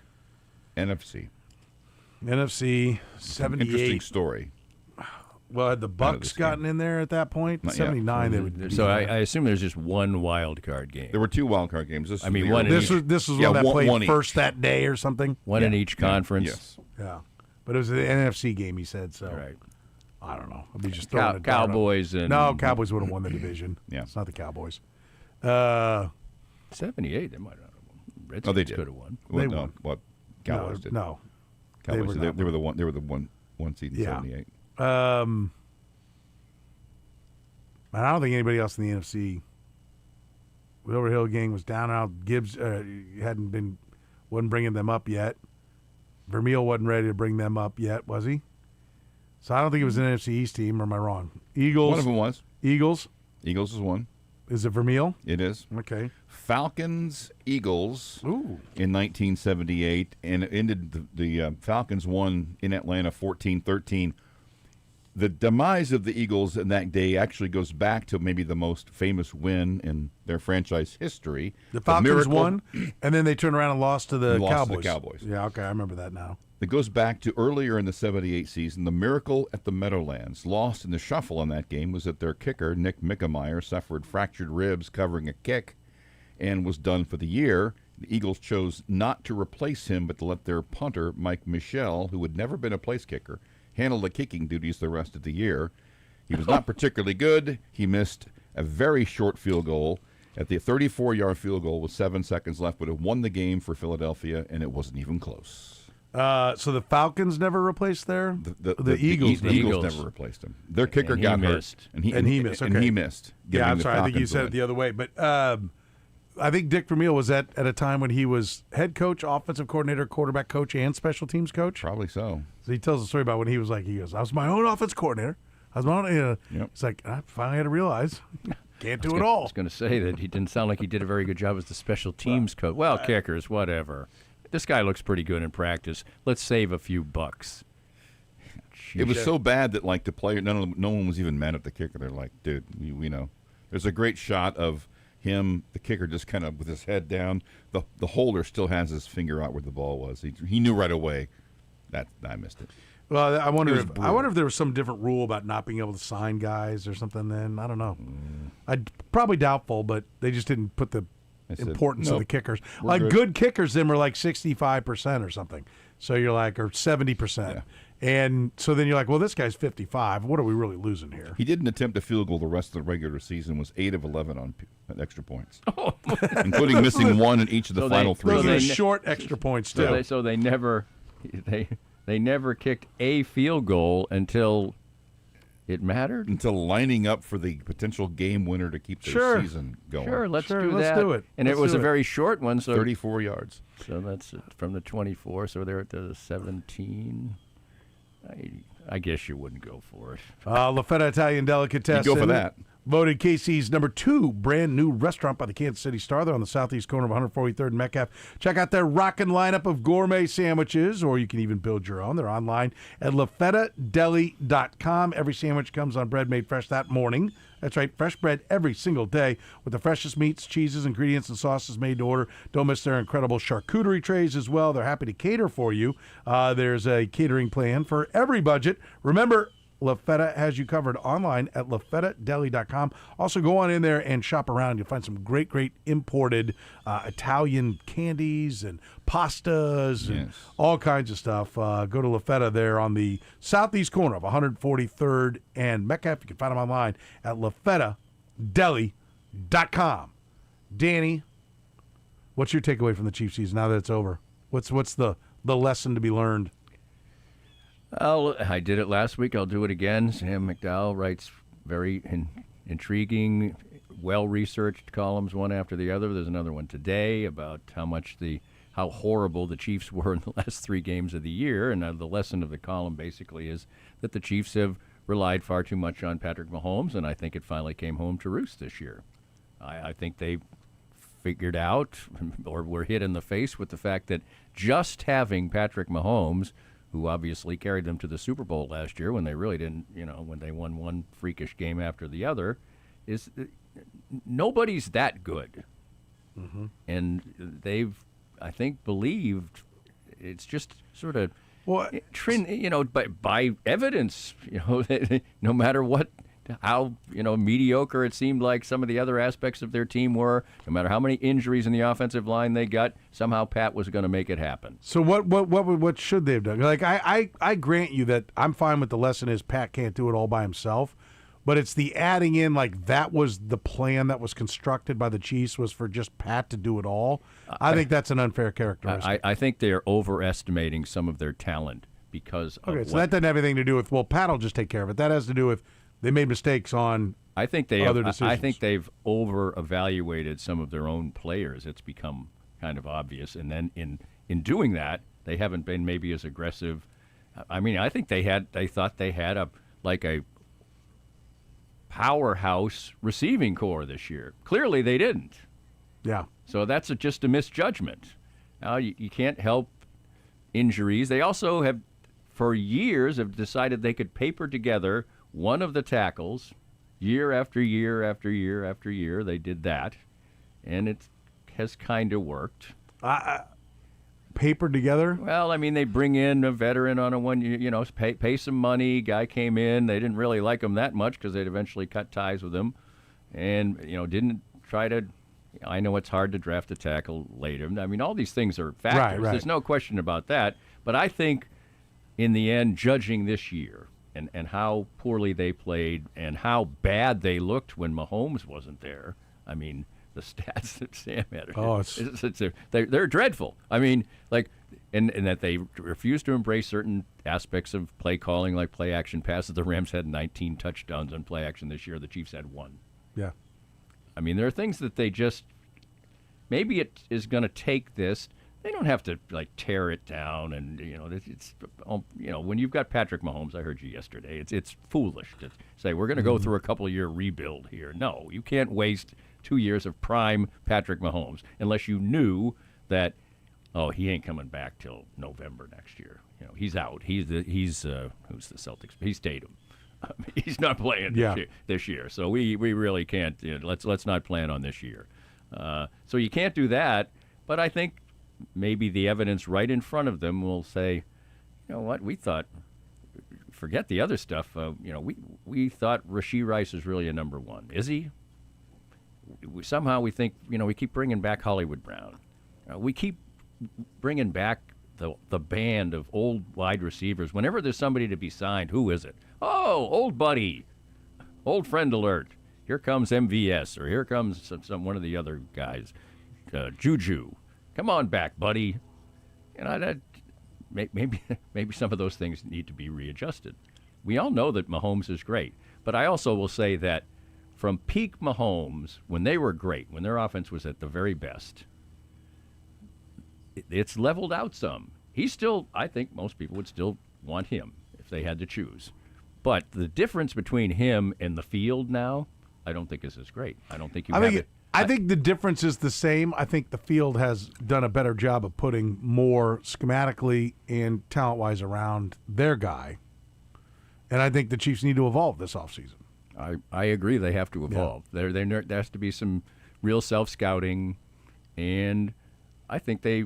NFC 78. Interesting story. Well, had the Bucks gotten in there at that point? 79, they would. So I assume there's just one wild card game. There were two wild card games. This was one that played first that day or something. One in each conference. Yes. Yeah, but it was an NFC game. He said so. Right. I don't know. I'd be just throwing Cowboys and Cowboys would have won the division. Yeah, it's not the Cowboys. 78, they might not have won. Redskins they did. Could have won. They won. What Cowboys did? No, Cowboys. They were the one. They were the one seed in 78. I don't think anybody else in the NFC. Wilbur Hill gang was down out. Gibbs wasn't bringing them up yet. Vermeil wasn't ready to bring them up yet, was he? So I don't think it was an NFC East team. Or am I wrong? Eagles. One of them was Eagles. Eagles is one. Is it Vermeil? It is. Okay. Falcons, Eagles in 1978, and it ended the Falcons won in Atlanta 14-13. The demise of the Eagles in that day actually goes back to maybe the most famous win in their franchise history. The Falcons won, and then they turned around and lost to the Cowboys. Yeah, okay, I remember that now. It goes back to earlier in the 78 season. The miracle at the Meadowlands. Lost in the shuffle in that game was that their kicker, Nick Mickemeyer, suffered fractured ribs covering a kick and was done for the year. The Eagles chose not to replace him, but to let their punter, Mike Michel, who had never been a place kicker, handle the kicking duties the rest of the year. He was not particularly good. He missed a very short field goal. At the 34-yard field goal with 7 seconds left, would have won the game for Philadelphia, and it wasn't even close. So the Falcons never replaced the Eagles. The Eagles never replaced him. Their kicker got hurt, and he missed. Okay. And he missed. Yeah, I'm sorry. I think you said it the other way, but I think Dick Vermeil was at a time when he was head coach, offensive coordinator, quarterback coach, and special teams coach. Probably so. So he tells a story about when he goes, I was my own offense coordinator. I was my own. It's like I finally had to realize can't do it all. I was going to say that he didn't sound like he did a very good job as the special teams coach. Well, kickers, whatever. This guy looks pretty good in practice. Let's save a few bucks. It was so bad that the player, no one was even mad at the kicker. They're like, dude, we know. There's a great shot of him, the kicker, just kind of with his head down. The holder still has his finger out where the ball was. He knew right away that I missed it. Well, I wonder if there was some different rule about not being able to sign guys or something. Then I don't know. I'd probably doubtful, but they just didn't put the importance of the kickers. Good kickers, then were 65% or something. So you're or 70%. And so then you're well, this guy's 55. What are we really losing here? He didn't attempt a field goal the rest of the regular season, was 8 of 11 on extra points, including missing one in each of the final 3 games. Those are short extra points, too. So they never kicked a field goal until it mattered? Until lining up for the potential game winner to keep their season going. Sure, let's do that. Let's do it. And it was a very short one. So 34 yards. So that's from the 24. So they're at the 17. I guess you wouldn't go for it. La Feta Italian Delicatessen. You go for that. Voted KC's number 2 brand new restaurant by the Kansas City Star. They're on the southeast corner of 143rd and Metcalf. Check out their rockin' lineup of gourmet sandwiches, or you can even build your own. They're online at lafetadeli.com. Every sandwich comes on bread made fresh that morning. That's right, fresh bread every single day with the freshest meats, cheeses, ingredients, and sauces made to order. Don't miss their incredible charcuterie trays as well. They're happy to cater for you. There's a catering plan for every budget. Remember, La Feta has you covered online at lafetadeli.com. Also, go on in there and shop around. You'll find some great imported Italian candies and pastas and all kinds of stuff. Go to La Feta there on the southeast corner of 143rd and Metcalf. You can find them online at lafetadeli.com. Danny, What's your takeaway from the Chiefs season now that it's over? What's the lesson to be learned? I did it last week. I'll do it again. Sam McDowell writes very intriguing, well-researched columns one after the other. There's another one today about how horrible the Chiefs were in the last 3 games of the year. And the lesson of the column basically is that the Chiefs have relied far too much on Patrick Mahomes, and I think it finally came home to roost this year. I think they figured out or were hit in the face with the fact that just having Patrick Mahomes, who obviously carried them to the Super Bowl last year when they really didn't, when they won one freakish game after the other, is nobody's that good. Mm-hmm. And they've, I think, believed it's just sort of, by evidence, no matter how mediocre it seemed like some of the other aspects of their team were, no matter how many injuries in the offensive line they got, somehow Pat was going to make it happen. So what should they have done? Like I grant you that I'm fine with the lesson is Pat can't do it all by himself, but it's the adding in like that was the plan that was constructed by the Chiefs was for just Pat to do it all. I think that's an unfair characteristic. I think they are overestimating some of their talent because of that doesn't have anything to do with Pat will just take care of it. That has to do with they made mistakes on other decisions. I think they've over-evaluated some of their own players. It's become kind of obvious. And then in doing that, they haven't been maybe as aggressive. I mean, I think they thought they had a powerhouse receiving core this year. Clearly they didn't. Yeah. So that's just a misjudgment. Now, you can't help injuries. They also have, for years, have decided they could paper together one of the tackles year after year after year after year. They did that, and it has kind of worked. Papered together? Well, I mean, they bring in a veteran on a one, pay some money. Guy came in. They didn't really like him that much because they'd eventually cut ties with him, and didn't try to. I know it's hard to draft a tackle later. I mean, all these things are factors. Right. There's no question about that. But I think, in the end, judging this year. And how poorly they played and how bad they looked when Mahomes wasn't there. I mean, the stats that Sam had, they're dreadful. I mean, and that they refuse to embrace certain aspects of play calling, like play action passes. The Rams had 19 touchdowns on play action this year. The Chiefs had 1. Yeah. I mean, there are things that they just maybe it is going to take this. They don't have to tear it down, and it's when you've got Patrick Mahomes. I heard you yesterday. It's foolish to say we're going to go through a couple-year rebuild here. No, you can't waste 2 years of prime Patrick Mahomes unless you knew that he ain't coming back till November next year. He's out. He's who's the Celtics? He's Tatum. He's not playing this year. So we really can't. Let's not plan on this year. So you can't do that. But I think. Maybe the evidence right in front of them will say, what, we thought, forget the other stuff, we thought Rashee Rice is really a number 1. Is he? Somehow we think, we keep bringing back Hollywood Brown. We keep bringing back the band of old wide receivers. Whenever there's somebody to be signed, who is it? Oh, old buddy, old friend alert. Here comes MVS, or here comes one of the other guys, Juju. Come on back, buddy. Maybe some of those things need to be readjusted. We all know that Mahomes is great, but I also will say that from peak Mahomes, when they were great, when their offense was at the very best, it's leveled out some. He's still, I think most people would still want him if they had to choose. But the difference between him and the field now, I don't think is as great. I don't think you have it. I think the difference is the same. I think the field has done a better job of putting more schematically and talent-wise around their guy. And I think the Chiefs need to evolve this offseason. I agree they have to evolve. Yeah. There has to be some real self-scouting, and I think they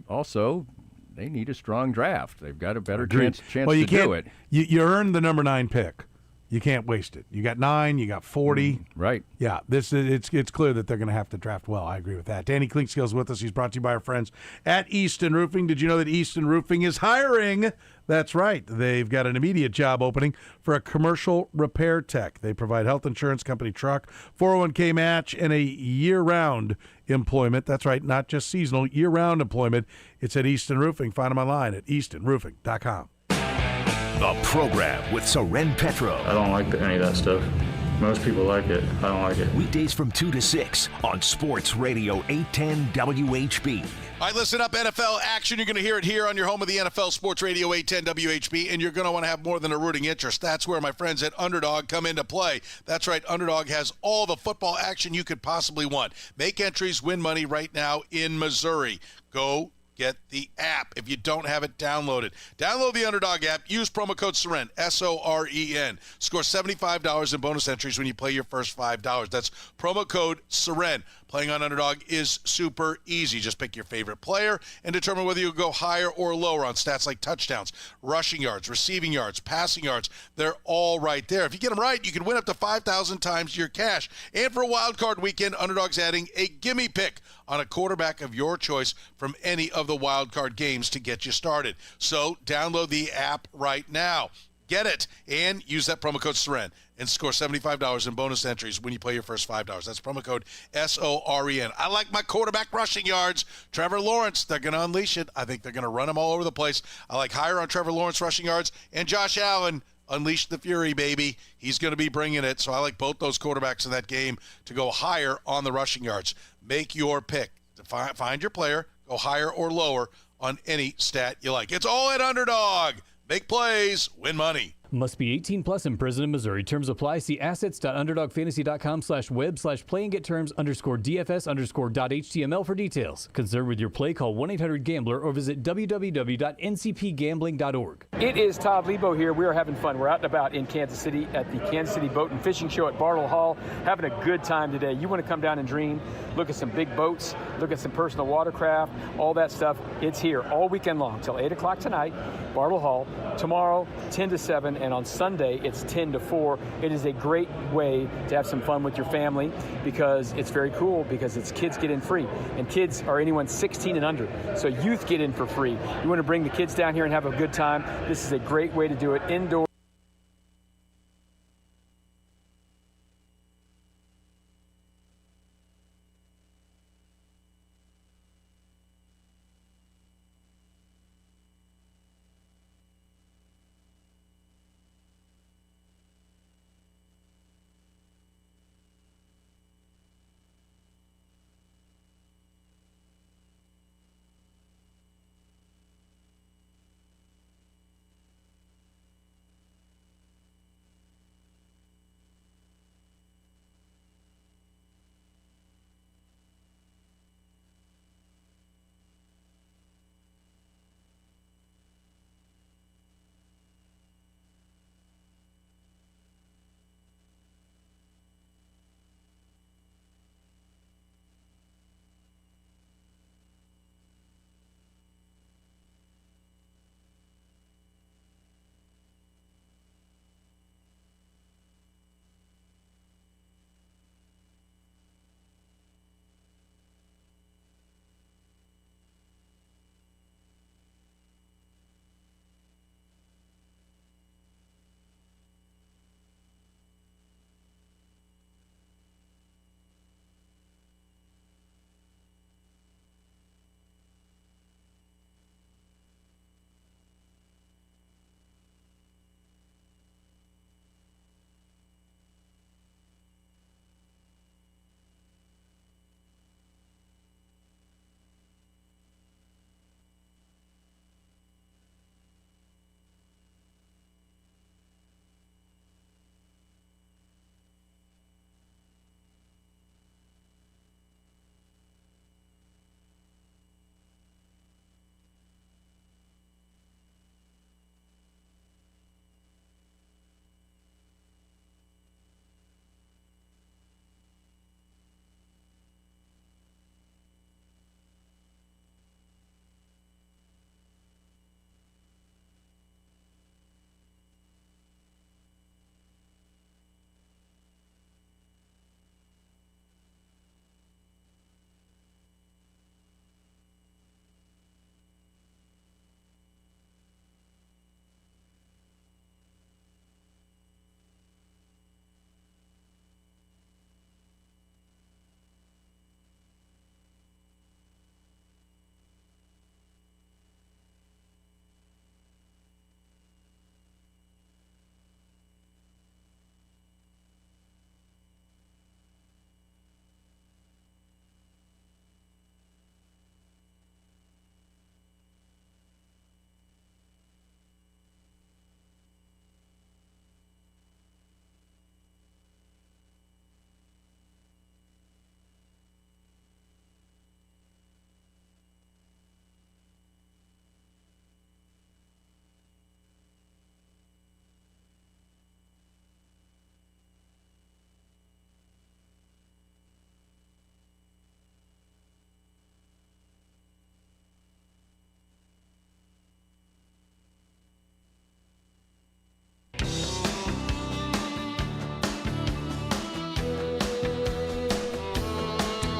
need a strong draft. They've got a better chance to do it. You earned the number 9 pick. You can't waste it. You got 9, you got 40. Right. Yeah, it's clear that they're going to have to draft well. I agree with that. Danny Klinkskill's with us. He's brought to you by our friends at Easton Roofing. Did you know that Easton Roofing is hiring? That's right. They've got an immediate job opening for a commercial repair tech. They provide health insurance, company truck, 401k match, and a year-round employment. That's right, not just seasonal, year-round employment. It's at Easton Roofing. Find them online at eastonroofing.com. The program with Soren Petro. I don't like any of that stuff. Most people like it. I don't like it. Weekdays from 2 to 6 on Sports Radio 810 WHB. All right, listen up, NFL action. You're going to hear it here on your home of the NFL Sports Radio 810 WHB, and you're going to want to have more than a rooting interest. That's where my friends at Underdog come into play. That's right, Underdog has all the football action you could possibly want. Make entries, win money right now in Missouri. Go get the app. If you don't have it, download it. Download the Underdog app. Use promo code SOREN, SOREN. Score $75 in bonus entries when you play your first $5. That's promo code SOREN. Playing on Underdog is super easy. Just pick your favorite player and determine whether you'll go higher or lower on stats like touchdowns, rushing yards, receiving yards, passing yards. They're all right there. If you get them right, you can win up to 5,000 times your cash. And for a wild card weekend, Underdog's adding a gimme pick on a quarterback of your choice from any of the wild card games to get you started. So download the app right now. Get it and use that promo code SOREN and score $75 in bonus entries when you play your first $5. That's promo code SOREN. I like my quarterback rushing yards. Trevor Lawrence, they're going to unleash it. I think they're going to run him all over the place. I like higher on Trevor Lawrence rushing yards. And Josh Allen, unleash the fury, baby. He's going to be bringing it. So I like both those quarterbacks in that game to go higher on the rushing yards. Make your pick. Find your player. Go higher or lower on any stat you like. It's all at Underdog. Make plays, win money. Must be 18 plus and present in Missouri. Terms apply. See assets.underdogfantasy.com/web/play and get terms _DFS_.html for details. Concerned with your play, call 1-800-GAMBLER or visit www.ncpgambling.org. It is Todd Lebo here. We are having fun. We're out and about in Kansas City at the Kansas City Boat and Fishing Show at Bartle Hall. Having a good time today. You want to come down and dream, look at some big boats, look at some personal watercraft, all that stuff. It's here all weekend long till 8 o'clock tonight, Bartle Hall. Tomorrow, 10 to 7. And on Sunday, it's 10 to 4. It is a great way to have some fun with your family because it's very cool because it's kids get in free. And kids are anyone 16 and under. So youth get in for free. You want to bring the kids down here and have a good time. This is a great way to do it indoors.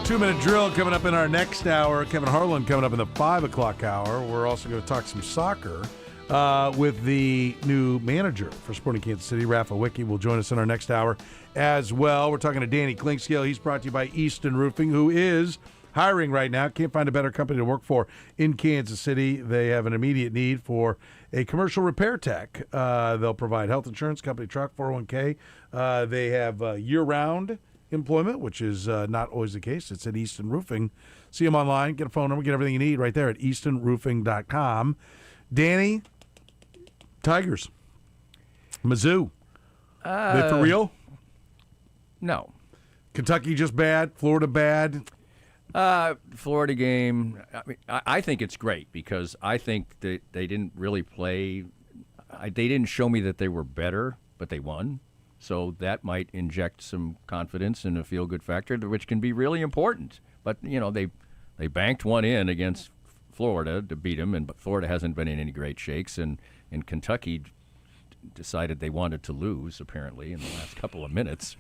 2-minute drill coming up in our next hour. Kevin Harlan coming up in the 5 o'clock hour. We're also going to talk some soccer with the new manager for Sporting Kansas City, Rafa Wicki, will join us in our next hour as well. We're talking to Danny Klinkscale. He's brought to you by Easton Roofing, who is hiring right now. Can't find a better company to work for in Kansas City. They have an immediate need for a commercial repair tech. They'll provide health insurance, company truck, 401k. They have year-round employment, which is not always the case. It's at Easton Roofing. See them online, get a phone number, get everything you need right there at eastonroofing.com. Danny, Tigers, Mizzou, they for real? No. Kentucky just bad, Florida bad? Florida game, I think it's great because I think that they didn't really play. They didn't show me that they were better, but they won. So that might inject some confidence and a feel-good factor, which can be really important. But, they banked one in against Florida to beat them, but Florida hasn't been in any great shakes, and Kentucky decided they wanted to lose, apparently, in the last couple of minutes.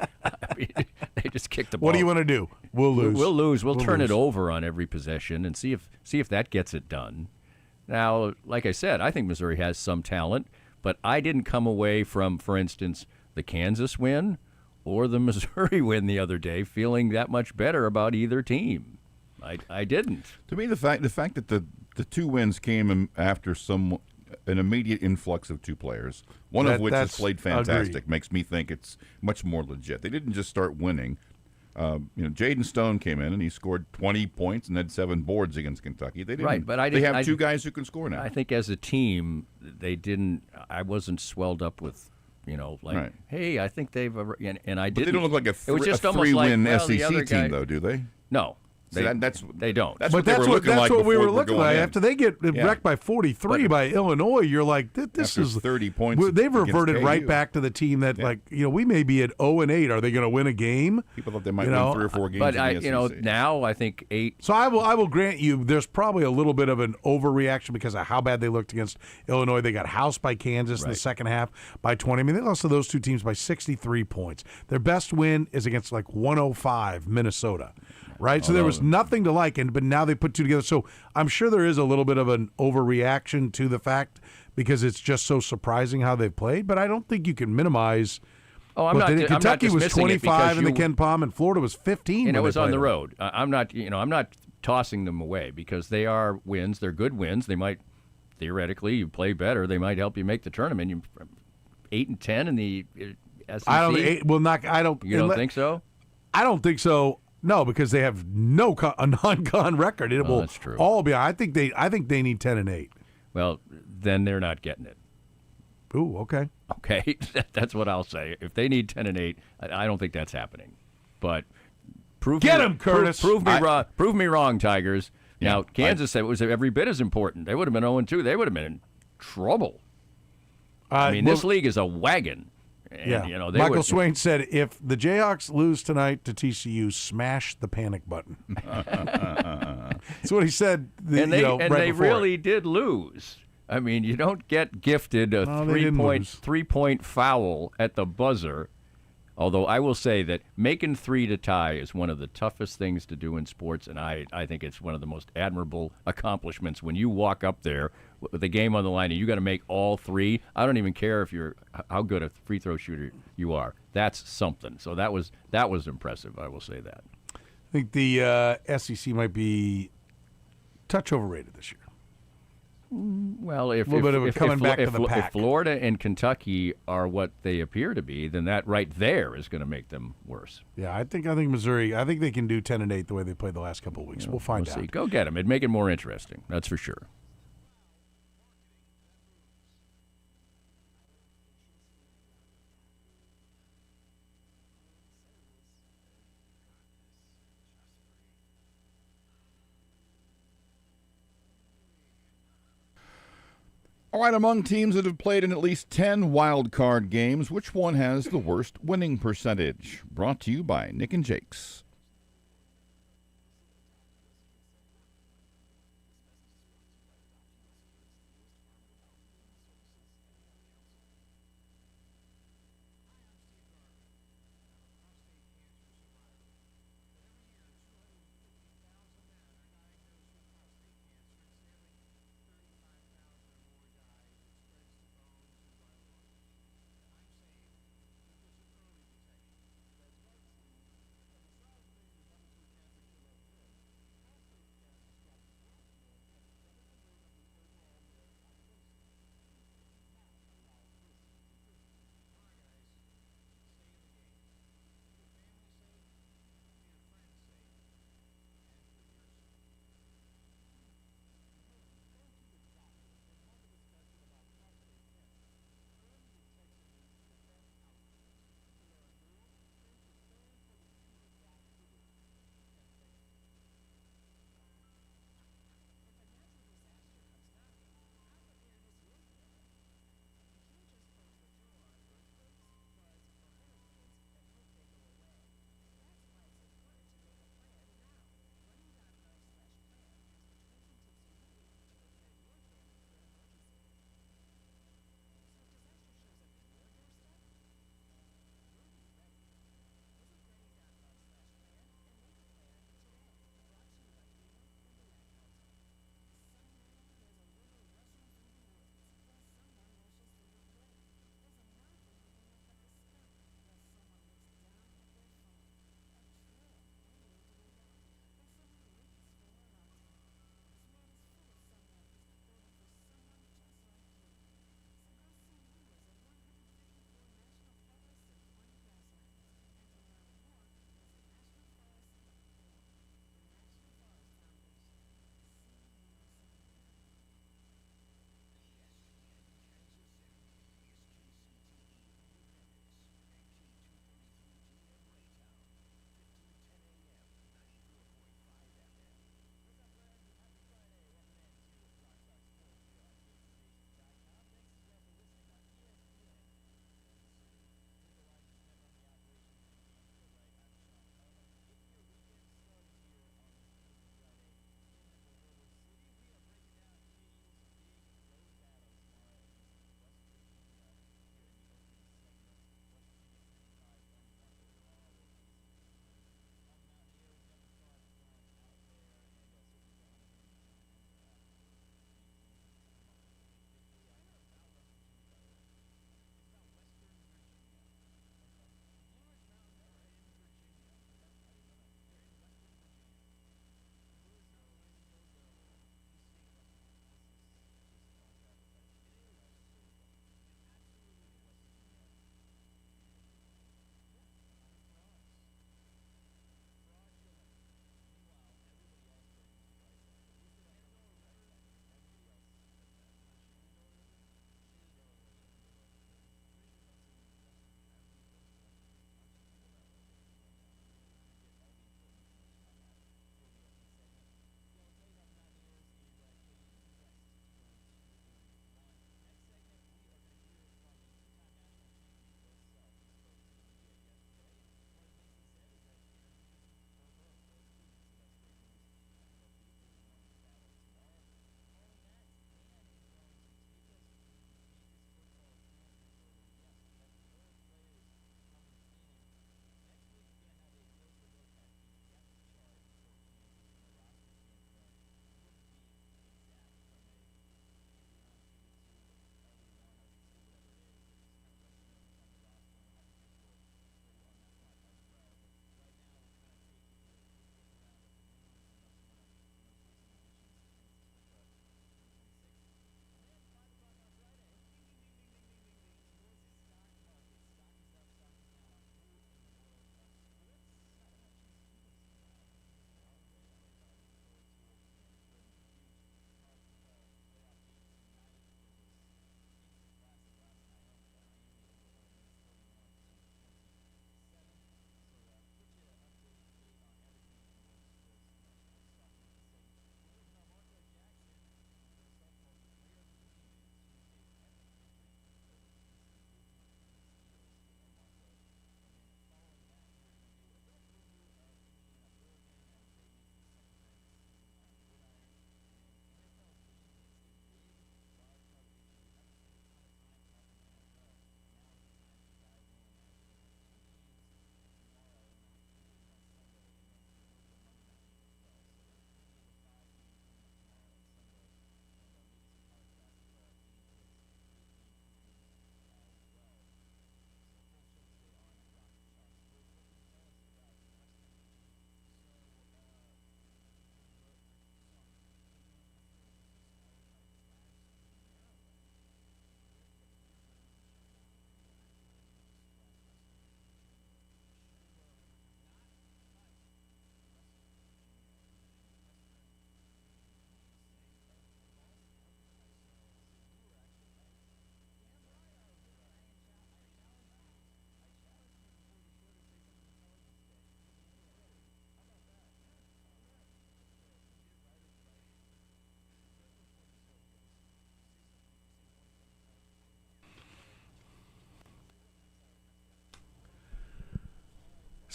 They just kicked the ball. What do you want to do? We'll lose. We'll lose. We'll turn it over on every possession and see if that gets it done. Now, like I said, I think Missouri has some talent, but I didn't come away from, for instance, the Kansas win or the Missouri win the other day feeling that much better about either team. I didn't. To me, the fact that the two wins came after an immediate influx of two players, one of which has played fantastic, makes me think it's much more legit. They didn't just start winning. Jaden Stone came in and he scored 20 points and had 7 boards against Kentucky. They didn't. Right, but they have two guys who can score now. I think as a team, they didn't. I wasn't swelled up with. Right. Hey, I think they've, and I didn't. But they don't look like a 3-win SEC team, though, do they? No. They don't. That's what we were looking like. After they get wrecked by 43 by Illinois, you're like, this is 30 points. They've reverted right back to the team that, we may be at 0-8. Are they going to win a game? People thought they might win 3 or 4 games. But now I think 8. So I will grant you, there's probably a little bit of an overreaction because of how bad they looked against Illinois. They got housed by Kansas in the second half by 20. I mean, they lost to those two teams by 63 points. Their best win is against 105 Minnesota. Right, so there was nothing to like, but now they put two together. So I'm sure there is a little bit of an overreaction to the fact because it's just so surprising how they've played. But I don't think you can minimize. Kentucky was 25 in the Ken Palm, and Florida was 15. And it was on the road. I'm not tossing them away because they are wins. They're good wins. They might theoretically you play better. They might help you make the tournament. You 8-10 in the SEC. I don't. You don't think so? I don't think so. No, because they have a non-con record. It will that's true. all be. I think they need 10-8. Well, then they're not getting it. Ooh, okay. Okay, that's what I'll say. If they need 10-8, I don't think that's happening. But get them, Kurtis. Prove me wrong, Tigers. Now, Kansas said it was every bit as important. They would have been 0-2. They would have been in trouble. This league is a wagon. And, Michael Swain said, if the Jayhawks lose tonight to TCU, smash the panic button. That's what he said. They really did lose. I mean, you don't get gifted a 3-point foul at the buzzer. Although I will say that making 3 to tie is one of the toughest things to do in sports, and I think it's one of the most admirable accomplishments when you walk up there with the game on the line and you got to make all 3. I don't even care if you're how good a free throw shooter you are. That's something. So that was impressive. I will say that. I think the SEC might be touch overrated this year. Well, if Florida and Kentucky are what they appear to be, then that right there is going to make them worse. Yeah, I think Missouri. I think they can do 10-8 the way they played the last couple of weeks. We'll find out. See. Go get them. It'd make it more interesting. That's for sure. All right, among teams that have played in at least 10 wild card games, which one has the worst winning percentage? Brought to you by Nick and Jake's.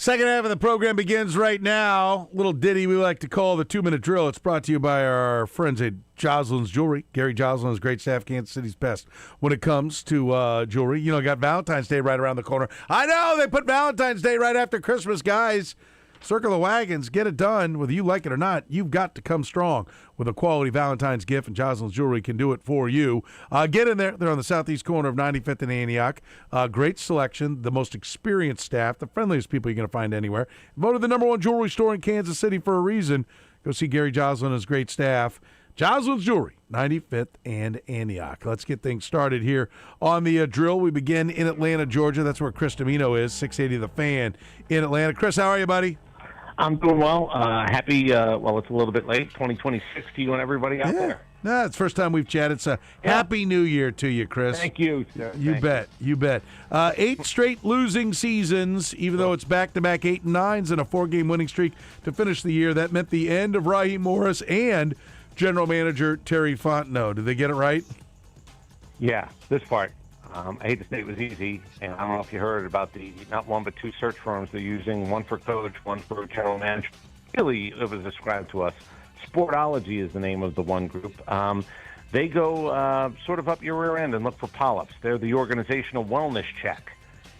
Second half of the program begins right now. Little ditty we like to call the 2-minute drill. It's brought to you by our friends at Joslin's Jewelry. Gary Joslin's great staff, Kansas City's best when it comes to jewelry. You know, got Valentine's Day right around the corner. I know they put Valentine's Day right after Christmas, guys. Circle the wagons, get it done. Whether you like it or not, you've got to come strong with a quality Valentine's gift, and Joslin's Jewelry can do it for you. Get in there. They're on the southeast corner of 95th and Antioch. Great selection, the most experienced staff, the friendliest people you're going to find anywhere. Voted the #1 jewelry store in Kansas City for a reason. Go see Gary Joslin and his great staff. Joslin's Jewelry, 95th and Antioch. Let's get things started here on the drill. We begin in Atlanta, Georgia. That's where Chris Domino is, 680 The Fan in Atlanta. Chris, how are you, buddy? I'm doing well. Happy, well, it's a little bit late, 2026 to you and everybody out there. No, it's the first time we've chatted. So Happy New Year to you, Chris. Thank you, sir. You bet. 8 straight losing seasons, even though it's back-to-back 8 and 9s and a 4-game winning streak to finish the year. That meant the end of Raheem Morris and general manager Terry Fontenot. Did they get it right? Yeah, this part. I hate to say it was easy, and I don't know if you heard about the not one but 2 search firms they're using, one for coach, one for general manager. Really, it was described to us. Sportology is the name of the one group. They go sort of up your rear end and look for polyps. They're the organizational wellness check.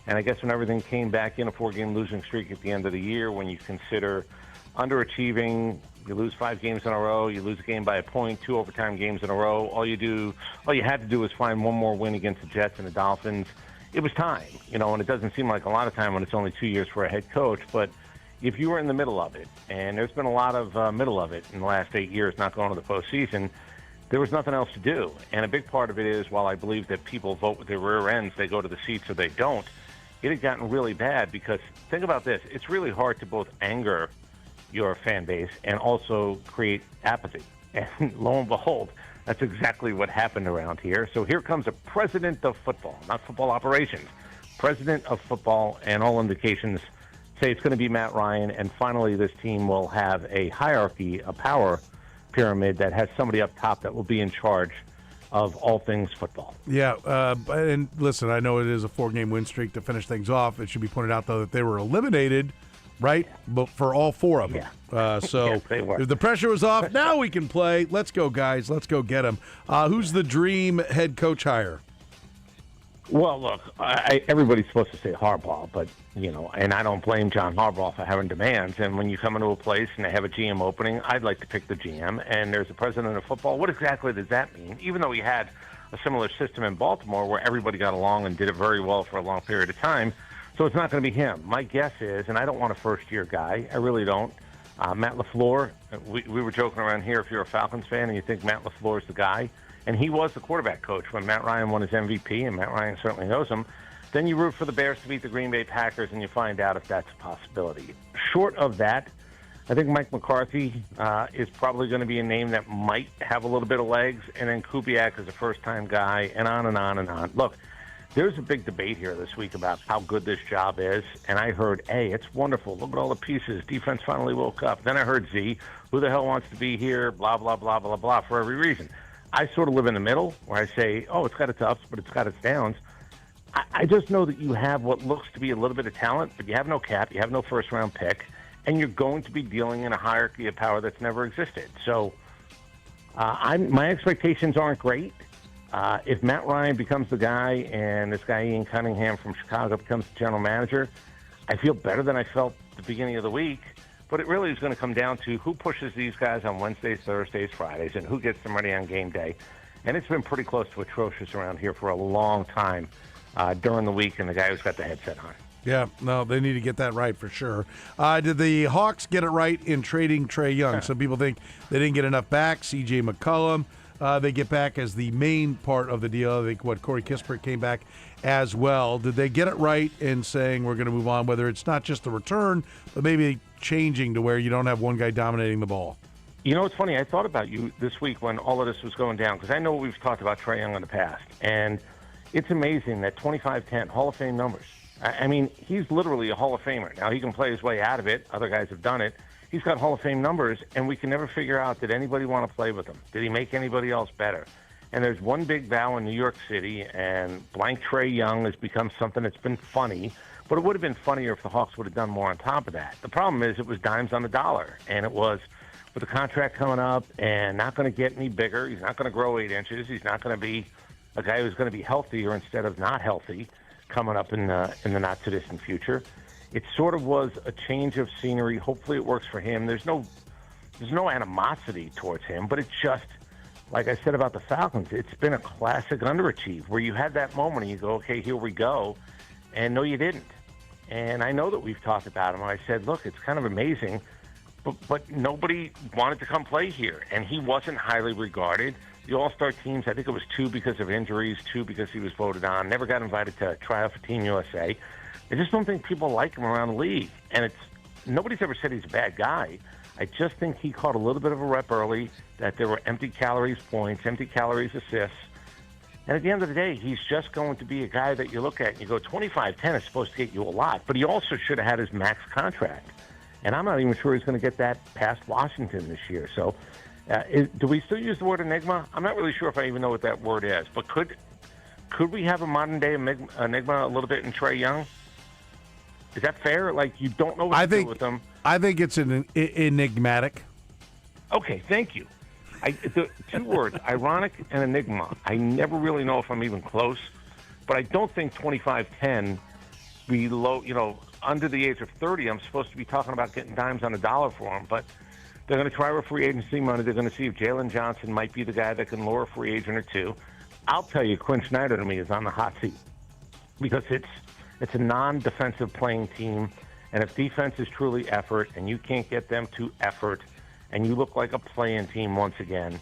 And I guess when everything came back in a 4-game losing streak at the end of the year, when you consider underachieving, you lose 5 games in a row, you lose a game by a point, 2 overtime games in a row. All you had to do was find one more win against the Jets and the Dolphins. It was time, and it doesn't seem like a lot of time when it's only 2 years for a head coach. But if you were in the middle of it, and there's been a lot of middle of it in the last 8 years, not going to the postseason, there was nothing else to do. And a big part of it is, while I believe that people vote with their rear ends, they go to the seats or they don't, it had gotten really bad because, think about this, it's really hard to both anger your fan base and also create apathy. And lo and behold, that's exactly what happened around here. So here comes a president of football, not football operations, president of football, and all indications say it's going to be Matt Ryan. And finally, this team will have a hierarchy, a power pyramid that has somebody up top that will be in charge of all things football. Yeah, and listen, I know it is a 4-game win streak to finish things off. It should be pointed out, though, that they were eliminated, right, but for all 4 of them. So yes, they were. If the pressure was off, now we can play. Let's go, guys. Let's go get them. Who's the dream head coach hire? Well, look, everybody's supposed to say Harbaugh, but, and I don't blame John Harbaugh for having demands. And when you come into a place and they have a GM opening, I'd like to pick the GM. And there's a president of football. What exactly does that mean? Even though he had a similar system in Baltimore where everybody got along and did it very well for a long period of time, so it's not going to be him. My guess is, and I don't want a first-year guy, I really don't. Matt LaFleur, we were joking around here, if you're a Falcons fan and you think Matt LaFleur is the guy, and he was the quarterback coach when Matt Ryan won his MVP, and Matt Ryan certainly knows him, then you root for the Bears to beat the Green Bay Packers, and you find out if that's a possibility. Short of that, I think Mike McCarthy is probably going to be a name that might have a little bit of legs, and then Kubiak is a first-time guy, and on and on and on. Look, there's a big debate here this week about how good this job is, and I heard, hey, it's wonderful. Look at all the pieces. Defense finally woke up. Then I heard Z, who the hell wants to be here, blah, blah, blah, blah, blah, for every reason. I sort of live in the middle where I say, oh, it's got its ups, but it's got its downs. I just know that you have what looks to be a little bit of talent, but you have no cap, you have no first-round pick, and you're going to be dealing in a hierarchy of power that's never existed. So my expectations aren't great. If Matt Ryan becomes the guy and this guy Ian Cunningham from Chicago becomes the general manager, I feel better than I felt at the beginning of the week. But it really is going to come down to who pushes these guys on Wednesdays, Thursdays, Fridays, and who gets them ready on game day. And it's been pretty close to atrocious around here for a long time during the week, and the guy who's got the headset on. Yeah, no, they need to get that right for sure. Did the Hawks get it right in trading Trae Young? Some people think they didn't get enough back. C.J. McCollum, they get back as the main part of the deal. I think Corey Kispert came back as well. Did they get it right in saying we're going to move on, whether it's not just the return, but maybe changing to where you don't have one guy dominating the ball? You know, it's funny. I thought about you this week when all of this was going down, because I know we've talked about Trae Young in the past, and it's amazing that 25-10, Hall of Fame numbers. I mean, he's literally a Hall of Famer. Now, he can play his way out of it. Other guys have done it. He's got Hall of Fame numbers, and we can never figure out, did anybody want to play with him? Did he make anybody else better? And there's one big vow in New York City, and blank Trey Young has become something that's been funny. But it would have been funnier if the Hawks would have done more on top of that. The problem is it was dimes on the dollar, and it was with the contract coming up and not going to get any bigger. He's not going to grow 8 inches. He's not going to be a guy who's going to be healthier instead of not healthy coming up in the not-too-distant future. It sort of was a change of scenery. Hopefully it works for him. There's no animosity towards him, but it's just, like I said about the Falcons, it's been a classic underachieve where you had that moment and you go, okay, here we go. And no, you didn't. And I know that we've talked about him. I said, look, it's kind of amazing, but nobody wanted to come play here. And he wasn't highly regarded. The All-Star teams, I think it was 2 because of injuries, 2 because he was voted on, never got invited to try out for Team USA. I just don't think people like him around the league. And nobody's ever said he's a bad guy. I just think he caught a little bit of a rep early, that there were empty calories points, empty calories assists. And at the end of the day, he's just going to be a guy that you look at and you go, 25-10 is supposed to get you a lot. But he also should have had his max contract. And I'm not even sure he's going to get that past Washington this year. So do we still use the word enigma? I'm not really sure if I even know what that word is. But could we have a modern-day enigma a little bit in Trey Young? Is that fair? Like, you don't know what to do with him. I think it's enigmatic. Okay, thank you. The 2 words, ironic and enigma. I never really know if I'm even close, but I don't think 25-10 below, under the age of 30, I'm supposed to be talking about getting dimes on the dollar for him. But they're going to try with free agency money. They're going to see if Jalen Johnson might be the guy that can lure a free agent or 2. I'll tell you, Quinn Snyder to me is on the hot seat because it's a non-defensive playing team, and if defense is truly effort and you can't get them to effort and you look like a playing team once again,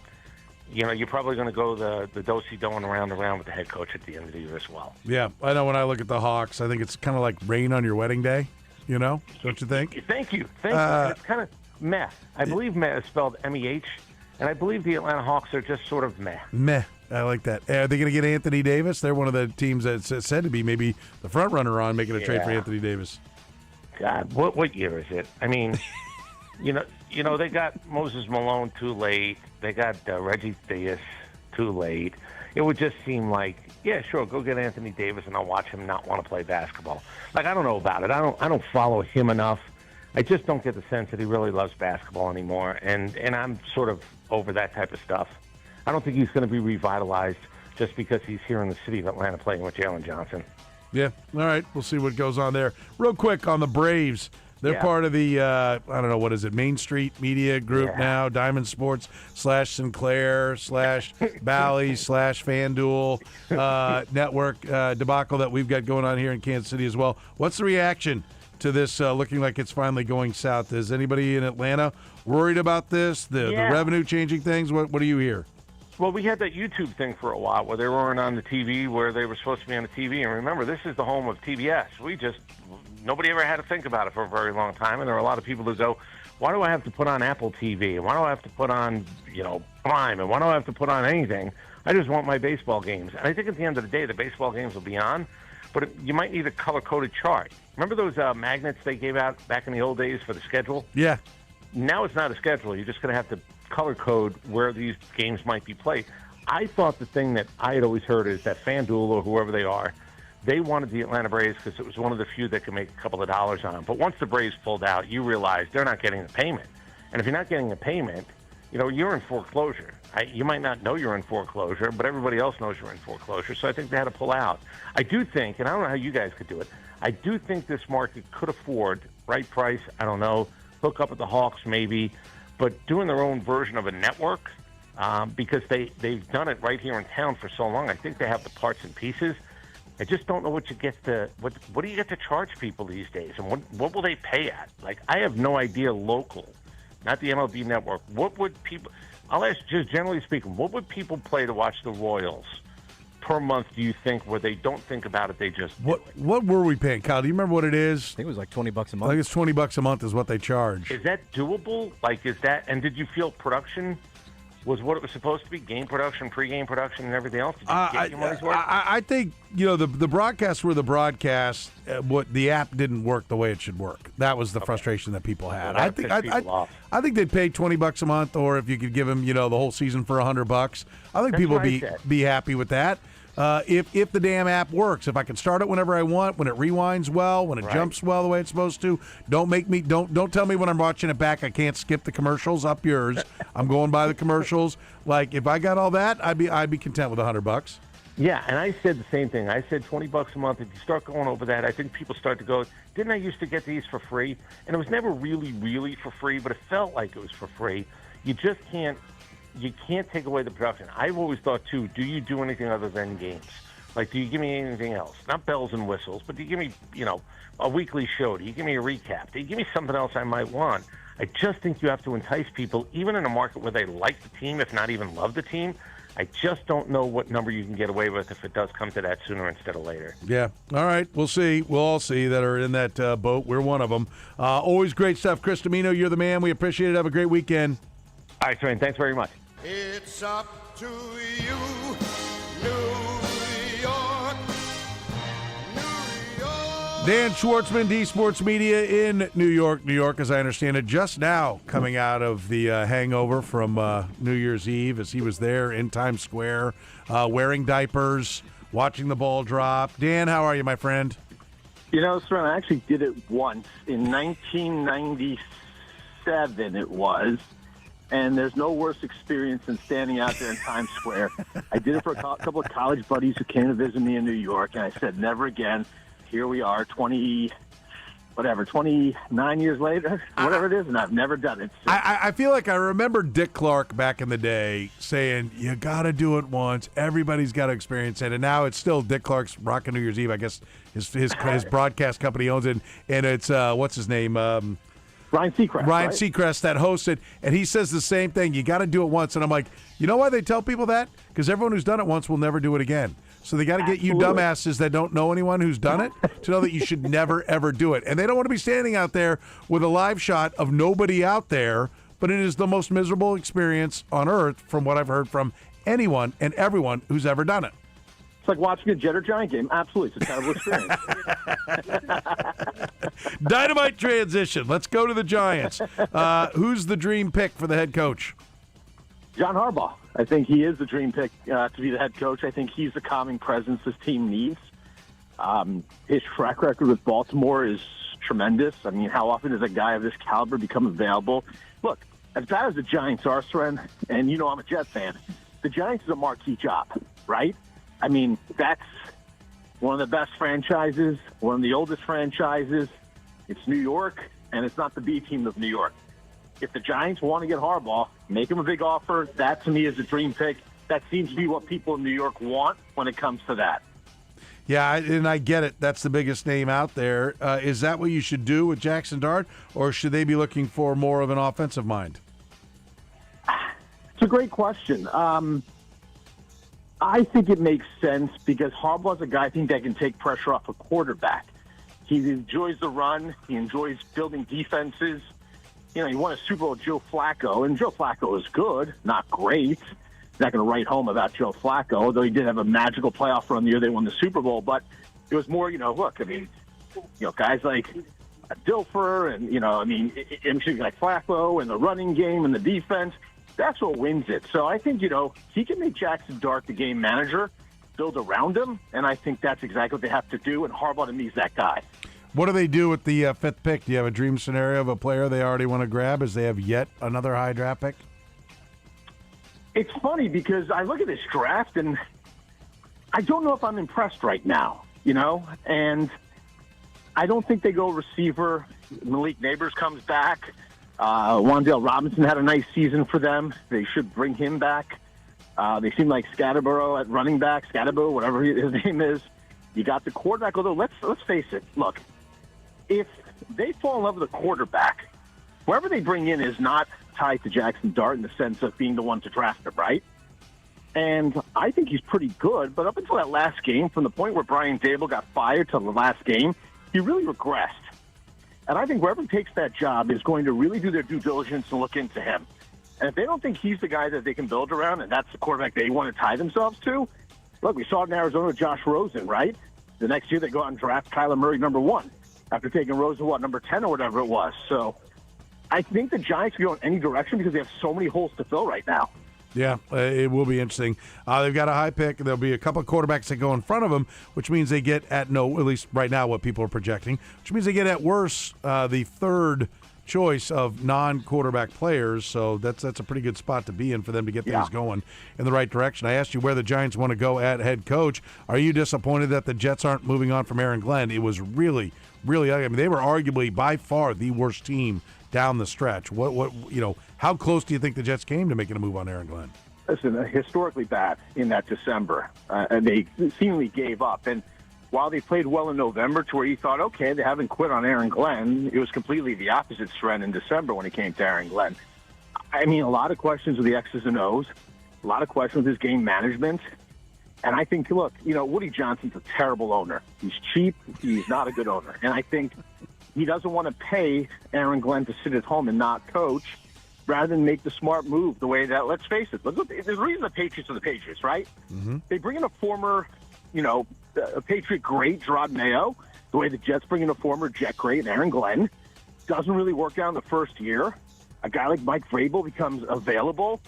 you're probably going to go the do-si-do and around with the head coach at the end of the year as well. Yeah, I know when I look at the Hawks, I think it's kind of like rain on your wedding day, don't you think? Thank you. It's kind of meh. I believe meh is spelled M-E-H, and I believe the Atlanta Hawks are just sort of meh. Meh. I like that. Are they going to get Anthony Davis? They're one of the teams that's said to be maybe the front runner on making a trade for Anthony Davis. God, what year is it? I mean, they got Moses Malone too late. They got Reggie Theus too late. It would just seem like, yeah, sure, go get Anthony Davis, and I'll watch him not want to play basketball. Like, I don't know about it. I don't follow him enough. I just don't get the sense that he really loves basketball anymore, and I'm sort of over that type of stuff. I don't think he's going to be revitalized just because he's here in the city of Atlanta playing with Jalen Johnson. Yeah, all right. We'll see what goes on there. Real quick on the Braves. They're part of the, I don't know, what is it, Main Street Media Group now, Diamond Sports /Sinclair /Bally /FanDuel network debacle that we've got going on here in Kansas City as well. What's the reaction to this looking like it's finally going south? Is anybody in Atlanta worried about this, the revenue changing things? What do you hear? Well, we had that YouTube thing for a while where they weren't on the TV where they were supposed to be on the TV. And remember, this is the home of TBS. Nobody ever had to think about it for a very long time. And there are a lot of people who go, why do I have to put on Apple TV? And why do I have to put on, Prime? And why do I have to put on anything? I just want my baseball games. And I think at the end of the day, the baseball games will be on, but you might need a color-coded chart. Remember those magnets they gave out back in the old days for the schedule? Yeah. Now it's not a schedule. You're just going to have to color code where these games might be played. I thought the thing that I had always heard is that FanDuel or whoever they are, they wanted the Atlanta Braves because it was one of the few that could make a couple of dollars on them. But once the Braves pulled out, you realize they're not getting the payment. And if you're not getting the payment, you're in foreclosure. You might not know you're in foreclosure, but everybody else knows you're in foreclosure. So I think they had to pull out. I do think, and I don't know how you guys could do it, I do think this market could afford, right price, I don't know, hook up with the Hawks maybe, but doing their own version of a network because they've done it right here in town for so long. I think they have the parts and pieces. I just don't know what do you get to charge people these days, and what will they pay at? Like, I have no idea local, not the MLB network. What would people, I'll ask just generally speaking, what would people pay to watch the Royals per month, do you think, where they don't think about it, they just do it? What were we paying, Kyle? Do you remember what it is? I think it was like $20 a month. I think it's $20 a month is what they charge. Is that doable? Like, is that, and did you feel production was what it was supposed to be, game production, pregame production, and everything else? Did you get your money's worth? I think, the broadcasts were the broadcasts. What the app didn't work the way it should work. That was the frustration that people had. Well, I think they'd pay $20 a month, or if you could give them, the whole season for $100. I think people would be happy with that. If the damn app works, if I can start it whenever I want, when it rewinds well, when it jumps well the way it's supposed to, don't tell me when I'm watching it back I can't skip the commercials. Up yours. I'm going by the commercials. Like, if I got all that, I'd be content with $100. Yeah, and I said the same thing. I said $20 a month. If you start going over that, I think people start to go, didn't I used to get these for free? And it was never really, really for free, but it felt like it was for free. You just can't take away the production. I've always thought, too, do you do anything other than games? Like, do you give me anything else? Not bells and whistles, but do you give me, a weekly show? Do you give me a recap? Do you give me something else I might want? I just think you have to entice people, even in a market where they like the team, if not even love the team. I just don't know what number you can get away with if it does come to that sooner instead of later. Yeah. All right. We'll see. We'll all see that are in that boat. We're one of them. Always great stuff. Chris Domino, you're the man. We appreciate it. Have a great weekend. All right, Soren. Thanks very much. It's up to you, New York. Dan Schwartzman, D Sports Media in New York, as I understand it, just now coming out of the hangover from New Year's Eve, as he was there in Times Square, wearing diapers, watching the ball drop. Dan, how are you, my friend? Soren, I actually did it once in 1997. It was. And there's no worse experience than standing out there in Times Square. I did it for a couple of college buddies who came to visit me in New York, and I said, never again. Here we are, 29 years later, whatever it is, and I've never done it. So. I feel like I remember Dick Clark back in the day saying, you got to do it once. Everybody's got to experience it. And now it's still Dick Clark's Rockin' New Year's Eve. I guess his broadcast company owns it, and it's, what's his name? Ryan Seacrest. Ryan Seacrest that hosted, and he says the same thing. You got to do it once. And I'm like, you know why they tell people that? Because everyone who's done it once will never do it again. So they got to get you dumbasses that don't know anyone who's done it to know that you should never, ever do it. And they don't want to be standing out there with a live shot of nobody out there, but it is the most miserable experience on earth from what I've heard from anyone and everyone who's ever done it. It's like watching a Jet or Giant game. Absolutely. It's a terrible experience. Dynamite transition. Let's go to the Giants. Who's the dream pick for the head coach? John Harbaugh. I think he is the dream pick to be the head coach. I think he's the calming presence this team needs. His track record with Baltimore is tremendous. I mean, how often does a guy of this caliber become available? Look, as bad as the Giants are, Soren, and I'm a Jet fan, the Giants is a marquee job, right? I mean, that's one of the best franchises, one of the oldest franchises. It's New York, and it's not the B team of New York. If the Giants want to get Harbaugh, make him a big offer. That, to me, is a dream pick. That seems to be what people in New York want when it comes to that. Yeah, and I get it. That's the biggest name out there. Is that what you should do with Jackson Dart, or should they be looking for more of an offensive mind? It's a great question. I think it makes sense because Harbaugh's a guy I think that can take pressure off a quarterback. He enjoys the run. He enjoys building defenses. He won a Super Bowl with Joe Flacco, and Joe Flacco is good, not great. Not going to write home about Joe Flacco, although he did have a magical playoff run the year they won the Super Bowl. But it was more, guys like Dilfer and, like Flacco and the running game and the defense. That's what wins it. So I think, he can make Jackson Dart the game manager, build around him, and I think that's exactly what they have to do, and Harbaugh to me is that guy. What do they do with the fifth pick? Do you have a dream scenario of a player they already want to grab as they have yet another high draft pick? It's funny because I look at this draft, and I don't know if I'm impressed right now, and I don't think they go receiver. Malik Neighbors comes back. Wan'Dale Robinson had a nice season for them. They should bring him back. They seem like Scatterborough at running back, Scatterborough, whatever his name is. You got the quarterback, although let's face it. Look, if they fall in love with a quarterback, whoever they bring in is not tied to Jackson Dart in the sense of being the one to draft him, right? And I think he's pretty good, but up until that last game, from the point where Brian Daboll got fired to the last game, he really regressed. And I think whoever takes that job is going to really do their due diligence and look into him. And if they don't think he's the guy that they can build around, and that's the quarterback they want to tie themselves to, look, we saw it in Arizona with Josh Rosen, right? The next year they go out and draft Kyler Murray number 1 after taking Rosen, number 10 or whatever it was. So I think the Giants can go in any direction because they have so many holes to fill right now. Yeah, it will be interesting. They've got a high pick. There'll be a couple of quarterbacks that go in front of them, which means they get at least right now what people are projecting, which means they get at worst the third choice of non-quarterback players. So that's a pretty good spot to be in for them to get things going in the right direction. I asked you where the Giants want to go at head coach. Are you disappointed that the Jets aren't moving on from Aaron Glenn? It was really, really ugly. I mean, they were arguably by far the worst team down the stretch. How close do you think the Jets came to making a move on Aaron Glenn? Listen, historically bad in that December. And they seemingly gave up. And while they played well in November to where you thought, okay, they haven't quit on Aaron Glenn, it was completely the opposite, Soren, in December when it came to Aaron Glenn. I mean, a lot of questions with the X's and O's, a lot of questions with his game management. And I think, look, Woody Johnson's a terrible owner. He's cheap. He's not a good owner. And I think he doesn't want to pay Aaron Glenn to sit at home and not coach rather than make the smart move the way that, let's face it, there's a reason the Patriots are the Patriots, right? Mm-hmm. They bring in a former, a Patriot great, Gerard Mayo, the way the Jets bring in a former Jet great, Aaron Glenn. Doesn't really work out in the first year. A guy like Mike Vrabel becomes available.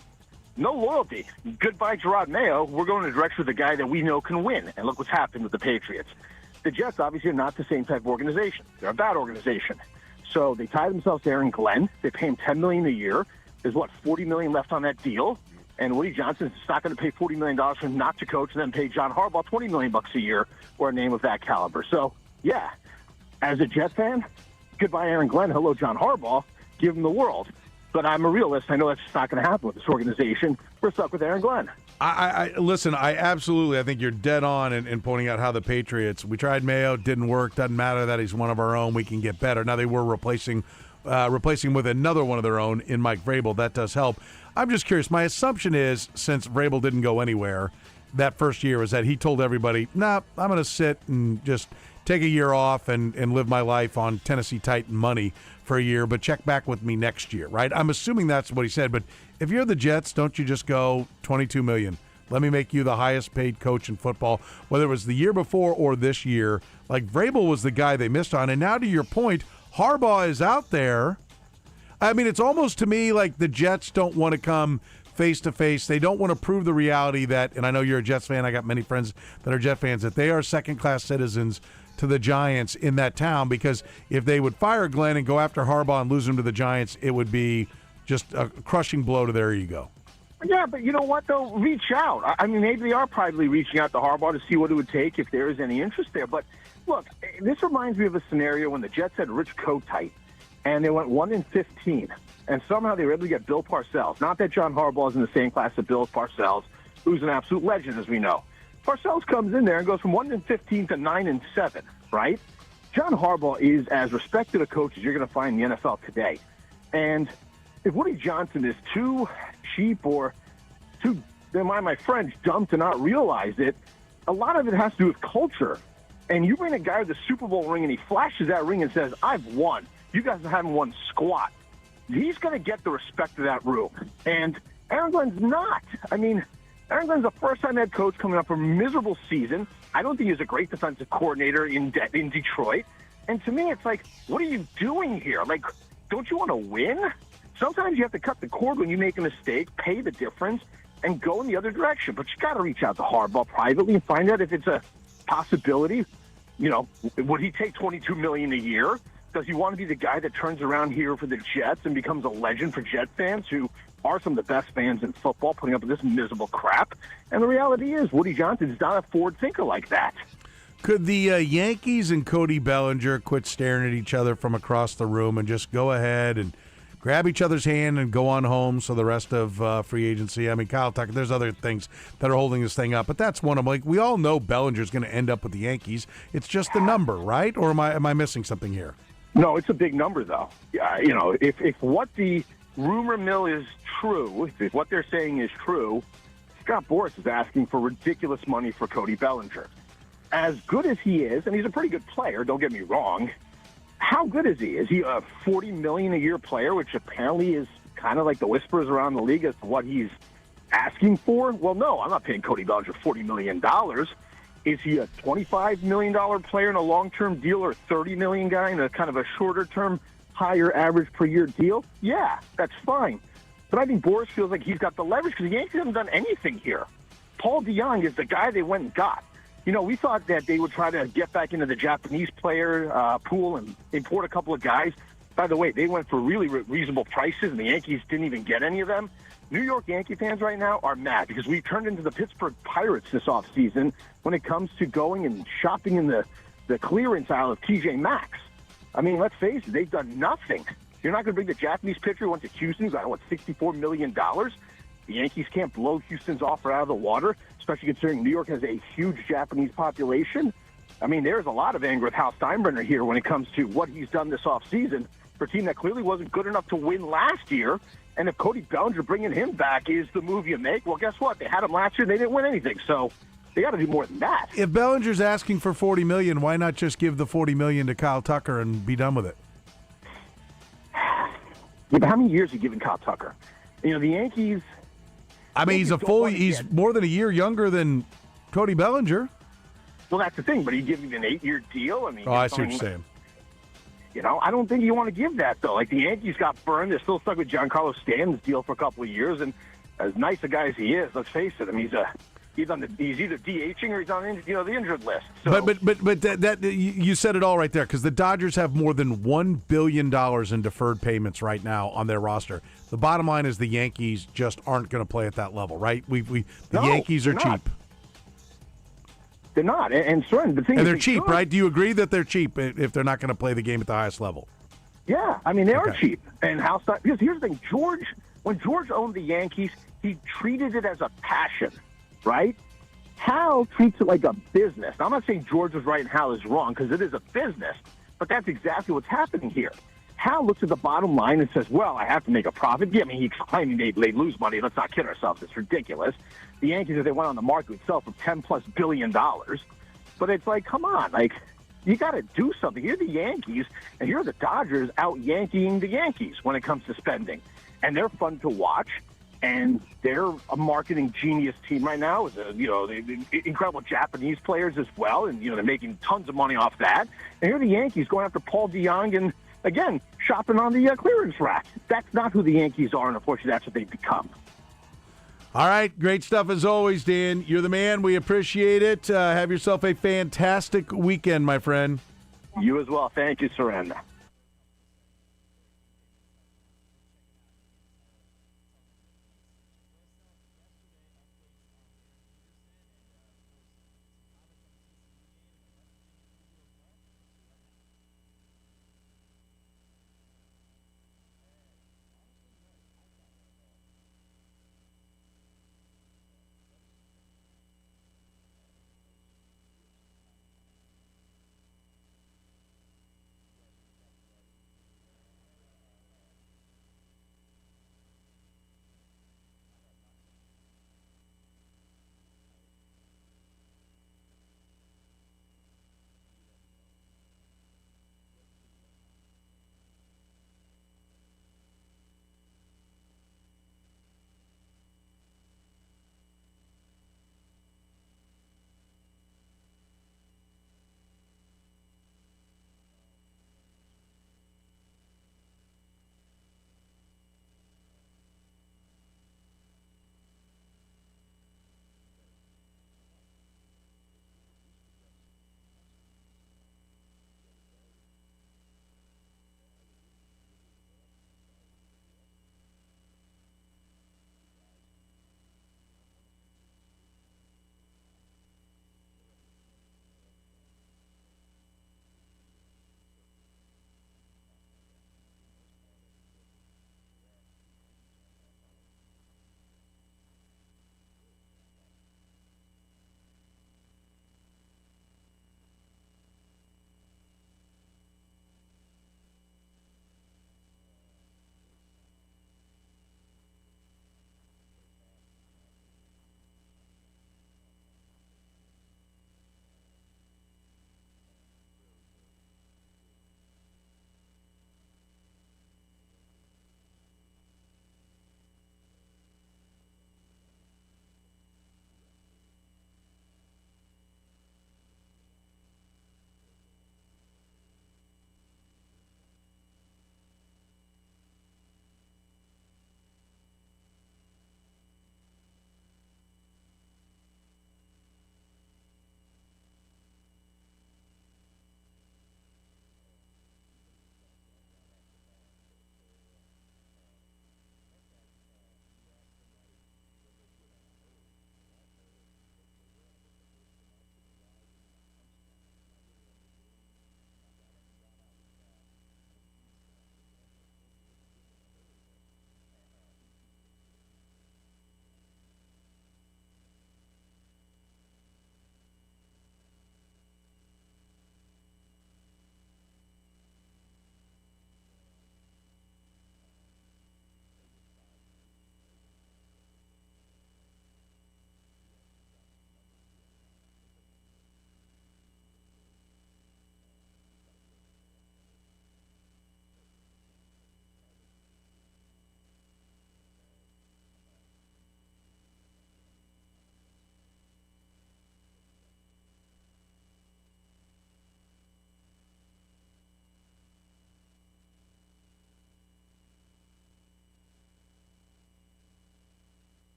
No loyalty. Goodbye, Gerard Mayo. We're going in the direction of the guy that we know can win. And look what's happened with the Patriots. The Jets obviously are not the same type of organization. They're a bad organization. So they tie themselves to Aaron Glenn. They pay him $10 million a year. There's, $40 million left on that deal. And Woody Johnson's not going to pay $40 million for him not to coach and then pay John Harbaugh $20 million a year for a name of that caliber. So, yeah, as a Jet fan, goodbye Aaron Glenn, hello John Harbaugh, give him the world. But I'm a realist. I know that's just not going to happen with this organization. We're stuck with Aaron Glenn. Listen, I think you're dead on in pointing out how the Patriots, we tried Mayo, didn't work, doesn't matter that he's one of our own, we can get better. Now they were replacing with another one of their own in Mike Vrabel. That does help. I'm just curious. My assumption is, since Vrabel didn't go anywhere that first year, is that he told everybody, I'm going to sit and just take a year off and live my life on Tennessee Titan money for a year, but check back with me next year, right? I'm assuming that's what he said, but if you're the Jets, don't you just go $22 million? Let me make you the highest paid coach in football, whether it was the year before or this year. Like, Vrabel was the guy they missed on, and now to your point, Harbaugh is out there. I mean, it's almost to me like the Jets don't want to come face-to-face. They don't want to prove the reality that, and I know you're a Jets fan, I got many friends that are Jet fans, that they are second-class citizens to the Giants in that town, because if they would fire Glenn and go after Harbaugh and lose him to the Giants, it would be just a crushing blow to their ego. Yeah, but you know what, though? Reach out. I mean, maybe they are probably reaching out to Harbaugh to see what it would take if there is any interest there. But, look, this reminds me of a scenario when the Jets had Rich Kotite, and they went 1-15, and somehow they were able to get Bill Parcells. Not that John Harbaugh is in the same class as Bill Parcells, who's an absolute legend, as we know. Parcells comes in there and goes from 1-15 to 9-7, right? John Harbaugh is as respected a coach as you're going to find in the NFL today. And if Woody Johnson is too cheap or too, my French, dumb to not realize it, a lot of it has to do with culture. And you bring a guy with a Super Bowl ring and he flashes that ring and says, I've won. You guys haven't won squat. He's going to get the respect of that room. And Aaron Glenn's not. I mean, Aaron Glenn's a first-time head coach coming up from a miserable season. I don't think he's a great defensive coordinator in Detroit. And to me, it's like, what are you doing here? Like, don't you want to win? Sometimes you have to cut the cord when you make a mistake, pay the difference, and go in the other direction. But you got to reach out to Harbaugh privately and find out if it's a possibility. Would he take $22 million a year? Does he want to be the guy that turns around here for the Jets and becomes a legend for Jet fans who are some of the best fans in football, putting up with this miserable crap? And the reality is, Woody Johnson is not a forward thinker like that. Could the Yankees and Cody Bellinger quit staring at each other from across the room and just go ahead and grab each other's hand and go on home so the rest of free agency? I mean, Kyle Tucker, there's other things that are holding this thing up, but that's one of them. Like, we all know Bellinger's going to end up with the Yankees. It's just the number, right? Or am I missing something here? No, it's a big number, though. If what the rumor mill is true, if what they're saying is true, Scott Boras is asking for ridiculous money for Cody Bellinger. As good as he is, and he's a pretty good player, don't get me wrong, how good is he? Is he a $40 million a year player, which apparently is kind of like the whispers around the league as to what he's asking for? Well, no, I'm not paying Cody Bellinger $40 million. Is he a $25 million player in a long-term deal or a $30 million guy in a kind of a shorter-term, higher average per year deal? Yeah, that's fine. But I think Boris feels like he's got the leverage because the Yankees haven't done anything here. Paul DeJong is the guy they went and got. You know, we thought that they would try to get back into the Japanese player pool and import a couple of guys. By the way, they went for really reasonable prices, and the Yankees didn't even get any of them. New York Yankee fans right now are mad because we turned into the Pittsburgh Pirates this offseason when it comes to going and shopping in the clearance aisle of TJ Maxx. I mean, let's face it, they've done nothing. You're not going to bring the Japanese pitcher who went to Houston, who got, $64 million? The Yankees can't blow Houston's offer out of the water, especially considering New York has a huge Japanese population. I mean, there's a lot of anger with Hal Steinbrenner here when it comes to what he's done this offseason for a team that clearly wasn't good enough to win last year. And if Cody Bellinger bringing him back is the move you make, well, guess what? They had him last year and they didn't win anything. So they got to do more than that. If Bellinger's asking for $40 million, why not just give the $40 million to Kyle Tucker and be done with it? Yeah, but how many years are you giving Kyle Tucker? You know, the Yankees. I mean, he's more than a year younger than Cody Bellinger. Well, that's the thing, but he give him an 8-year deal. I mean, I see what you're saying. You know, I don't think you want to give that, though. Like, the Yankees got burned. They're still stuck with Giancarlo Stanton's deal for a couple of years. And as nice a guy as he is, let's face it, I mean, he's either DHing or he's on the injured list. So. But that you said it all right there, because the Dodgers have more than $1 billion in deferred payments right now on their roster. The bottom line is the Yankees just aren't going to play at that level, right? The Yankees are cheap. They're not. And Soren, the thing and is they're cheap, right? Do you agree that they're cheap if they're not going to play the game at the highest level? Yeah, I mean, they are cheap. And because here's the thing, when George owned the Yankees, he treated it as a passion, right? Hal treats it like a business. Now, I'm not saying George was right and Hal is wrong, because it is a business, but that's exactly what's happening here. Hal looks at the bottom line and says, well, I have to make a profit. Yeah, I mean, he's claiming they lose money. Let's not kid ourselves. It's ridiculous. The Yankees, if they went on the market, would sell for $10+ billion. But it's like, come on. Like, you got to do something. Here are the Yankees, and here are the Dodgers out-Yankeeing the Yankees when it comes to spending. And they're fun to watch, and they're a marketing genius team right now with, the incredible Japanese players as well, and, they're making tons of money off that. And here are the Yankees going after Paul DeJong and, again, shopping on the clearance rack. That's not who the Yankees are, and unfortunately, that's what they've become. All right, great stuff as always, Dan. You're the man. We appreciate it. Have yourself a fantastic weekend, my friend. You as well. Thank you, Soren.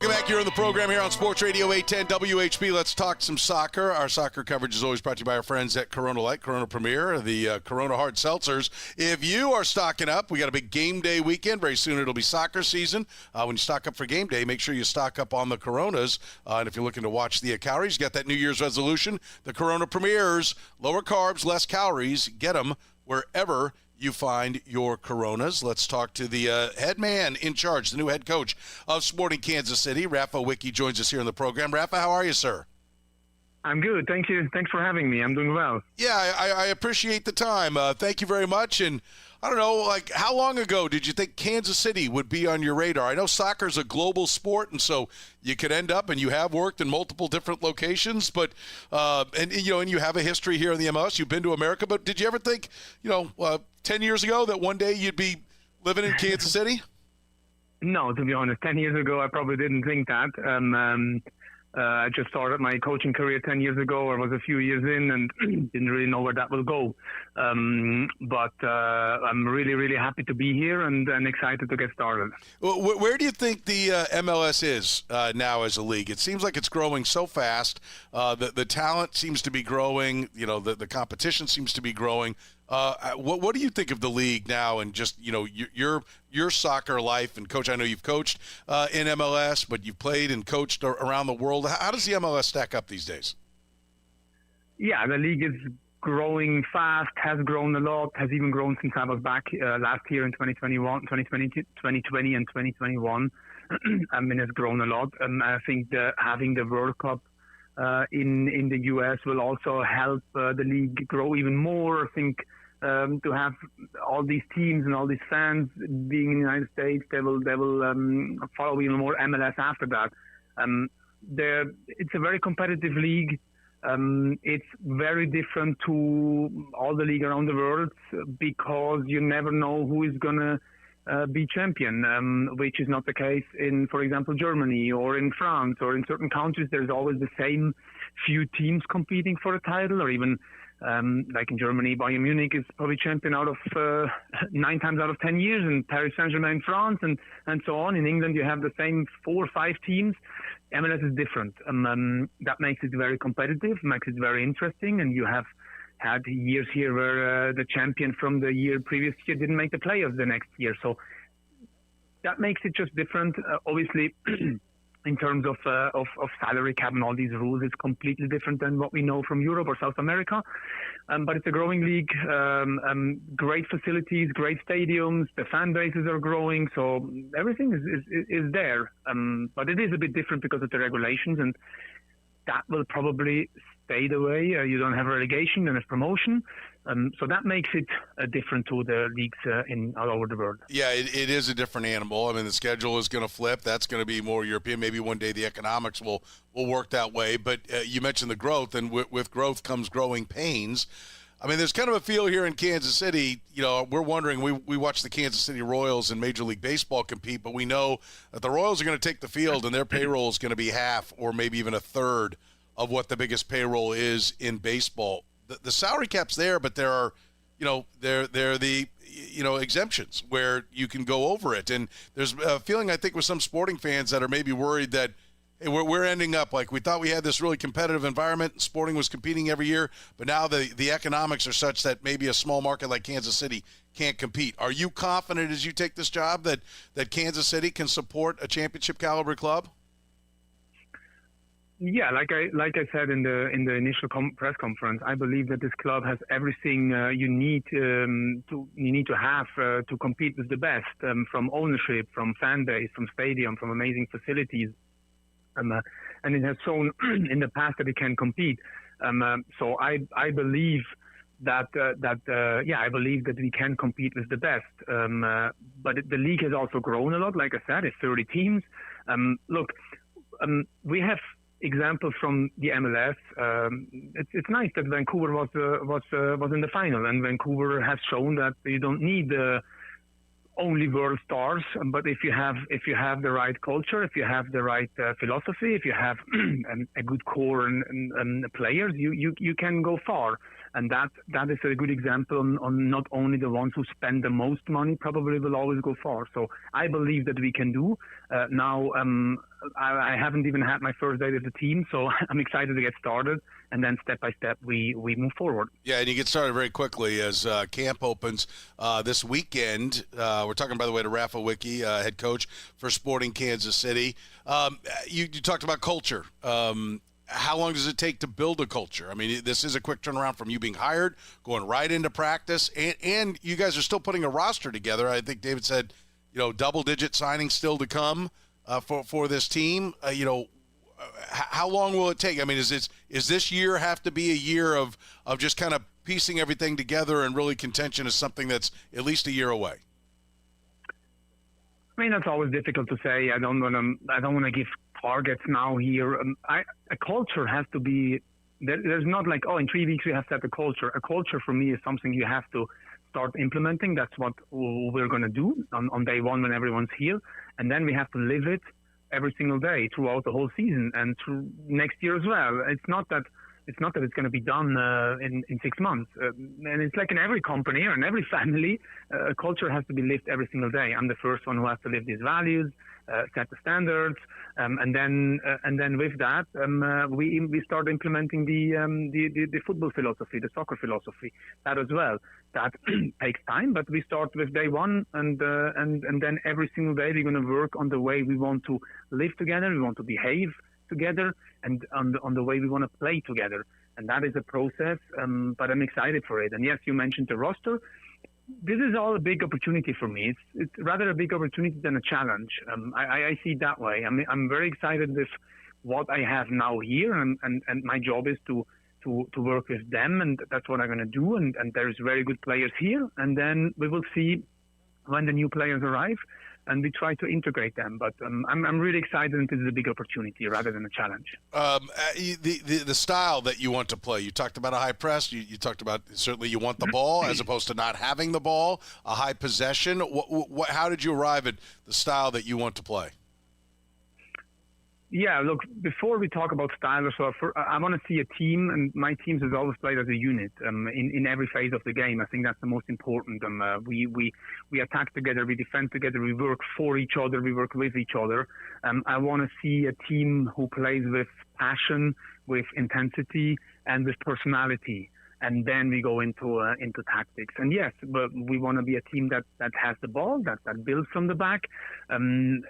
Welcome back here on the program here on Sports Radio 810 WHB. Let's talk some soccer. Our soccer coverage is always brought to you by our friends at Corona Light, Corona Premier, the Corona Hard Seltzers. If you are stocking up, we got a big game day weekend. Very soon it'll be soccer season. When you stock up for game day, make sure you stock up on the Coronas. And if you're looking to watch the calories, you got that New Year's resolution. The Corona Premiers, lower carbs, less calories. Get them wherever you find your Coronas. Let's talk to the head man in charge, the new head coach of Sporting Kansas City. Rafa Wicki joins us here in the program. Rafa, how are you, sir? I'm good. Thank you. Thanks for having me. I'm doing well. Yeah, I appreciate the time. Thank you very much. And I don't know, like, how long ago did you think Kansas City would be on your radar? I know soccer is a global sport, and so you could end up, and you have worked in multiple different locations, but and you have a history here in the MLS. You've been to America, but did you ever think, 10 years ago that one day you'd be living in Kansas City? No, to be honest, 10 years ago I probably didn't think that. I just started my coaching career 10 years ago. I was a few years in and didn't really know where that will go. But I'm really, really happy to be here and excited to get started. Where do you think the MLS is now as a league? It seems like it's growing so fast. The talent seems to be growing. The competition seems to be growing. What do you think of the league now and just, your soccer life? And, Coach, I know you've coached in MLS, but you've played and coached around the world. How does the MLS stack up these days? Yeah, the league is growing fast, has grown a lot, has even grown since I was back last year in 2020 and 2021. I mean, it's grown a lot. I think having the World Cup in the U.S. will also help the league grow even more. I think to have all these teams and all these fans being in the United States, they will follow even more MLS after that. It's a very competitive league. It's very different to all the league around the world because you never know who is gonna be champion, which is not the case in, for example, Germany or in France or in certain countries. There's always the same few teams competing for a title, or even like in Germany, Bayern Munich is probably champion out of 9 times out of 10 years, and Paris Saint-Germain in France, and so on. In England, you have the same 4 or 5 teams. MLS is different. That makes it very competitive, makes it very interesting, and you have had years here where the champion from the previous year didn't make the playoffs the next year. So that makes it just different. Obviously, in terms of salary cap and all these rules, it's completely different than what we know from Europe or South America. But it's a growing league, great facilities, great stadiums, the fan bases are growing, so everything is there. But it is a bit different because of the regulations, and that will probably stay the way. You don't have relegation and a promotion. So that makes it different to the leagues all over the world. Yeah, it is a different animal. I mean, the schedule is going to flip. That's going to be more European. Maybe one day the economics will work that way. But you mentioned the growth, and with growth comes growing pains. I mean, there's kind of a feel here in Kansas City. We're wondering, we watch the Kansas City Royals in Major League Baseball compete, but we know that the Royals are going to take the field, and their payroll is going to be half or maybe even a third of what the biggest payroll is in baseball. The salary cap's there, but there are, there are the, exemptions where you can go over it. And there's a feeling, I think, with some Sporting fans that are maybe worried that, hey, we're ending up like we thought we had this really competitive environment. Sporting was competing every year, but now the economics are such that maybe a small market like Kansas City can't compete. Are you confident as you take this job that Kansas City can support a championship caliber club? Yeah, like I said in the initial press conference, I believe that this club has everything you need to have to compete with the best, from ownership, from fan base, from stadium, from amazing facilities, and it has shown in the past that it can compete. So I believe that I believe that we can compete with the best. But the league has also grown a lot. Like I said, it's 30 teams. We have example from the MLS. It's nice that Vancouver was in the final, and Vancouver has shown that you don't need only world stars, but if you have the right culture, if you have the right philosophy, if you have a good core and players, you can go far. And that is a good example on not only the ones who spend the most money probably will always go far. So I believe that we can do. Now, I haven't even had my first day with the team, so I'm excited to get started. And then step by step, we move forward. Yeah, and you get started very quickly as camp opens this weekend. We're talking, by the way, to Rafa Wicki, head coach for Sporting Kansas City. You talked about culture. How long does it take to build a culture? I mean, this is a quick turnaround from you being hired, going right into practice, and you guys are still putting a roster together. I think David said, double-digit signings still to come for this team. How long will it take? I mean, is this year have to be a year of just kind of piecing everything together, and really contention is something that's at least a year away? I mean, that's always difficult to say. I don't want to give targets now here. A culture has to be. There's not like, in 3 weeks we have set a culture. A culture for me is something you have to start implementing. That's what we're going to do on day one when everyone's here, and then we have to live it every single day throughout the whole season and through next year as well. It's not that it's going to be done in 6 months. And it's like in every company or in every family, culture has to be lived every single day. I'm the first one who has to live these values, set the standards, and then with that, we start implementing the football philosophy, the soccer philosophy, that as well. That takes time, but we start with day one, and then every single day we're going to work on the way we want to live together, we want to behave together, and on the way we want to play together. And that is a process, but I'm excited for it. And yes, you mentioned the roster. This is all a big opportunity for me. It's rather a big opportunity than a challenge. I see it that way. I'm very excited with what I have now here, and my job is to work with them, and that's what I'm going to do. And there's very good players here, and then we will see when the new players arrive, and we try to integrate them. But I'm really excited, and this is a big opportunity rather than a challenge. The style that you want to play, you talked about a high press. You talked about certainly you want the ball as opposed to not having the ball, a high possession. How did you arrive at the style that you want to play? Yeah, look, before we talk about style or so, I want to see a team, and my teams has always played as a unit in every phase of the game. I think that's the most important. We attack together, we defend together, we work for each other, we work with each other. I want to see a team who plays with passion, with intensity, and with personality. And then we go into tactics. And yes, but we want to be a team that has the ball, that builds from the back, when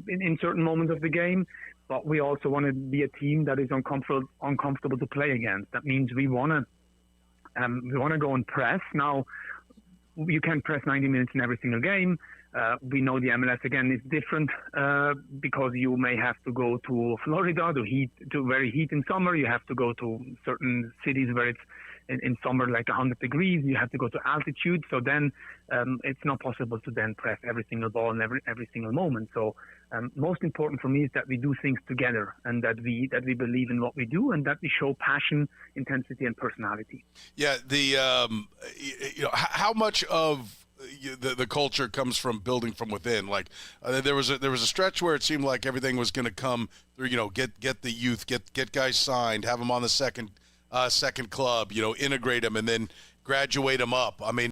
in certain moments of the game. But we also want to be a team that is uncomfortable to play against. That means we want to go and press. Now, you can't press 90 minutes in every single game. We know the MLS again is different because you may have to go to Florida to very heat in summer. You have to go to certain cities where it's in summer like 100 degrees. You have to go to altitude. So then it's not possible to then press every single ball in every single moment. So most important for me is that we do things together, and that we believe in what we do, and that we show passion, intensity, and personality. Yeah, how much of the culture comes from building from within. Like there was a stretch where it seemed like everything was going to come through. Get the youth, get guys signed, have them on the second club. Integrate them, and then graduate them up. I mean,